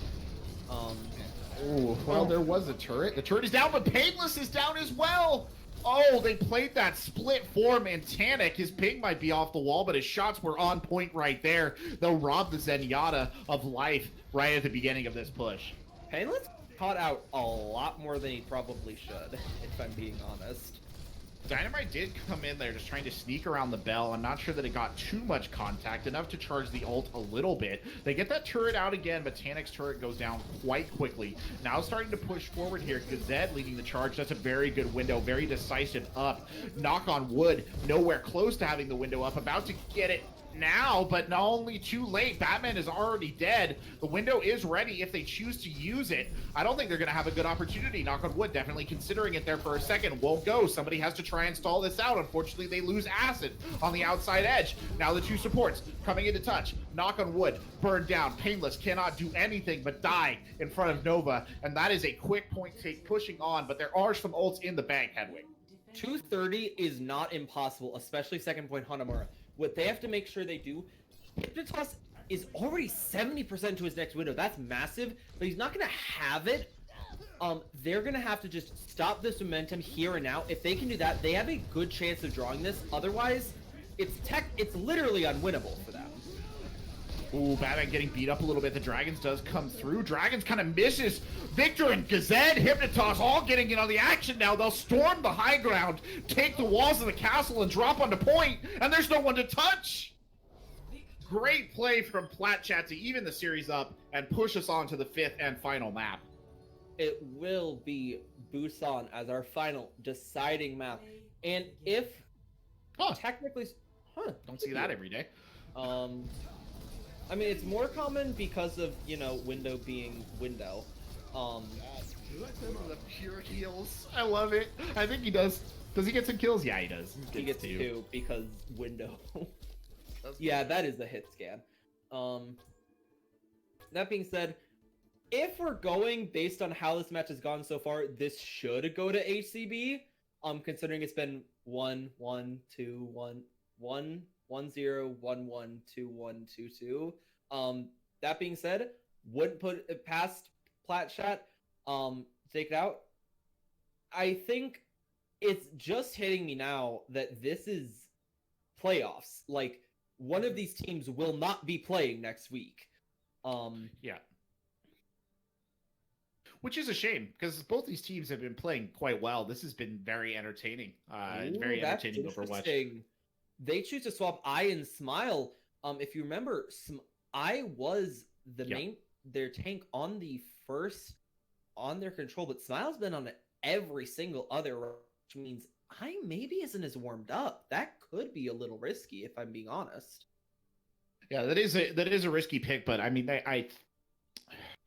Well, there was a turret. The turret is down, but Painless is down as well. Oh, they played that split form, and Tanik, his ping might be off the wall, but his shots were on point right there. They'll rob the Zenyatta of life right at the beginning of this push. Painless caught out a lot more than he probably should, if I'm being honest. Dynamite did come in there just trying to sneak around the bell. I'm not sure that it got too much contact, enough to charge the ult a little bit. They get that turret out again, but Tanik's turret goes down quite quickly. Now starting to push forward here. Gazette leading the charge. That's a very good window, very decisive up. Knock on wood, nowhere close to having the window up. About to get it now, but not only too late. Batman is already dead. The window is ready if they choose to use it. I don't think they're going to have a good opportunity. Knock on wood, definitely considering it there for a second. Won't go. Somebody has to try and stall this out. Unfortunately, they lose Acid on the outside edge. Now the two supports coming into touch. Knock on wood, burned down. Painless cannot do anything but die in front of Nova, and that is a quick point take pushing on, but there are some ults in the bank, Hedwig. 230 is not impossible, especially second point Hanamura. What they have to make sure they do, Hypnotoss is already 70% to his next window. That's massive, but he's not going to have it. They're going to have to just stop this momentum here and now. If they can do that, they have a good chance of drawing this. Otherwise, it's literally unwinnable for them. Ooh, Batman getting beat up a little bit. The Dragons does come through. Dragons kind of misses. Victor and Gazette, Hypnotoss all getting in on the action now. They'll storm the high ground, take the walls of the castle, and drop onto point, and there's no one to touch. Great play from Plat to even the series up and push us on to the 5th and final map. It will be Busan as our final deciding map. And if technically... Huh. Don't see that every day. I mean, it's more common because of, window being window. The pure heals. I love it. I think he does. Does he get some kills? Yeah, he does. He gets two because window. Yeah, that is a hit scan. That being said, if we're going based on how this match has gone so far, this should go to HCB. Considering it's been 1-1, 2-1, 1-1, 0, 1-1, 2-1, 2-2. That being said, wouldn't put it past Plat Chat. Take it out. I think it's just hitting me now that this is playoffs. Like, one of these teams will not be playing next week. Yeah. Which is a shame, because both these teams have been playing quite well. This has been very entertaining. Very entertaining Overwatch. They choose to swap I and Smile. If you remember, I was their tank on their control, but Smile's been on every single other, which means I maybe isn't as warmed up. That could be a little risky, if I'm being honest. Yeah, that is a risky pick, but I mean, I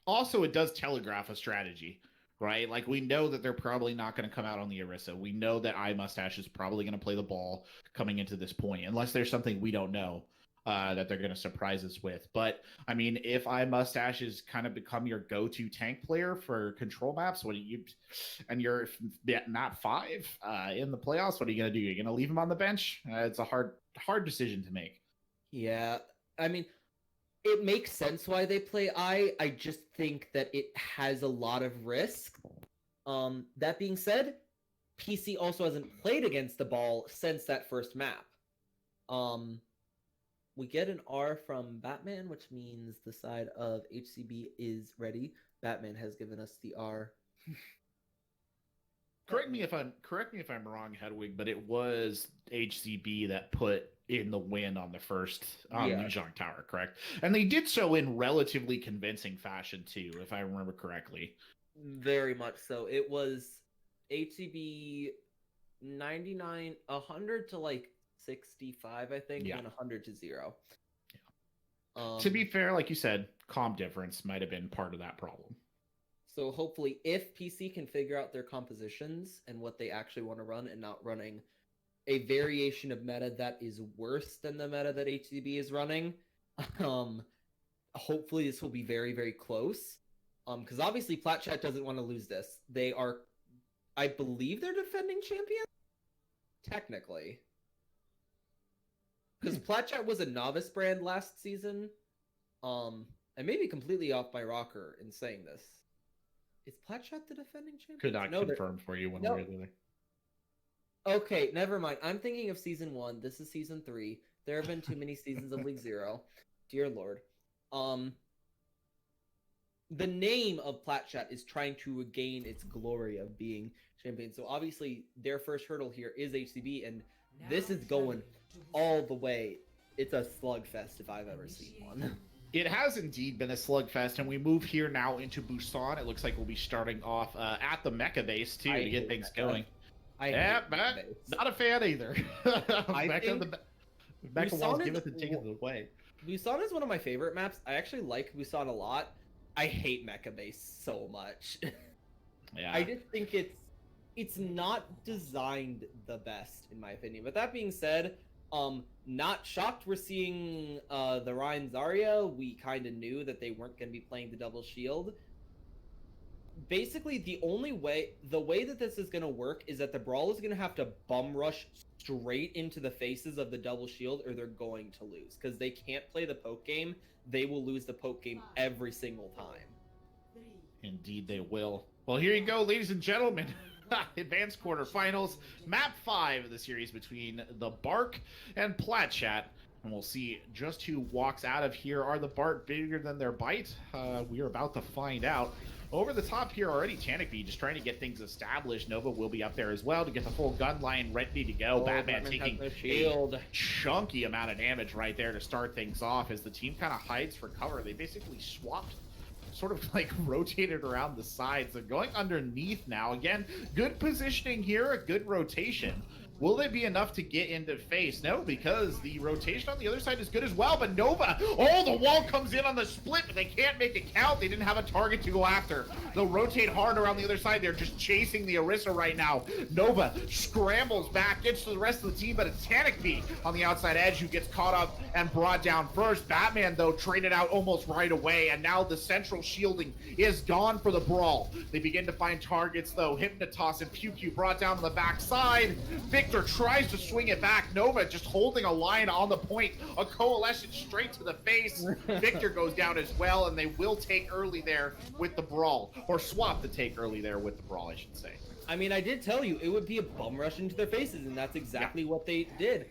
also, it does telegraph a strategy, right? Like, we know that they're probably not going to come out on the Orisa. We know that iMustache is probably going to play the ball coming into this point, unless there's something we don't know that they're going to surprise us with. But, I mean, if iMustache has kind of become your go-to tank player for control maps, and you're not 5 in the playoffs, what are you going to do? You're going to leave him on the bench? It's a hard decision to make. Yeah, I mean, it makes sense why they play I just think that it has a lot of risk. That being said, PC also hasn't played against the ball since that first map. We get an R from Batman, which means the side of HCB is ready. Batman has given us the R. Correct me if I'm wrong, Hedwig, but it was HCB that put in the win on the first Lijiang Tower, correct? And they did so in relatively convincing fashion too, if I remember correctly. Very much so. It was HCB 99, 100 to like 65, I think, and 100 to 0. Yeah. To be fair, like you said, comp difference might have been part of that problem. So hopefully, if PC can figure out their compositions and what they actually want to run, and not running a variation of meta that is worse than the meta that HCB is running, hopefully this will be very, very close. Because obviously Plat Chat doesn't want to lose this. They are, I believe, they're defending champion, technically. Because Plat Chat was a novice brand last season. I may be completely off my rocker in saying this. Is Plat Chat the defending champion? Could not confirm for you one way or the other. Okay, never mind. I'm thinking of season 1. This is season 3. There have been too many seasons of League 0. Dear Lord. The name of Plat Chat is trying to regain its glory of being champion. So obviously their first hurdle here is HCB, and this is going all the way. It's a slugfest if I've ever seen one. It has indeed been a slugfest, and we move here now into Busan. It looks like we'll be starting off at the Mecha base, too, to get things going. Not a fan either. Mecha walls give us the tickets away. Busan is one of my favorite maps. I actually like Busan a lot. I hate Mecha base so much. Yeah. I just think it's not designed the best, in my opinion. But that being said, not shocked we're seeing the Ryan Zarya. We kind of knew that they weren't going to be playing the double shield. Basically, the way that this is going to work is that the Brawl is going to have to bum rush straight into the faces of the double shield, or they're going to lose. Because they can't play the poke game. They will lose the poke game every single time. Indeed they will. Well, here you go, ladies and gentlemen. Advanced quarterfinals, map 5 of the series between the Bark and Plat Chat. And we'll see just who walks out of here. Are the Bark bigger than their bite? We are about to find out. Over the top here already, Tanikby just trying to get things established. Nova will be up there as well to get the full gun line ready to go. Batman taking a chunky amount of damage right there to start things off as the team kind of hides for cover. They basically swapped, sort of like rotated around the sides. They're going underneath now. Again, good positioning here, a good rotation. Will they be enough to get into face? No, because the rotation on the other side is good as well, but Nova, oh, the wall comes in on the split, but they can't make it count. They didn't have a target to go after. They'll rotate hard around the other side. They're just chasing the Orisa right now. Nova scrambles back, gets to the rest of the team, but it's Tanakby on the outside edge who gets caught up and brought down first. Batman, though, traded out almost right away, and now the central shielding is gone for the brawl. They begin to find targets, though. Hypnotoss and Pew Pew brought down on the backside. Victor tries to swing it back. Nova just holding a line on the point. A coalescence straight to the face. Victor goes down as well, and they will take early there with the brawl. Or swap to take early there with the brawl, I should say. I mean, I did tell you it would be a bum rush into their faces, and that's exactly what they did.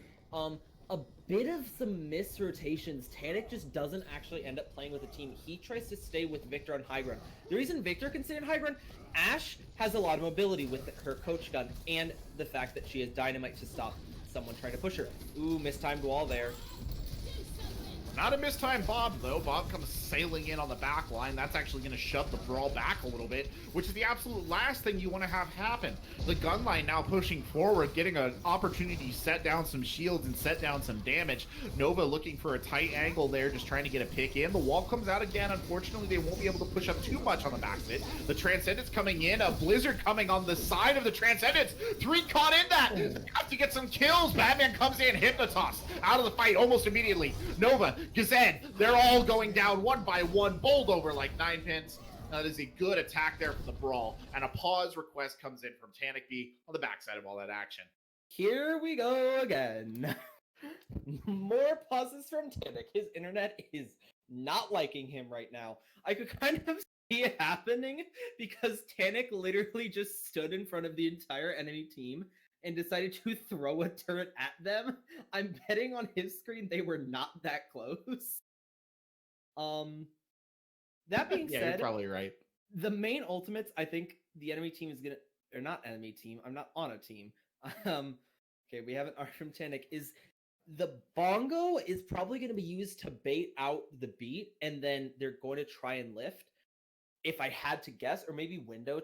A bit of some missed rotations. Tanic just doesn't actually end up playing with the team. He tries to stay with Victor on high ground. The reason Victor can stay on high ground, Ashe has a lot of mobility with her coach gun, and the fact that she has dynamite to stop someone trying to push her. Ooh, mistimed wall there. Not a mistimed Bob, though. Bob comes sailing in on the back line. That's actually going to shove the brawl back a little bit, which is the absolute last thing you want to have happen. The gun line now pushing forward, getting an opportunity to set down some shields and set down some damage. Nova looking for a tight angle there, just trying to get a pick in. The wall comes out again. Unfortunately, they won't be able to push up too much on the back of it. The Transcendence coming in. A Blizzard coming on the side of the Transcendence. 3 caught in that. They have to get some kills. Batman comes in. Hypnotoss out of the fight almost immediately. Nova, Gazed, they're all going down one by one, bowled over like 9 pins. That is a good attack there from the brawl, and a pause request comes in from Tanakby on the backside of all that action. Here we go again. More pauses from Tanic. His internet is not liking him right now. I could kind of see it happening because Tanic literally just stood in front of the entire enemy team and decided to throw a turret at them. I'm betting on his screen they were not that close. That being Yeah, said, you're probably right. the main ultimates, I think the enemy team is gonna, or not enemy team, I'm not on a team. Okay, we have an art from Tanic, is the bongo is probably going to be used to bait out the beat, and then they're going to try and lift. If I had to guess, or maybe window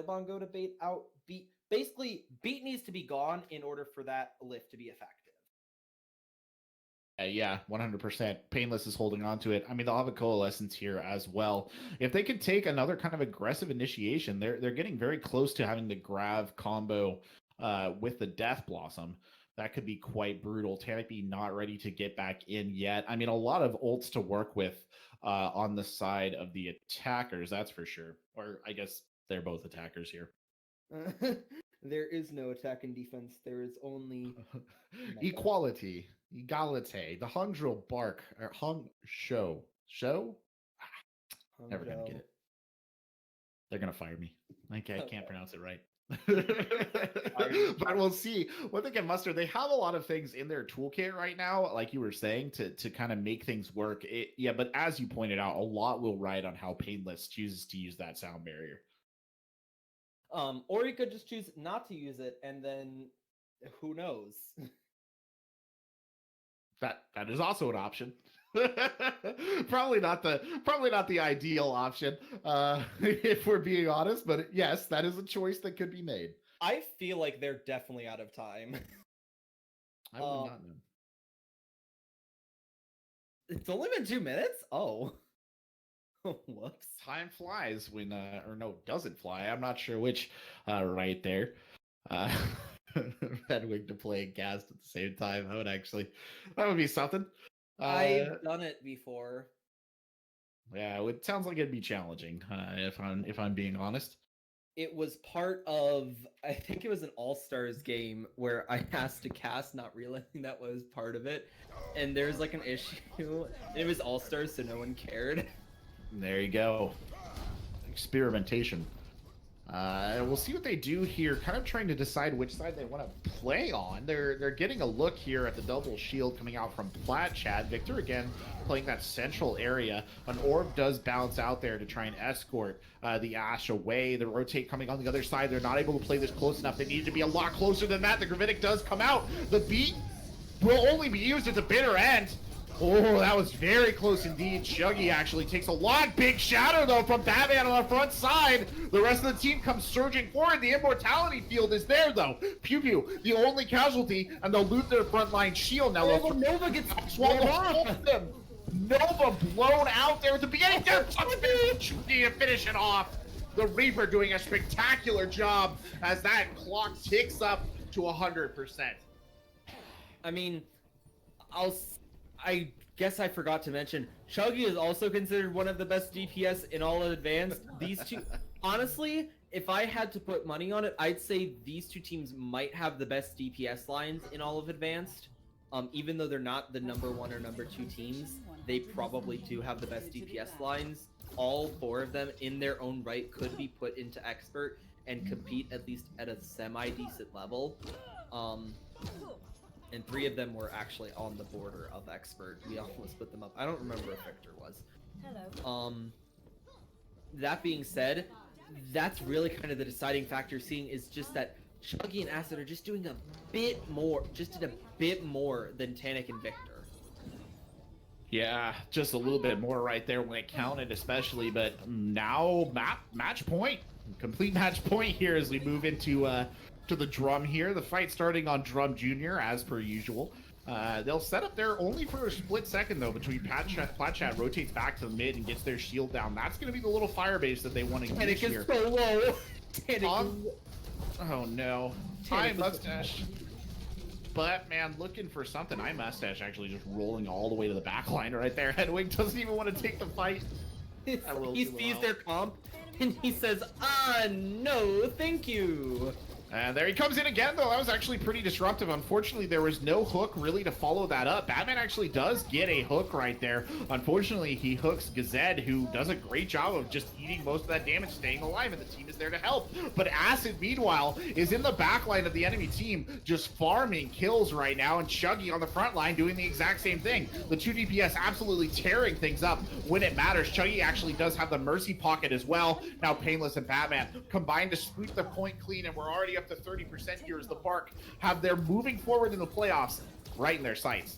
bongo to bait out beat. Basically, beat needs to be gone in order for that lift to be effective. Yeah, 100%. Painless is holding on to it. I mean, they'll have a coalescence here as well. If they could take another kind of aggressive initiation, they're getting very close to having the Grav combo with the Death Blossom. That could be quite brutal. Tanakby not ready to get back in yet. I mean, a lot of ults to work with on the side of the attackers, that's for sure. Or I guess they're both attackers here. There is no attack and defense. There is only equality, egalite. The Hangzhou bark or Hangzhou show. Never gonna get it. They're gonna fire me. Okay, I can't pronounce it right. But we'll see what they can muster. They have a lot of things in their toolkit right now, like you were saying, to kind of make things work. Yeah, but as you pointed out, a lot will ride on how Painless chooses to use that sound barrier. Or you could just choose not to use it, and then who knows? That is also an option. probably not the ideal option, if we're being honest. But yes, that is a choice that could be made. I feel like they're definitely out of time. I would not know. It's only been 2 minutes? Oh. Whoops. Time flies when or no, doesn't fly. I'm not sure which right there. Redwing to play and cast at the same time. That would be something. I've done it before. Yeah, it sounds like it'd be challenging, if I'm being honest. It was part of, I think it was an All-Stars game where I asked to cast, not realizing that was part of it. And there's like an issue. It was All-Stars, so no one cared. There you go. Experimentation. We'll see what they do here, kind of trying to decide which side they want to play on. They're getting a look here at the double shield coming out from Plat. Chad Victor again playing that central area. An orb does bounce out there to try and escort the Ashe away. The rotate coming on the other side. They're not able to play this close enough. They need to be a lot closer than that. The Gravitic does come out. The beat will only be used at the bitter end. Oh, that was very close indeed. Shuggy actually takes a lot. Big shadow, though, from Batman on the front side. The rest of the team comes surging forward. The immortality field is there, though. Pew Pew, the only casualty, and they'll loot their frontline shield. Now Oh, Nova gets swallowed blown off. them. Nova blown out there at the beginning. Shuggy to finish it off. The Reaper doing a spectacular job as that clock ticks up to 100%. I mean, I guess I forgot to mention, Chuggy is also considered one of the best DPS in all of Advanced. These two, honestly, if I had to put money on it, I'd say these two teams might have the best DPS lines in all of Advanced. Even though they're not the number 1 or number 2 teams, they probably do have the best DPS lines. All 4 of them, in their own right, could be put into Expert and compete at least at a semi-decent level. And 3 of them were actually on the border of Expert. We almost put them up. I don't remember if Victor was. Hello. That being said, that's really kind of the deciding factor seeing is just that Chuggy and Acid are just doing a bit more, just did a bit more than Tanic and Victor. Yeah, just a little bit more right there when it counted, especially. But now match point, complete match point here as we move into to the drum here. The fight starting on Drum Junior as per usual. They'll set up there only for a split second though between Platchat rotates back to the mid and gets their shield down. That's going to be the little fire base that they want to use here. Tanic is so low. Tanic Oh no, Hi Mustache. But man, looking for something. I Mustache actually just rolling all the way to the back line right there. Hedwig doesn't even want to take the fight. He sees their comp and he says, no, thank you. And there he comes in again, though. That was actually pretty disruptive. Unfortunately, there was no hook really to follow that up. Batman actually does get a hook right there. Unfortunately, he hooks Gazed, who does a great job of just eating most of that damage, staying alive, and the team is there to help. But Acid, meanwhile, is in the back line of the enemy team, just farming kills right now, and Chuggy on the front line doing the exact same thing. The 2 DPS absolutely tearing things up when it matters. Chuggy actually does have the Mercy Pocket as well. Now Painless and Batman combined to sweep the point clean, and we're already up to 30% here as the Bark have their moving forward in the playoffs right in their sights.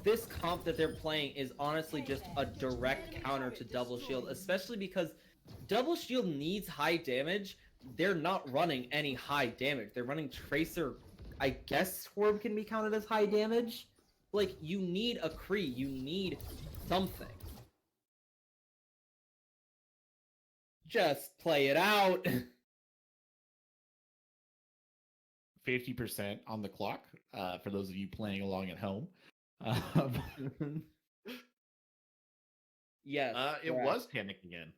This comp that they're playing is honestly just a direct counter to Double Shield, especially because Double Shield needs high damage. They're not running any high damage. They're running Tracer. I guess Swarm can be counted as high damage. Like, you need a Kree. You need something. Just play it out. 50% on the clock for those of you playing along at home. Yes. It was Tanic again.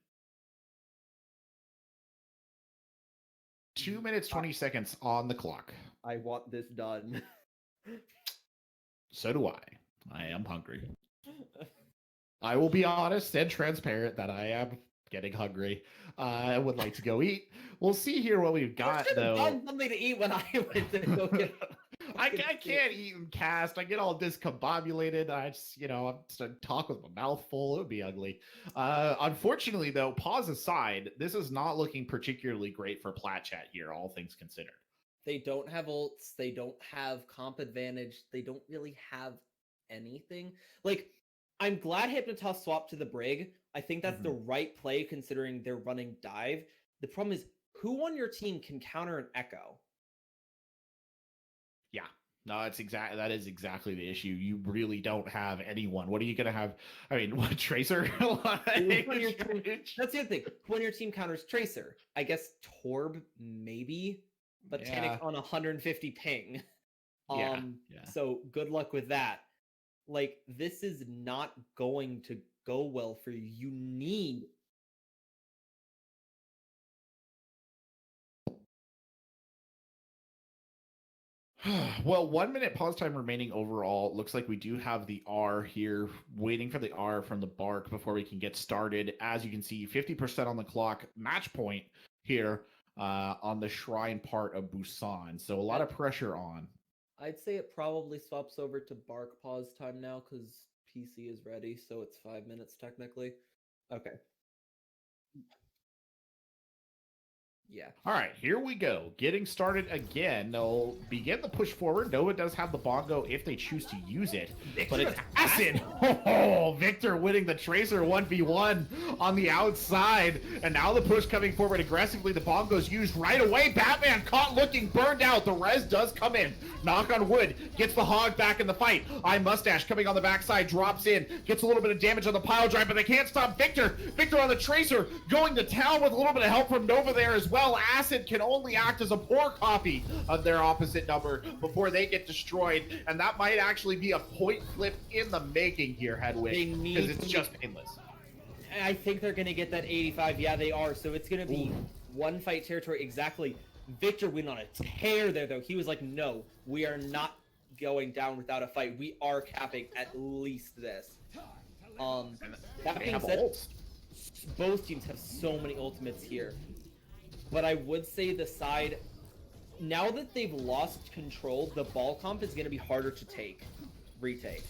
2 minutes 20 seconds on the clock. I want this done. So do I. I am hungry. I will be honest and transparent that I am getting hungry. I would like to go eat. We'll see here what we've got, though. Find something to eat when I went to go get. I can't eat and cast. I get all discombobulated. I just, I'm just talk with my mouth full. It would be ugly. Unfortunately, though, pause aside, this is not looking particularly great for Platchat here, all things considered. They don't have ults. They don't have comp advantage. They don't really have anything. Like, I'm glad Hypnotoss swapped to the Brig. I think that's the right play considering they're running dive. The problem is, who on your team can counter an Echo? Yeah, no, that is exactly the issue. You really don't have anyone. What are you gonna have? I mean, what Tracer? That's the other thing. Who on your team counters Tracer? I guess Torb maybe, but Tanic on 150 ping. Yeah. So good luck with that. Like, this is not going to go well for you. You need. Well, 1 minute pause time remaining overall. Looks like we do have the R here, waiting for the R from the Bark before we can get started. As you can see, 50% on the clock, match point here on the Shrine part of Busan. So a lot of pressure on. I'd say it probably swaps over to Bark pause time now because PC is ready, so it's 5 minutes technically. Okay. Yeah. All right, here we go. Getting started again. They'll begin the push forward. Nova does have the bongo if they choose to use it, but it's Acid. Oh, Victor winning the Tracer 1v1 on the outside, and now the push coming forward aggressively. The bongo's used right away. Batman caught looking burned out. The res does come in. Knock on wood. Gets the hog back in the fight. Mustache coming on the backside, drops in, gets a little bit of damage on the pile drive, but they can't stop Victor. Victor on the Tracer, going to town with a little bit of help from Nova there as well. Acid can only act as a poor copy of their opposite number before they get destroyed, and that might actually be a point flip in the making here, Hedwig, because it's just painless. I think they're going to get that 85. Yeah, they are. So it's going to be one fight territory exactly. Victor went on a tear there, though. He was like, no, we are not going down without a fight. We are capping at least this. That being said, both teams have so many ultimates here. But I would say the side, now that they've lost control, the ball comp is going to be harder to retake.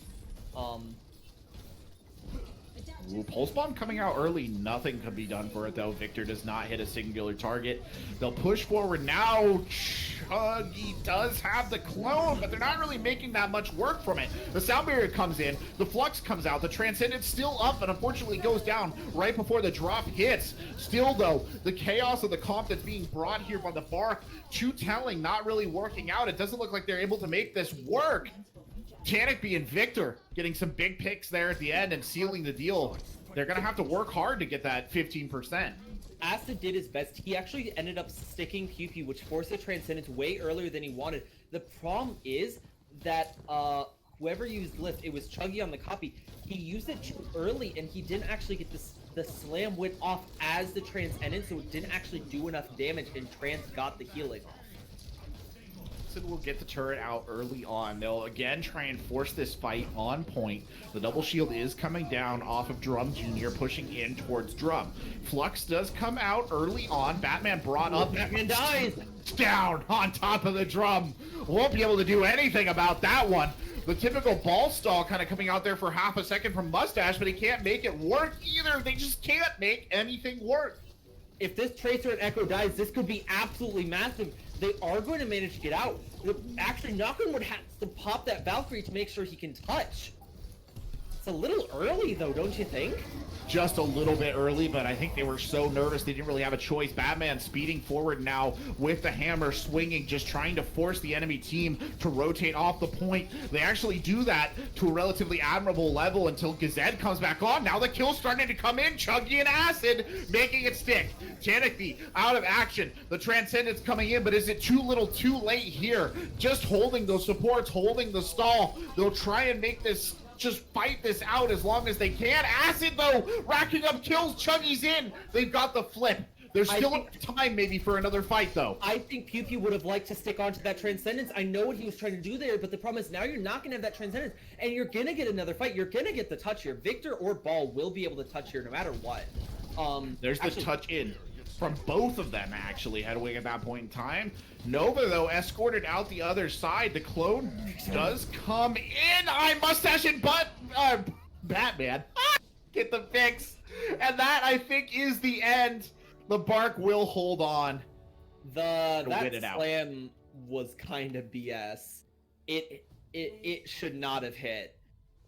Pulse Bomb coming out early, nothing can be done for it though. Victor does not hit a singular target. They'll push forward now. Chuggy does have the clone, but they're not really making that much work from it. The sound barrier comes in, the flux comes out, the transcendent's still up, but unfortunately goes down right before the drop hits. Still though, the chaos of the comp that's being brought here by the Bark, too telling, not really working out. It doesn't look like they're able to make this work. Canopy and Victor getting some big picks there at the end and sealing the deal. They're going to have to work hard to get that 15%. Acid did his best. He actually ended up sticking QP, which forced the Transcendence way earlier than he wanted. The problem is that whoever used Lift, it was Chuggy on the copy. He used it too early, and he didn't actually get the slam went off as the Transcendence, so it didn't actually do enough damage, and Trans got the healing off. Will get the turret out early on. They'll again try and force this fight on point. The double shield is coming down off of Drum Jr., pushing in towards Drum. Flux does come out early on. Batman brought up. Batman dies! Down on top of the Drum. Won't be able to do anything about that one. The typical ball stall kind of coming out there for half a second from Mustache, but he can't make it work either. They just can't make anything work. If this Tracer and Echo dies, this could be absolutely massive. They are going to manage to get out. Actually, Knockon would have to pop that Valkyrie to make sure he can touch. It's a little early, though, don't you think? Just a little bit early, but I think they were so nervous they didn't really have a choice. Batman speeding forward now with the hammer swinging, just trying to force the enemy team to rotate off the point. They actually do that to a relatively admirable level until Gazette comes back on. Now the kill's starting to come in. Chuggy and Acid making it stick. Canopy out of action. The Transcendence coming in, but is it too little too late here? Just holding those supports, holding the stall. They'll try and make this just fight this out as long as they can. Acid, though, racking up kills. Chuggy's in. They've got the flip. There's still time maybe for another fight, though. I think Pew Pew would have liked to stick onto that Transcendence. I know what he was trying to do there, but the problem is now you're not going to have that Transcendence, and you're going to get another fight. You're going to get the touch here. Victor or Ball will be able to touch here no matter what. There's the touch in from both of them, actually, Hedwig at that point in time. Nova, though, escorted out the other side. The clone does come in. Mustache and Batman get the fix. And that, I think, is the end. The Bark will hold on. That slam was kind of BS. It should not have hit.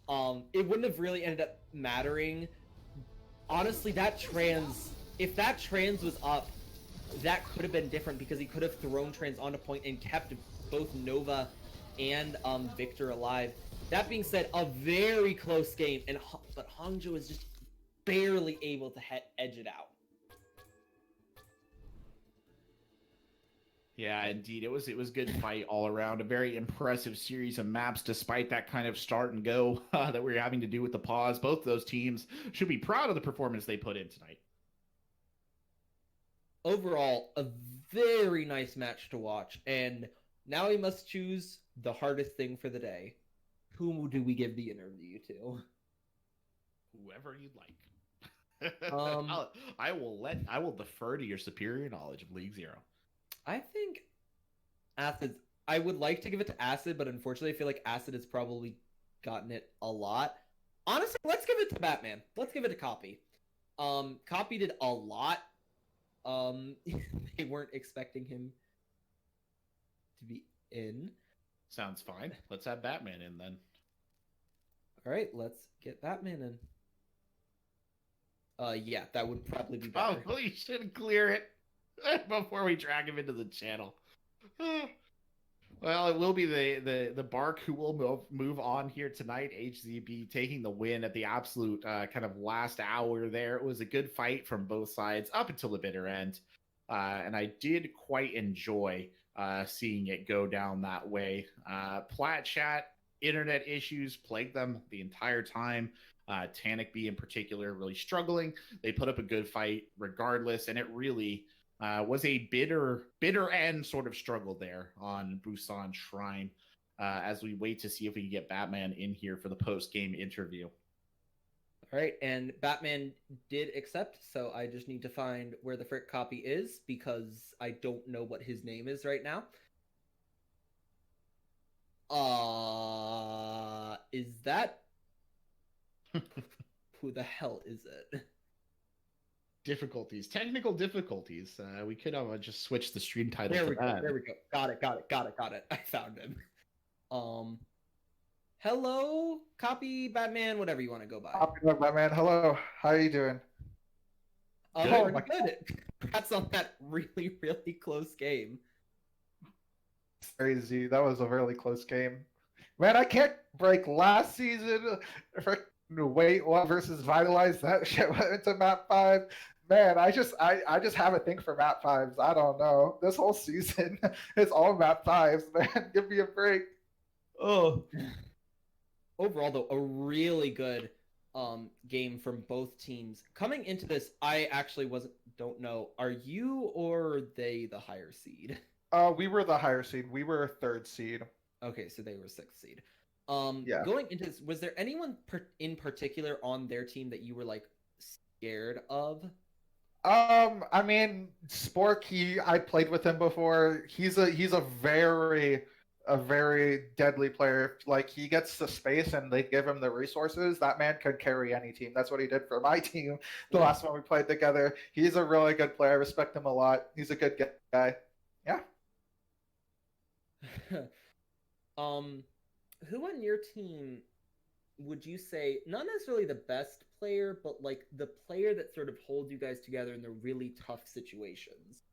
It wouldn't have really ended up mattering. Honestly, if that trans was up, that could have been different because he could have thrown trans onto point and kept both Nova and Victor alive. That being said, a very close game, but Hangzhou is just barely able to edge it out. Yeah, indeed. It was good fight all around. A very impressive series of maps despite that kind of start and go that we were having to do with the pause. Both those teams should be proud of the performance they put in tonight. Overall, a very nice match to watch. And now we must choose the hardest thing for the day. Whom do we give the interview to? Whoever you'd like. I will defer to your superior knowledge of League Zero. I think Acid. I would like to give it to Acid, but unfortunately, I feel like Acid has probably gotten it a lot. Honestly, let's give it to Batman. Let's give it to Copy. Copy did a lot. They weren't expecting him to be in. Sounds fine. Let's have Batman in then. All right, let's get Batman in. Yeah, that would probably be better. Probably should clear it before we drag him into the channel. Well, it will be the Bark who will move on here tonight. HZB taking the win at the absolute kind of last hour there. It was a good fight from both sides up until the bitter end. And I did quite enjoy seeing it go down that way. Plat chat, internet issues plagued them the entire time. Tanic B in particular really struggling. They put up a good fight regardless, and it really was a bitter end sort of struggle there on Busan Shrine as we wait to see if we can get Batman in here for the post-game interview. All right, and Batman did accept, so I just need to find where the frick copy is because I don't know what his name is right now. Is that who the hell is it? Technical difficulties. We could have just switched the stream title. There we go. Got it. I found him. Hello, copy Batman, whatever you want to go by. Copy Batman. Hello. How are you doing? Good. Congrats on that really, really close game. Crazy. That was a really close game. Man, I can't break last season. Wait, one versus Vitalize. That shit went into map 5. Man, I just have a thing for map 5s. I don't know. This whole season is all map 5s, man. Give me a break. Oh. Overall, though, a really good game from both teams. Coming into this, I actually don't know. Are you or they the higher seed? We were the higher seed. We were 3rd seed. Okay, so they were 6th seed. Yeah. Going into this, was there anyone in particular on their team that you were like scared of? I mean, Spork. I played with him before. He's a very deadly player. Like, he gets the space and they give him the resources. That man can carry any team. That's what he did for my team the last one we played together. He's a really good player. I respect him a lot. He's a good guy. Yeah. Who on your team would you say, not necessarily the best player, but like the player that sort of holds you guys together in the really tough situations?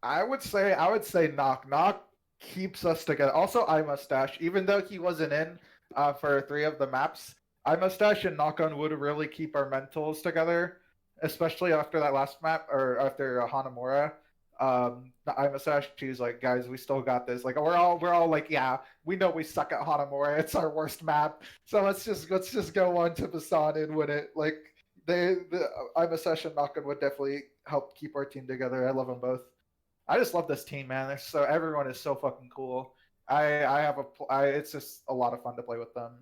I would say Knock. Knock keeps us together. Also, iMustache, even though he wasn't in for 3 of the maps, iMustache and Knock On would really keep our mentals together, especially after that last map, or after Hanamura. iMustache, she's like, guys, we still got this. Like, we're all like, yeah, we know we suck at Hanamura. It's our worst map. So let's just go on to Busan and win it. Like, the iMustache and Knock On would definitely help keep our team together. I love them both. I just love this team, man. Everyone is so fucking cool. It's just a lot of fun to play with them.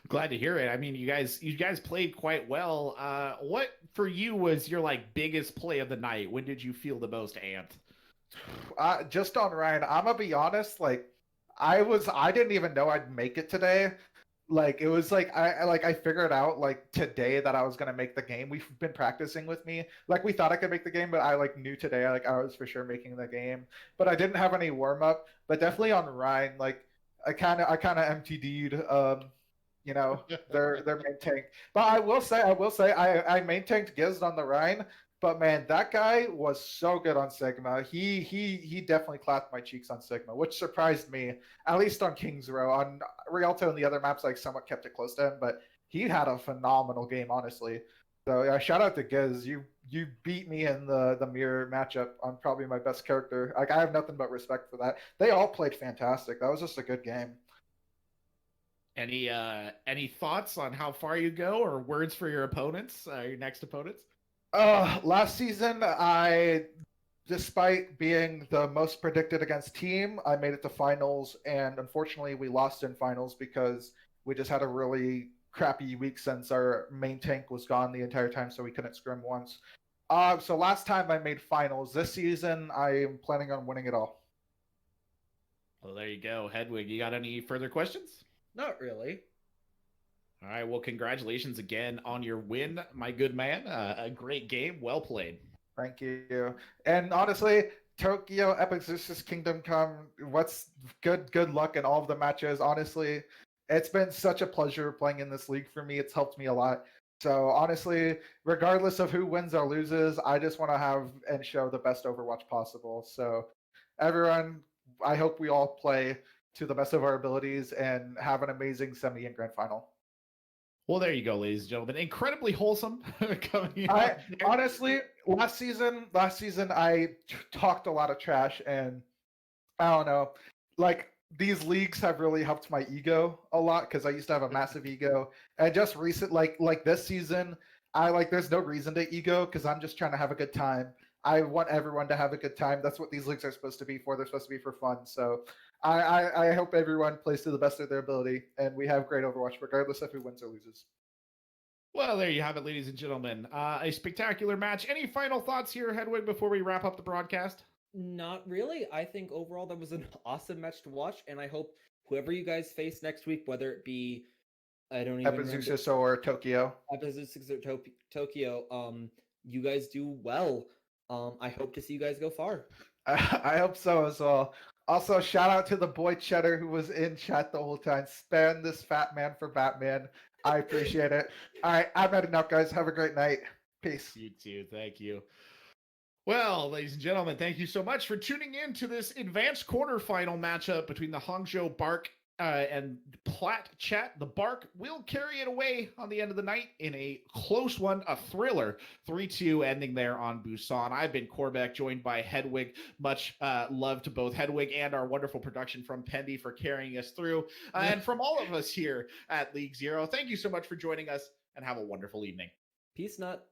Glad to hear it. I mean, you guys played quite well. What for you was your like biggest play of the night? When did you feel the most amped? Just on Ryan, I'm gonna be honest. Like, I didn't even know I'd make it today. Like, it was like I figured out like today that I was gonna make the game. We've been practicing with me. Like, we thought I could make the game, but I like knew today I was for sure making the game. But I didn't have any warm up. But definitely on Ryan, like I kind of MTD'd their main tank. But I will say I main tanked Giz on the Rhine. But man, that guy was so good on Sigma. He definitely clapped my cheeks on Sigma, which surprised me. At least on King's Row. On Rialto and the other maps, like, somewhat kept it close to him, but he had a phenomenal game, honestly. So yeah, shout out to Giz. You beat me in the mirror matchup on probably my best character. Like, I have nothing but respect for that. They all played fantastic. That was just a good game. Any thoughts on how far you go, or words for your opponents, your next opponents? Last season, despite being the most predicted against team, I made it to finals, and unfortunately we lost in finals because we just had a really crappy week since our main tank was gone the entire time, so we couldn't scrim once. So last time I made finals. This season, I am planning on winning it all. Well, there you go. Hedwig, you got any further questions? Not really. All right, well, congratulations again on your win, my good man. A great game. Well played. Thank you. And honestly, Tokyo Epic Zeus Kingdom Come. What's good luck in all of the matches. Honestly, it's been such a pleasure playing in this league for me. It's helped me a lot. So honestly, regardless of who wins or loses, I just want to have and show the best Overwatch possible. So everyone, I hope we all play to the best of our abilities and have an amazing semi and grand final. Well, there you go, ladies and gentlemen. Incredibly wholesome coming I out there. honestly, last season, I talked a lot of trash, and I don't know, like these leagues have really helped my ego a lot because I used to have a massive ego, and just like this season, I like there's no reason to ego because I'm just trying to have a good time. I want everyone to have a good time. That's what these leagues are supposed to be for. They're supposed to be for fun. So I hope everyone plays to the best of their ability, and we have great Overwatch regardless of who wins or loses. Well, there you have it, ladies and gentlemen. A spectacular match. Any final thoughts here, Hedwig, before we wrap up the broadcast? Not really. I think overall that was an awesome match to watch, and I hope whoever you guys face next week, whether it be I don't even remember Epizusis or Tokyo. Epizusis or Tokyo, you guys do well. I hope to see you guys go far. I hope so as well. Also, shout out to the boy Cheddar who was in chat the whole time. Spam this fat man for Batman. I appreciate it. All right, I'm heading out, guys. Have a great night. Peace. You too. Thank you. Well, ladies and gentlemen, thank you so much for tuning in to this advanced quarterfinal matchup between the Hangzhou Bark and Plat chat. The Bark will carry it away on the end of the night in a close one, a thriller, 3-2 ending there on Busan. I've been Korbeck, joined by Hedwig. Much love to both Hedwig and our wonderful production from Pendy for carrying us through. And from all of us here at League Zero, thank you so much for joining us and have a wonderful evening. Peace, nut.